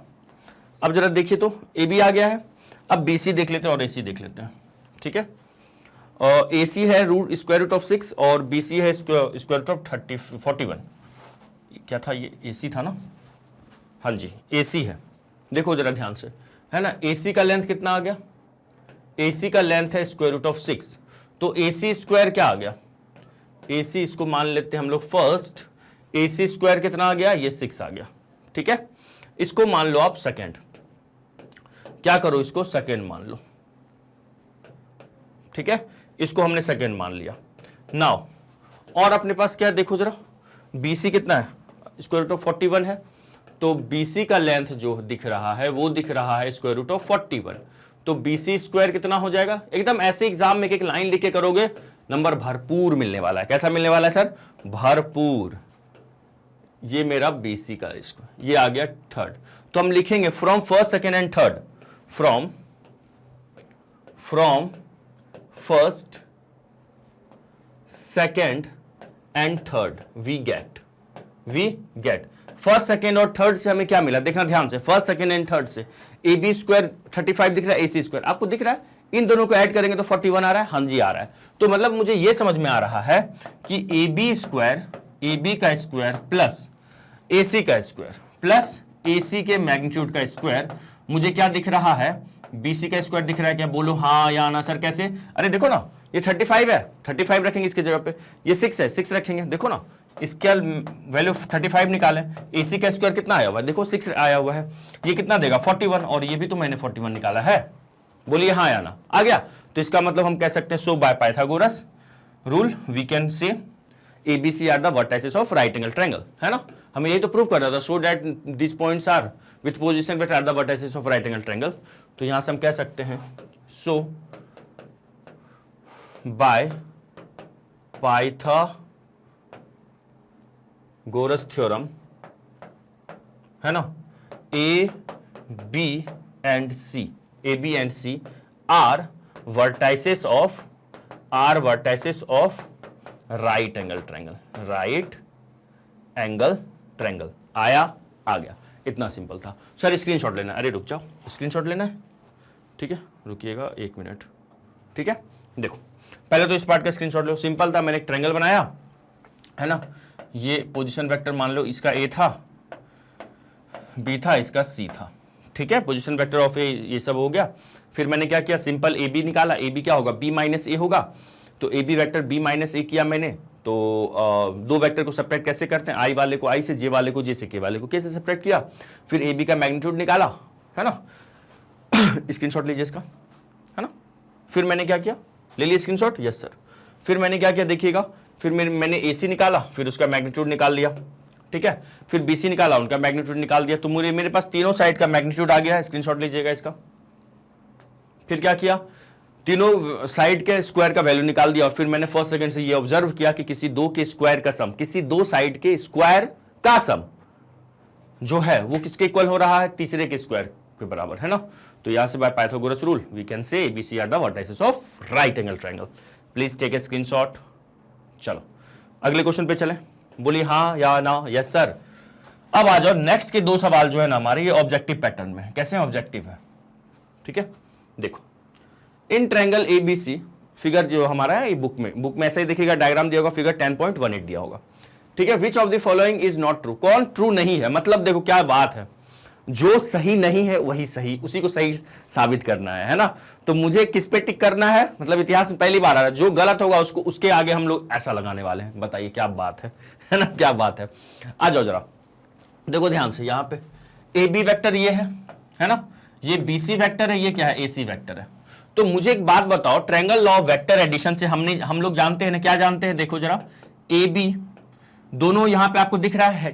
अब जरा देखिए तो AB आ गया है। अब BC देख लेते हैं और AC देख लेते हैं। ठीक है, AC है स्क्वायर रूट ऑफ 6 और BC है स्क्वायर रूट ऑफ 41। क्या था ये, AC था ना, हाँ जी AC है। देखो जरा ध्यान से, है ना, AC का लेंथ कितना आ गया, AC का लेंथ है स्क्वायर रूट ऑफ 6, तो AC स्क्वायर क्या आ गया, AC इसको मान लेते हैं हम लोग फर्स्ट, AC स्क्वायर कितना आ गया, ये 6 आ गया। ठीक है, इसको मान लो आप सेकेंड, क्या करो इसको सेकेंड मान लो। ठीक है, इसको हमने सेकेंड मान लिया। नाउ और अपने पास क्या है, देखो जरा BC कितना है, स्क्वायर रूट ऑफ 41 है, तो BC का लेंथ जो दिख रहा है वो दिख रहा है स्क्वायर रूट ऑफ 41। तो BC स्क्वायर कितना हो जाएगा, एकदम ऐसे एग्जाम में एक लाइन लिख के करोगे, नंबर भरपूर मिलने वाला है। कैसा मिलने वाला है सर, भरपूर। ये मेरा BC का स्क्वायर, ये आ गया थर्ड। तो हम लिखेंगे from first second and third, from first second and third we get first second और थर्ड से हमें क्या मिला, देखना ध्यान से, फर्स्ट सेकेंड एंड थर्ड से AB स्क्वायर 35 दिख रहा है, AC स्क्वायर आपको दिख रहा है, इन दोनों को ऐड करेंगे तो 41 आ रहा है, हाँ जी आ रहा है। तो मतलब मुझे यह समझ में आ रहा है कि AB का स्क्वायर प्लस AC का स्क्वायर प्लस AC के मैग्नीट्यूड का स्क्वायर मुझे क्या दिख रहा है, BC का स्क्वायर दिख रहा है। क्या बोलो हाँ या ना सर, कैसे, अरे देखो ना ये 35 है, 35 रखेंगे इसके जगह पे, ये 6 है, 6 रखेंगे, देखो ना इसका वैल्यू 35 निकालें, AC का स्क्वायर कितना आया हुआ है, देखो 6 आया हुआ है, ये कितना देगा 41, और ये भी तो मैंने 41 निकाला है। बोलिए हाँ या ना, आ गया। तो इसका मतलब हम कह सकते हैं so by Pythagoras rule we can say ABC are the vertices of right angle triangle, है ना, हमें यही तो प्रूव करना था, so that this points are with position vector are the vertices of right angle triangle. तो यहां से हम कह सकते हैं सो बाय पाइथागोरस थ्योरम, है ना, A, B and C are vertices of right angle triangle। आया, आ गया, इतना सिंपल था सर। स्क्रीनशॉट लेना है, अरे रुक जाओ, स्क्रीनशॉट लेना है, ठीक है, रुकिएगा 1 मिनट, ठीक है। देखो पहले तो इस पार्ट का स्क्रीनशॉट लो, सिंपल था, मैंने एक ट्रायंगल बनाया, है ना, ये पोजीशन वेक्टर मान लो, इसका A था, B था, इसका C था, ठीक है, पोजीशन वेक्टर ऑफ ए ये सब हो गया। फिर मैंने क्या किया, सिंपल ए बी निकाला, ए बी क्या होगा, बी माइनस ए होगा, तो A B vector B minus A किया मैंने। तो दो वेक्टर को सेपरेट कैसे करते हैं, आई वाले को आई से, जे वाले को जे से, के वाले को के से सेपरेट किया। फिर ए बी का मैग्नीट्यूड निकाला, है ना, स्क्रीनशॉट लीजिए इसका, है ना। फिर मैंने क्या किया, ले लिया स्क्रीनशॉट, यस सर। फिर मैंने क्या किया देखिएगा, फिर मैंने ए सी निकाला, फिर उसका मैग्नीट्यूड निकाल लिया, ठीक है। फिर बीसी निकाला, उनका मैग्नीट्यूड निकाल दिया, तो मेरे पास तीनों साइड का मैग्नीट्यूड आ गया है, स्क्रीनशॉट लीजिएगा इसका। फिर क्या किया, तीनों साइड के स्क्वायर का वैल्यू निकाल दिया, और फिर मैंने फर्स्ट सेकंड से ये ऑब्जर्व किया कि किसी दो के स्क्वायर का सम, किसी दो साइड के स्क्वायर का सम जो है वो किसके इक्वल हो रहा है, तीसरे के स्क्वायर के बराबर, है ना। तो यहां से by Pythagoras rule we can say ABC are the vertices of right angle triangle. Please take a screenshot. चलो अगले क्वेश्चन पे चलें, बोलिए हाँ या ना, यस सर। अब आ जाओ, नेक्स्ट के दो सवाल जो है ना हमारे, ये ऑब्जेक्टिव पैटर्न में है। कैसे ऑब्जेक्टिव है, ठीक है। देखो इन ट्रायंगल एबीसी, फिगर जो हमारा है ये बुक में ऐसा ही देखिएगा, डायग्राम दिया होगा, फिगर 10.18 दिया होगा, ठीक है। विच of the following is not true, कौन ट्रू नहीं है, मतलब देखो क्या बात है, जो सही नहीं है वही सही, उसी को सही साबित करना है ना। तो मुझे किस पे टिक करना है, मतलब इतिहास में पहली बार आ रहा है, जो गलत होगा उसको उसके आगे हम लोग ऐसा लगाने वाले हैं। बताइए क्या बात है ना, क्या बात है। आ जाओ जरा, देखो ध्यान से, यहाँ पे ए बी वैक्टर ये है ना, ये बी सी वैक्टर है, ये क्या है, ए सी वैक्टर है। तो मुझे एक बात बताओ, triangle law of vector addition से हम लोग जानते हैं ना, क्या जानते हैं, देखो जरा, ए बी दोनों यहां पे आपको दिख रहा है,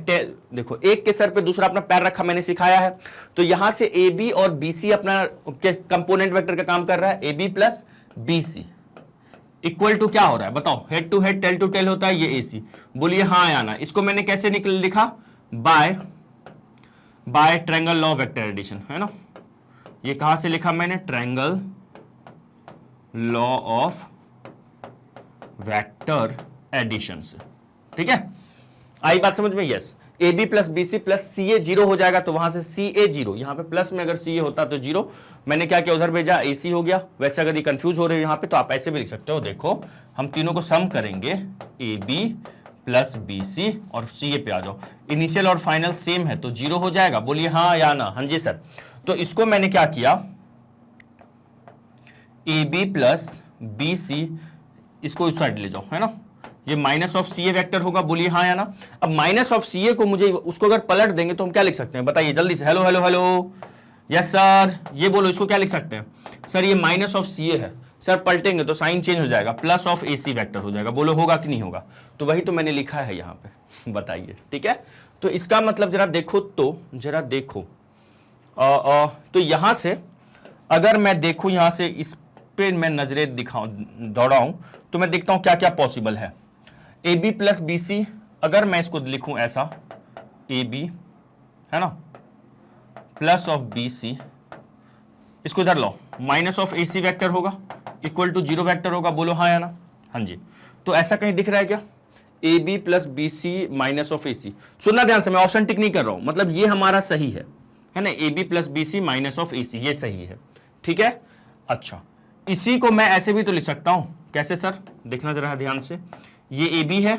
देखो एक के सर पे दूसरा अपना पैर रखा, मैंने सिखाया है। तो यहां से ए बी और बी सी अपना कंपोनेंट वेक्टर का काम कर रहा है, A B plus B C equal to क्या हो रहा है, बताओ, head to head tail to tail होता है, ये ए सी। बोलिए हाँ या ना। इसको मैंने कैसे लिखा, by triangle law of vector addition, है ना। ये कहां से लिखा मैंने, triangle law of vector addition से, ठीक है। आई बात समझ में, yes. A B plus B C plus C A zero हो जाएगा, तो वहां से सी ए जीरो, यहां पे प्लस में अगर सी ए होता तो जीरो, मैंने क्या किया उधर भेजा, ए सी हो गया। वैसे अगर ये कंफ्यूज हो रहे हो यहां पे, तो आप ऐसे भी लिख सकते हो, देखो हम तीनों को सम करेंगे, A B plus B C और सी ए पे आ जाओ, इनिशियल और फाइनल सेम है तो जीरो हो जाएगा। बोलिए हाँ या ना, हाँ जी सर। तो इसको मैंने क्या किया, A B plus B C, इसको इस साइड ले जाओ, है ना, ये minus of C A vector होगा। बोलिए हाँ या ना। अब माइनस ऑफ सी ए को मुझे, उसको अगर पलट देंगे तो हम क्या लिख सकते हैं, बताइए जल्दी से, hello hello hello, yes sir. ये बोलो, इसको क्या लिख सकते हैं सर, ये माइनस ऑफ सी ए है सर, पलटेंगे तो साइन चेंज हो जाएगा, plus of A C vector हो जाएगा। बोलो होगा कि नहीं होगा, तो वही तो मैंने लिखा है यहाँ पे, बताइए, ठीक है। तो इसका मतलब जरा देखो, तो जरा देखो, तो यहां से अगर मैं देखूं, यहां से इस पे मैं नजरें दौड़ाऊं, तो मैं देखता हूं क्या क्या पॉसिबल है। A B plus B C, अगर मैं इसको लिखूं ऐसा, ए बी, है ना, प्लस ऑफ बी सी, इसको इधर लो, minus of A C vector होगा, इक्वल टू जीरो वैक्टर होगा। बोलो हाँ या ना, हाँ जी। तो ऐसा कहीं दिख रहा है क्या, A B plus B C minus of A C. सुनना ध्यान से, मैं ऑप्शन टिक नहीं कर रहा हूं, मतलब ये हमारा सही है ना, A B plus B C minus of A C, ये सही है, ठीक है। अच्छा, इसी को मैं ऐसे भी तो लिख सकता हूं, कैसे सर, देखना जरा ध्यान से, ये ए बी है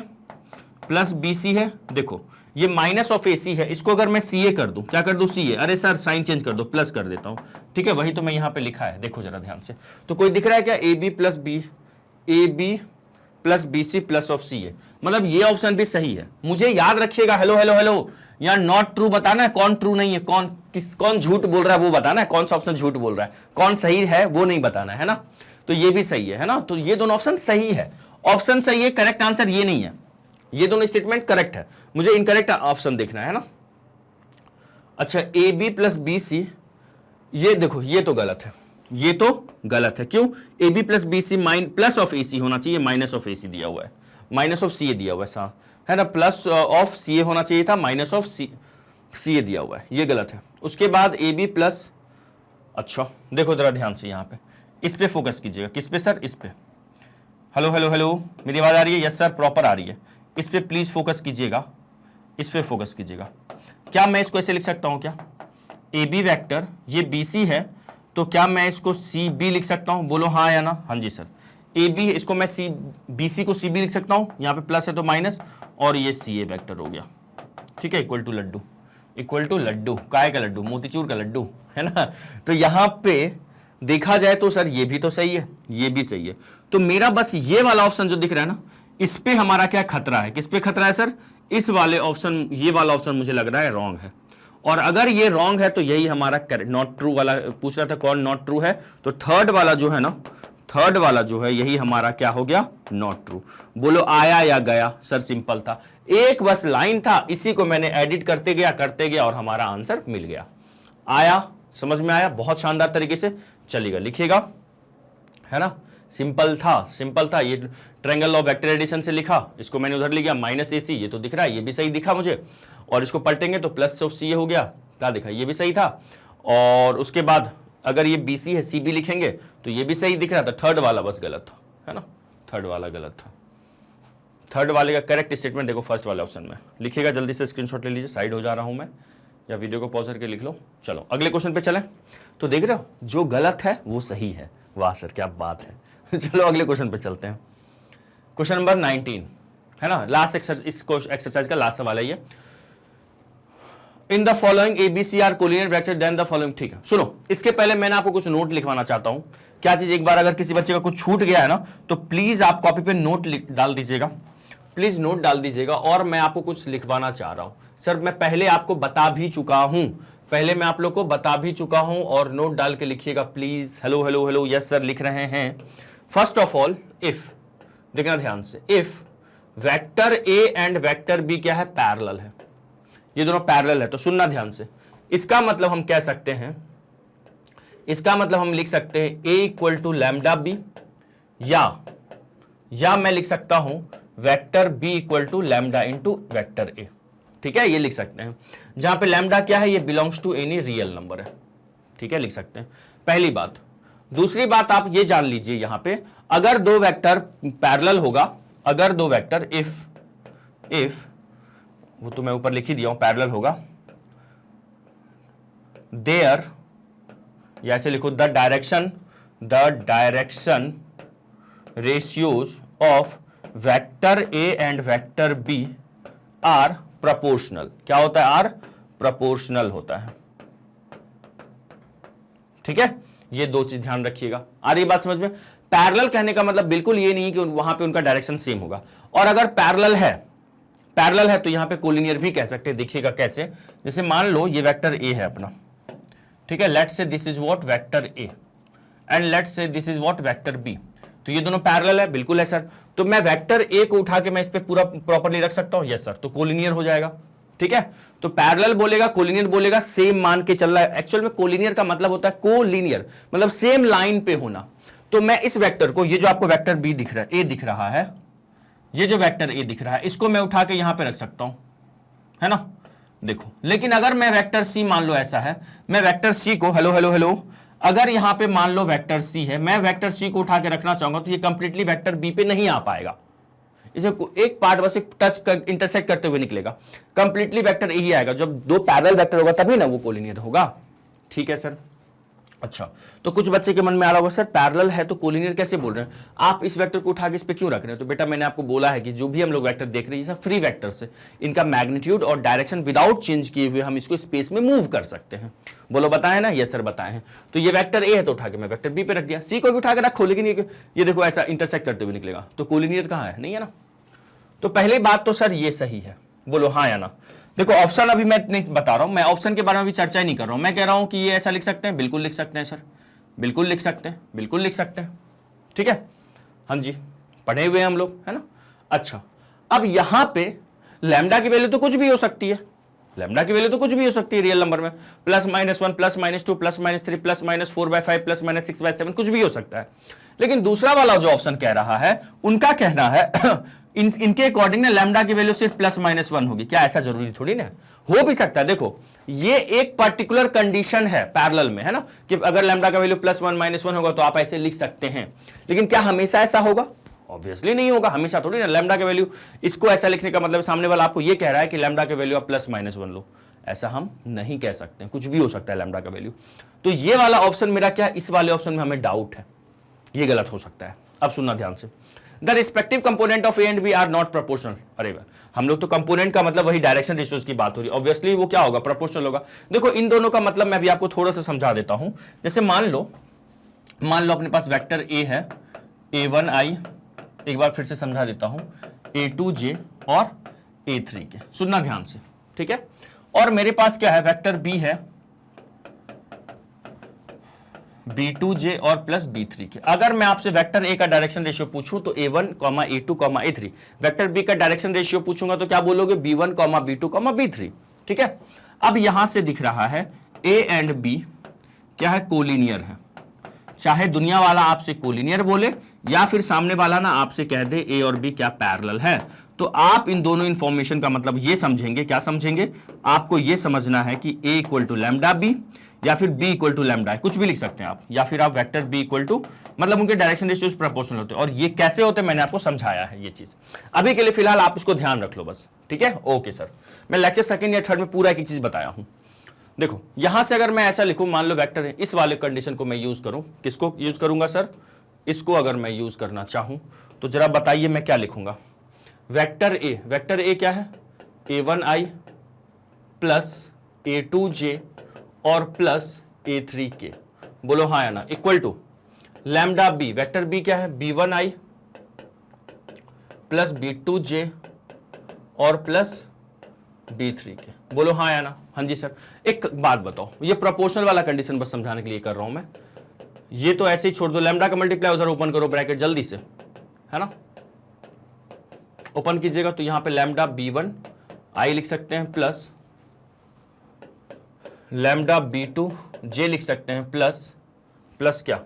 प्लस बी सी है, देखो ये माइनस ऑफ ए सी है, इसको अगर मैं सी ए कर दूं, क्या कर दूं, सी ए, अरे सर साइन चेंज कर दो, प्लस कर देता हूं, ठीक है, वही तो मैं यहां पे लिखा है, देखो जरा ध्यान से। तो कोई दिख रहा है क्या, A B plus B, A B plus B C plus of C A, मतलब ये ऑप्शन भी सही है। मुझे याद रखिएगा, हेलो हेलो हेलो, यहाँ नॉट ट्रू बताना है, कौन ट्रू नहीं है, कौन झूठ बोल रहा है वो बताना है, कौन सा ऑप्शन झूठ बोल रहा है, कौन सही है वो नहीं बताना है ना। तो ये भी सही है ना, तो ये दोनों ऑप्शन सही है, ऑप्शन सही है, करेक्ट आंसर ये नहीं है, ये दोनों स्टेटमेंट करेक्ट है, मुझे इनकरेक्ट ऑप्शन देखना है ना। अच्छा, A B plus B C, ये देखो ये तो गलत है, ये तो गलत है। क्यों? A B plus B C plus of A C होना चाहिए, माइनस ऑफ ए सी दिया हुआ है, माइनस ऑफ सी ए दिया हुआ है ना, प्लस ऑफ सी ए होना चाहिए था, माइनस ऑफ सी ए दिया हुआ है, ये गलत है। उसके बाद ए बी प्लस, अच्छा देखो जरा ध्यान से यहाँ पे, इस पे फोकस कीजिएगा। किस पे सर? इस पे। हेलो हेलो हेलो, मेरी आवाज आ रही है? यस सर, प्रॉपर आ रही है। इस पे प्लीज फोकस कीजिएगा, इस पे फोकस कीजिएगा। क्या मैं इसको ऐसे लिख सकता हूं क्या? ए बी वैक्टर, ये बी सी है, तो क्या मैं इसको सी बी लिख सकता हूं? बोलो हाँ या ना। हाँ जी सर। ए बी, इसको मैं सी बी सी को सी बी लिख सकता हूं, यहाँ पे प्लस है तो माइनस, और ये सी ए वैक्टर हो गया, ठीक है, equal to laddoo, equal to laddoo, काय का लड्डू? मोतीचूर का लड्डू, है ना। तो यहाँ पे देखा जाए तो सर ये भी तो सही है, ये भी सही है। तो मेरा बस ये वाला ऑप्शन जो दिख रहा है ना, इस पे हमारा क्या खतरा है? किस पे खतरा है सर? इस वाले ऑप्शन, ये वाला ऑप्शन मुझे लग रहा है रॉन्ग है। और अगर ये रॉन्ग है तो यही हमारा नॉट ट्रू वाला पूछ रहा था, कौन नॉट ट्रू है? तो थर्ड वाला जो है ना, थर्ड वाला जो है, यही हमारा क्या हो गया? Not true. बोलो आया या गया? सर सिंपल था, एक बस लाइन था, इसी को मैंने एडिट करते गया और हमारा आंसर मिल गया। आया, समझ में आया? बहुत शानदार तरीके से चलेगा, लिखिएगा, है ना। सिंपल था, सिंपल था। ये ट्रायंगल ऑफ वेक्टर एडिशन से लिखा, इसको मैंने उधर ले गया, माइनस ए सी, ये तो दिख रहा है, ये भी सही दिखा मुझे। और इसको पलटेंगे तो प्लस ऑफ सी ए हो गया, क्या दिखा? ये भी सही था। और उसके बाद अगर ये बी सी है, सी बी लिखेंगे तो ये भी सही दिख रहा था। थर्ड वाला बस गलत था, है ना, थर्ड वाला गलत था। थर्ड वाले का करेक्ट स्टेटमेंट देखो फर्स्ट वाले ऑप्शन में, लिखिएगा, जल्दी से स्क्रीनशॉट ले लीजिए। साइड हो जा रहा हूं मैं, या वीडियो को पॉज करके लिख लो। चलो अगले क्वेश्चन पे चलें। तो देख रहे हो, जो गलत है वो सही है। वाह सर, क्या बात है। चलो अगले क्वेश्चन पे चलते हैं। क्वेश्चन नंबर 19, है ना, लास्ट एक्सरसाइज का लास्ट सवाल है ये। In the following A B C are collinear vector then the following. ठीक है, सुनो, इसके पहले मैंने आपको कुछ नोट लिखवाना चाहता हूं। क्या चीज, एक बार अगर किसी बच्चे का कुछ छूट गया है ना, तो प्लीज आप कॉपी पे नोट डाल दीजिएगा, प्लीज नोट डाल दीजिएगा। और मैं आपको कुछ लिखवाना चाह रहा हूं। सर मैं पहले आपको बता भी चुका हूं, पहले मैं आप लोग को बता भी चुका हूं, और नोट डाल के लिखिएगा please. Hello hello hello, yes sir लिख रहे हैं। फर्स्ट ऑफ ऑल, इफ, देखना ध्यान से, if vector A and vector B क्या है? पैरेलल है, ये दोनों पैरेलल है। तो सुनना ध्यान से, इसका मतलब हम कह सकते हैं, इसका मतलब हम लिख सकते हैं A equal to lambda B, या मैं लिख सकता हूं vector B equal to lambda into vector A. ठीक है, ये लिख सकते हैं। जहां पे लैम्डा क्या है? ये belongs to any real number है। ठीक है, लिख सकते हैं, पहली बात। दूसरी बात आप ये जान लीजिए, यहां पे अगर दो वेक्टर पैरेलल होगा, अगर दो वेक्टर इफ वो तो मैं ऊपर लिख ही दिया हूं, पैरेलल होगा, देयर, या ऐसे लिखो, the direction ratios of vector A and vector B are proportional. क्या होता है? आर प्रोपोर्शनल होता है। ठीक है, ये दो चीज ध्यान रखिएगा। आ रही बात समझ में? पैरेलल कहने का मतलब बिल्कुल ये नहीं कि वहां पे उनका डायरेक्शन सेम होगा। और अगर पैरेलल है तो यहां पे कोलिनियर भी कह सकते हैं। देखिएगा कैसे, जैसे मान लो ये वेक्टर ए है अपना, ठीक है, let's say this is what vector A and let's say this is what vector B. तो ये दोनों पैरेलल है, बिल्कुल है सर। तो मैं वेक्टर ए को उठा के मैं इस पे पूरा प्रॉपर्ली रख सकता हूं? Yes sir. तो कोलिनियर हो जाएगा। ठीक है, तो पैरेलल बोलेगा, कोलिनियर बोलेगा, सेम मान के चल रहा है। एक्चुअल में कोलिनियर का मतलब होता है कोलिनियर, मतलब सेम लाइन पे होना। तो मैं इस वेक्टर को, ये जो आपको वेक्टर बी दिख रहा है, ए दिख रहा है, ये जो वेक्टर ए दिख रहा है, इसको मैं उठा के यहां पे रख सकता हूं, है ना, देखो। लेकिन अगर मैं वेक्टर सी, मान लो ऐसा है, मैं वेक्टर सी को, हेलो हेलो हेलो, अगर यहां पे मान लो वेक्टर सी है, मैं वेक्टर सी को उठा के रखना चाहूंगा, तो ये कंप्लीटली वेक्टर बी पे नहीं आ पाएगा। इसे एक पार्ट बस एक टच इंटरसेक्ट करते हुए निकलेगा, कंप्लीटली वेक्टर यही आएगा। जब दो पैरेलल वेक्टर होगा तभी ना वो कोलिनियर होगा। ठीक है सर। अच्छा, तो कुछ बच्चे के मन में आ रहा होगा, सर पैरेलल है तो कोलिनियर कैसे बोल रहे हैं आप? इस वेक्टर को उठा के इस पे क्यों रख रहे हैं? तो बेटा मैंने आपको बोला है कि जो भी हम लोग वेक्टर देख रहे हैं, जैसे फ्री वेक्टर से इनका मैग्नीट्यूड और डायरेक्शन विदाउट चेंज किए हुए हम इसको स्पेस में मूव कर सकते हैं। बोलो बताए ना? यस सर बताए हैं। तो ये वेक्टर ए है तो उठा के मैं वेक्टर बी पे रख दिया, सी को भी उठा के रखो, लेकिन ये देखो ऐसा इंटरसेक्ट करते हुए निकलेगा, तो कोलिनियर कहां है? नहीं है ना। तो पहली बात तो सर ये सही है, बोलो हाँ या ना। देखो ऑप्शन अभी मैं नहीं बता रहा हूं, मैं ऑप्शन के बारे में भी चर्चा ही नहीं कर रहा हूं। मैं कह रहा हूं कि ये ऐसा लिख सकते हैं, बिल्कुल लिख सकते हैं सर, बिल्कुल लिख सकते हैं, बिल्कुल लिख सकते हैं। ठीक है, हाँ जी, पढ़े हुए हैं हम लोग, है ना। अच्छा, अब यहां पे लैम्डा की वैल्यू तो कुछ भी हो सकती है, लैम्डा की वैल्यू तो कुछ भी हो सकती है रियल नंबर में, +-1 +-2 +-3 +-4/5 +-6/7 कुछ भी हो सकता है। लेकिन दूसरा वाला जो ऑप्शन कह रहा है, उनका कहना है इनके अकॉर्डिंग ना लैम्डा की वैल्यू सिर्फ +-1 होगी। क्या ऐसा जरूरी थोड़ी ना, हो भी सकता है। देखो ये एक पर्टिकुलर कंडीशन है पैरेलल में, है ना, कि अगर लैम्डा का वैल्यू +1 -1 होगा तो आप ऐसे लिख सकते हैं, लेकिन क्या हमेशा ऐसा होगा? ऑब्वियसली नहीं होगा, हमेशा थोड़ी ना लैम्डा के वैल्यू इसको ऐसा लिखने का मतलब सामने वाला आपको ये कह रहा है कि लैम्डा के वैल्यू आप +-1 लो, ऐसा हम नहीं कह सकते, कुछ भी हो सकता है लैम्डा का वैल्यू। तो ये वाला ऑप्शन मेरा क्या, इस वाले ऑप्शन में हमें डाउट है, ये गलत हो सकता है। अब सुनना ध्यान से, the respective component of A and B are not proportional. अरे हम लोग तो कंपोनेट का मतलब वही डायरेक्शन रेशियोज की बात हो रही है, ऑब्वियसली वो क्या होगा, प्रोपोर्शनल होगा। देखो इन दोनों का मतलब मैं भी आपको थोड़ा सा समझा देता हूं। जैसे मान लो अपने पास वेक्टर ए है, a1i, एक बार फिर से समझा देता हूं, a2j और a3 के, सुनना ध्यान से, ठीक है। और मेरे पास क्या है, वेक्टर b है b2j और +b3 के। अगर मैं आपसे वेक्टर ए का डायरेक्शन रेशियो पूछूं तो a1, a2, a3, vector B का डायरेक्शन रेशियो पूछूंगा तो क्या बोलोगे, b1, b2, b3, ठीक है। अब यहां से दिख रहा है a एंड b क्या है, कोलिनियर है, चाहे दुनिया वाला आपसे कोलिनियर बोले या फिर सामने वाला ना आपसे कह दे ए और बी क्या पैरेलल है, तो आप इन दोनों इंफॉर्मेशन का मतलब ये समझेंगे, क्या समझेंगे, आपको ये समझना है कि a equal to lambda B या फिर b इक्वल टू लैम्डा, कुछ भी लिख सकते हैं आप, या फिर आप वेक्टर b इक्वल टू, मतलब उनके डायरेक्शन रेशियोज प्रोपोर्शनल होते हैं। और ये कैसे होते हैं मैंने आपको समझाया है ये चीज, अभी के लिए फिलहाल आप इसको ध्यान रख लो बस, ठीक है। ओके सर, मैं लेक्चर सेकंड या थर्ड में पूरा एक एक चीज बताया हूं। देखो यहां से अगर मैं ऐसा लिखूं, मान लो वेक्टर है, इस वाले कंडीशन को मैं यूज करूं, किसको यूज करूंगा सर, इसको अगर मैं यूज करना चाहूं तो जरा बताइए मैं क्या लिखूंगा। वेक्टर ए क्या है, a1i प्लस a2j और +a3k, बोलो हाँ या ना, equal to lambda B, vector B क्या है, b1i प्लस b2j और +b3k, बोलो हाँ या ना। हाँ जी सर। एक बात बताओ, ये प्रोपोर्शनल वाला कंडीशन बस समझाने के लिए कर रहा हूं मैं, ये तो ऐसे ही छोड़ दो, लैम्डा का मल्टीप्लाई उधर ओपन करो ब्रैकेट जल्दी से, है ना, ओपन कीजिएगा तो यहां पे लैम्डा b1 i लिख सकते हैं प्लस लैम्डा b2 j लिख सकते हैं प्लस क्या,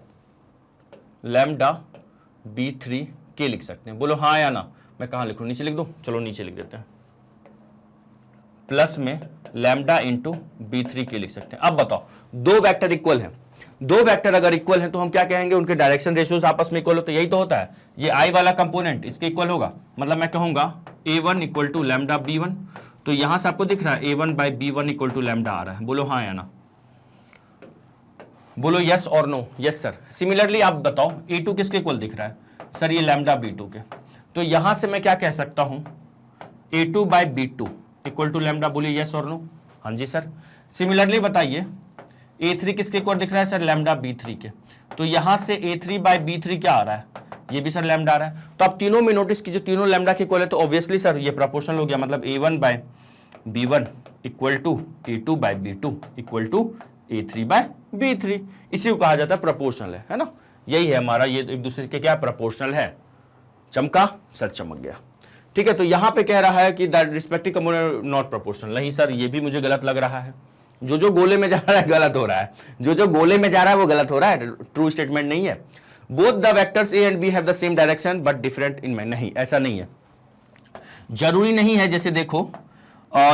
लैम्डा b3 k लिख सकते हैं, बोलो हाँ या ना। मैं कहां लिखूं, नीचे लिख दो, चलो नीचे लिख देते हैं, प्लस में लैम्डा इंटू b3 के लिख सकते हैं। अब बताओ दो वेक्टर इक्वल हैं, दो वेक्टर अगर इक्वल हैं तो हम क्या कहेंगे, उनके डायरेक्शन रेशियोज आपस में इक्वल हो, तो यही तो होता है, ये i वाला कंपोनेंट इसके इक्वल होगा, मतलब मैं कहूंगा a1 equal to lambda b1, तो यहां से आपको दिख रहा है a1/b1 इक्वल टू लैम्डा आ रहा है, बोलो हाँ या ना, बोलो यस और नो। Yes sir. सिमिलरली आप बताओ a2 किसके इक्वल दिख रहा है, सर ये लैम्डा b2 के, तो यहां से मैं क्या कह सकता हूं, a2/b2 इक्वल टू लैम्डा, बोलिए यस और नो। हाँ जी सर। सिमिलरली बताइए a3 किसके इक्वल दिख रहा है, सर लैम्डा b3 के, तो यहां से a3/b3 क्या आ रहा है, ये भी सर लैम्डा आ रहा है। तो आप तीनों में नोटिस कीजिए, तीनों लैम्डा के इक्वल है, तो ऑब्वियसली सर ये प्रोपोर्शनल हो गया, मतलब a1/b1 equal to a2/b2 equal to a3/b3, इसी को कहा जाता है प्रोपोर्शनल, है ना, यही है हमारा, ये एक दूसरे के क्या प्रोपोर्शनल है। चमका सर, चमक गया, ठीक है। तो यहां पे कह रहा है कि that respective component not proportional, नहीं सर ये भी मुझे गलत लग रहा है, जो गोले में जा रहा है गलत हो रहा है, जो गोले में जा रहा है वो गलत हो रहा है, ट्रू स्टेटमेंट नहीं है। Both the vectors A and B have the same direction but different in man, नहीं ऐसा नहीं है, जरूरी नहीं है। जैसे देखो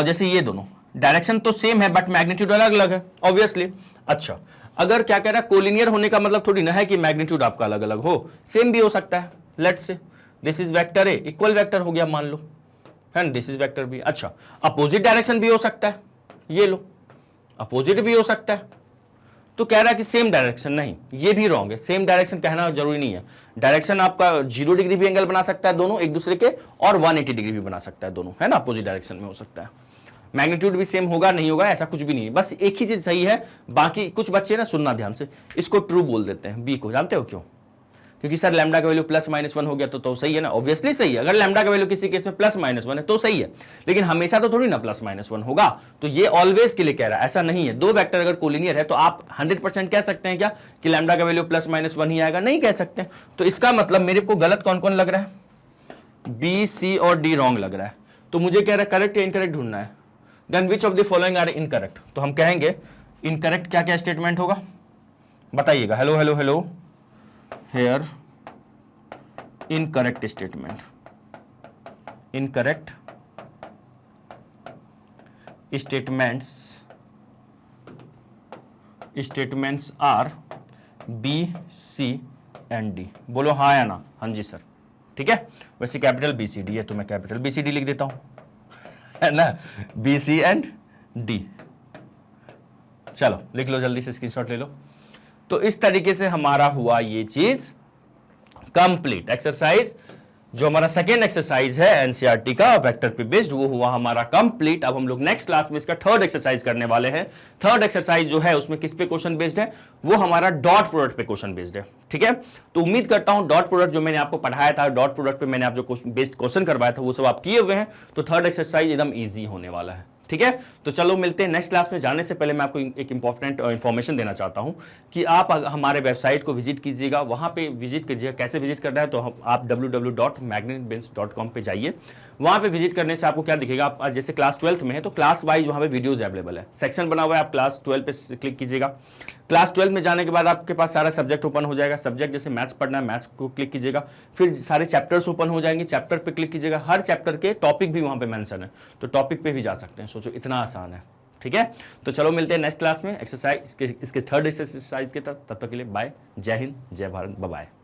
जैसे ये दोनों डायरेक्शन तो सेम है बट मैग्नीट्यूड अलग अलग है, ऑब्वियसली। अच्छा, अगर क्या कह रहा है, कोलिनियर होने का मतलब थोड़ी ना है कि मैग्नीट्यूड आपका अलग अलग हो, सेम भी हो सकता है। Let's say this is vector A, equal vector हो गया मान लो, है ना, दिस इज वेक्टर बी। अच्छा, अपोजिट डायरेक्शन भी हो सकता है, ये लो अपोजिट भी हो सकता है, तो कह रहा है कि सेम डायरेक्शन, नहीं ये भी रॉन्ग है, सेम डायरेक्शन कहना जरूरी नहीं है। डायरेक्शन आपका 0 डिग्री भी एंगल बना सकता है दोनों एक दूसरे के, और 180 डिग्री भी बना सकता है दोनों, है ना, अपोजिट डायरेक्शन में हो सकता है। मैग्नीट्यूड भी सेम होगा नहीं होगा ऐसा कुछ भी नहीं है, बस एक ही चीज सही है। बाकी कुछ बच्चे ना, सुनना ध्यान से, इसको ट्रू बोल देते हैं बी को, जानते हो क्यों, क्योंकि सर लैम्डा का वैल्यू +-1 हो गया तो सही है ना, ऑब्वियसली सही है। अगर लैम्डा का वैल्यू किसी केस में +-1 है तो सही है, लेकिन हमेशा तो थोड़ी ना +-1 होगा, तो ये ऑलवेज के लिए कह रहा है, ऐसा नहीं है। दो वेक्टर अगर कोलिनियर है तो आप 100% कह सकते हैं क्या कि लैम्डा का वैल्यू +-1 ही आएगा, नहीं कह सकते। तो इसका मतलब मेरे को गलत कौन कौन लग रहा है, बी सी और डी रॉन्ग लग रहा है, तो मुझे कह रहा है करेक्ट या इनकरेक्ट ढूंढना है। Then which of the following are incorrect, तो हम कहेंगे इनकरेक्ट क्या क्या स्टेटमेंट होगा बताइएगा। Hello hello hello, here incorrect statement, incorrect statements are B C and D. बोलो हाँ या ना। हाँ जी सर, ठीक है। वैसे कैपिटल बी सी डी है तो मैं कैपिटल बी सी डी लिख देता हूं, है ना, बी सी एंड डी। चलो लिख लो, जल्दी से स्क्रीनशॉट ले लो। तो इस तरीके से हमारा हुआ ये चीज कंप्लीट। एक्सरसाइज जो हमारा सेकेंड एक्सरसाइज है एनसीईआरटी का वेक्टर पे बेस्ड, वो हुआ हमारा कंप्लीट। अब हम लोग नेक्स्ट क्लास में इसका थर्ड एक्सरसाइज करने वाले हैं। थर्ड एक्सरसाइज जो है उसमें किस पे क्वेश्चन बेस्ड है, वो हमारा डॉट प्रोडक्ट पे क्वेश्चन बेस्ड है, ठीक है। तो उम्मीद करता हूं डॉट प्रोडक्ट जो मैंने आपको पढ़ाया था, डॉट प्रोडक्ट पे मैंने आप जो बेस्ड क्वेश्चन करवाया था वो सब आप किए हुए हैं, तो थर्ड एक्सरसाइज एकदम ईजी होने वाला है, ठीक है। तो चलो मिलते हैं नेक्स्ट क्लास में। जाने से पहले मैं आपको एक इंपॉर्टेंट इंफॉर्मेशन देना चाहता हूं कि आप हमारे वेबसाइट को विजिट कीजिएगा, वहां पे विजिट कीजिएगा। कैसे विजिट करना है, तो आप www.magnetbenz.com पे जाइए। वहां पे विजिट करने से आपको क्या दिखेगा, आप जैसे क्लास 12th में है तो क्लास वाइज वहां पे वीडियोज अवेलेबल है, सेक्शन बना हुआ है। आप क्लास 12 पे क्लिक कीजिएगा। क्लास 12 में जाने के बाद आपके पास सारा सब्जेक्ट ओपन हो जाएगा। सब्जेक्ट जैसे मैथ्स पढ़ना है, मैथ्स को क्लिक कीजिएगा। फिर सारे चैप्टर्स ओपन हो जाएंगे, चैप्टर पे क्लिक कीजिएगा। हर चैप्टर के टॉपिक भी वहां पे मेंशन है, तो टॉपिक पे भी जा सकते हैं। सोचो इतना आसान है, ठीक है। तो चलो मिलते हैं नेक्स्ट क्लास में एक्सरसाइज इसके थर्ड एक्सरसाइज के तब तक के लिए बाय, जय हिंद, जय भारत, बाय बाय।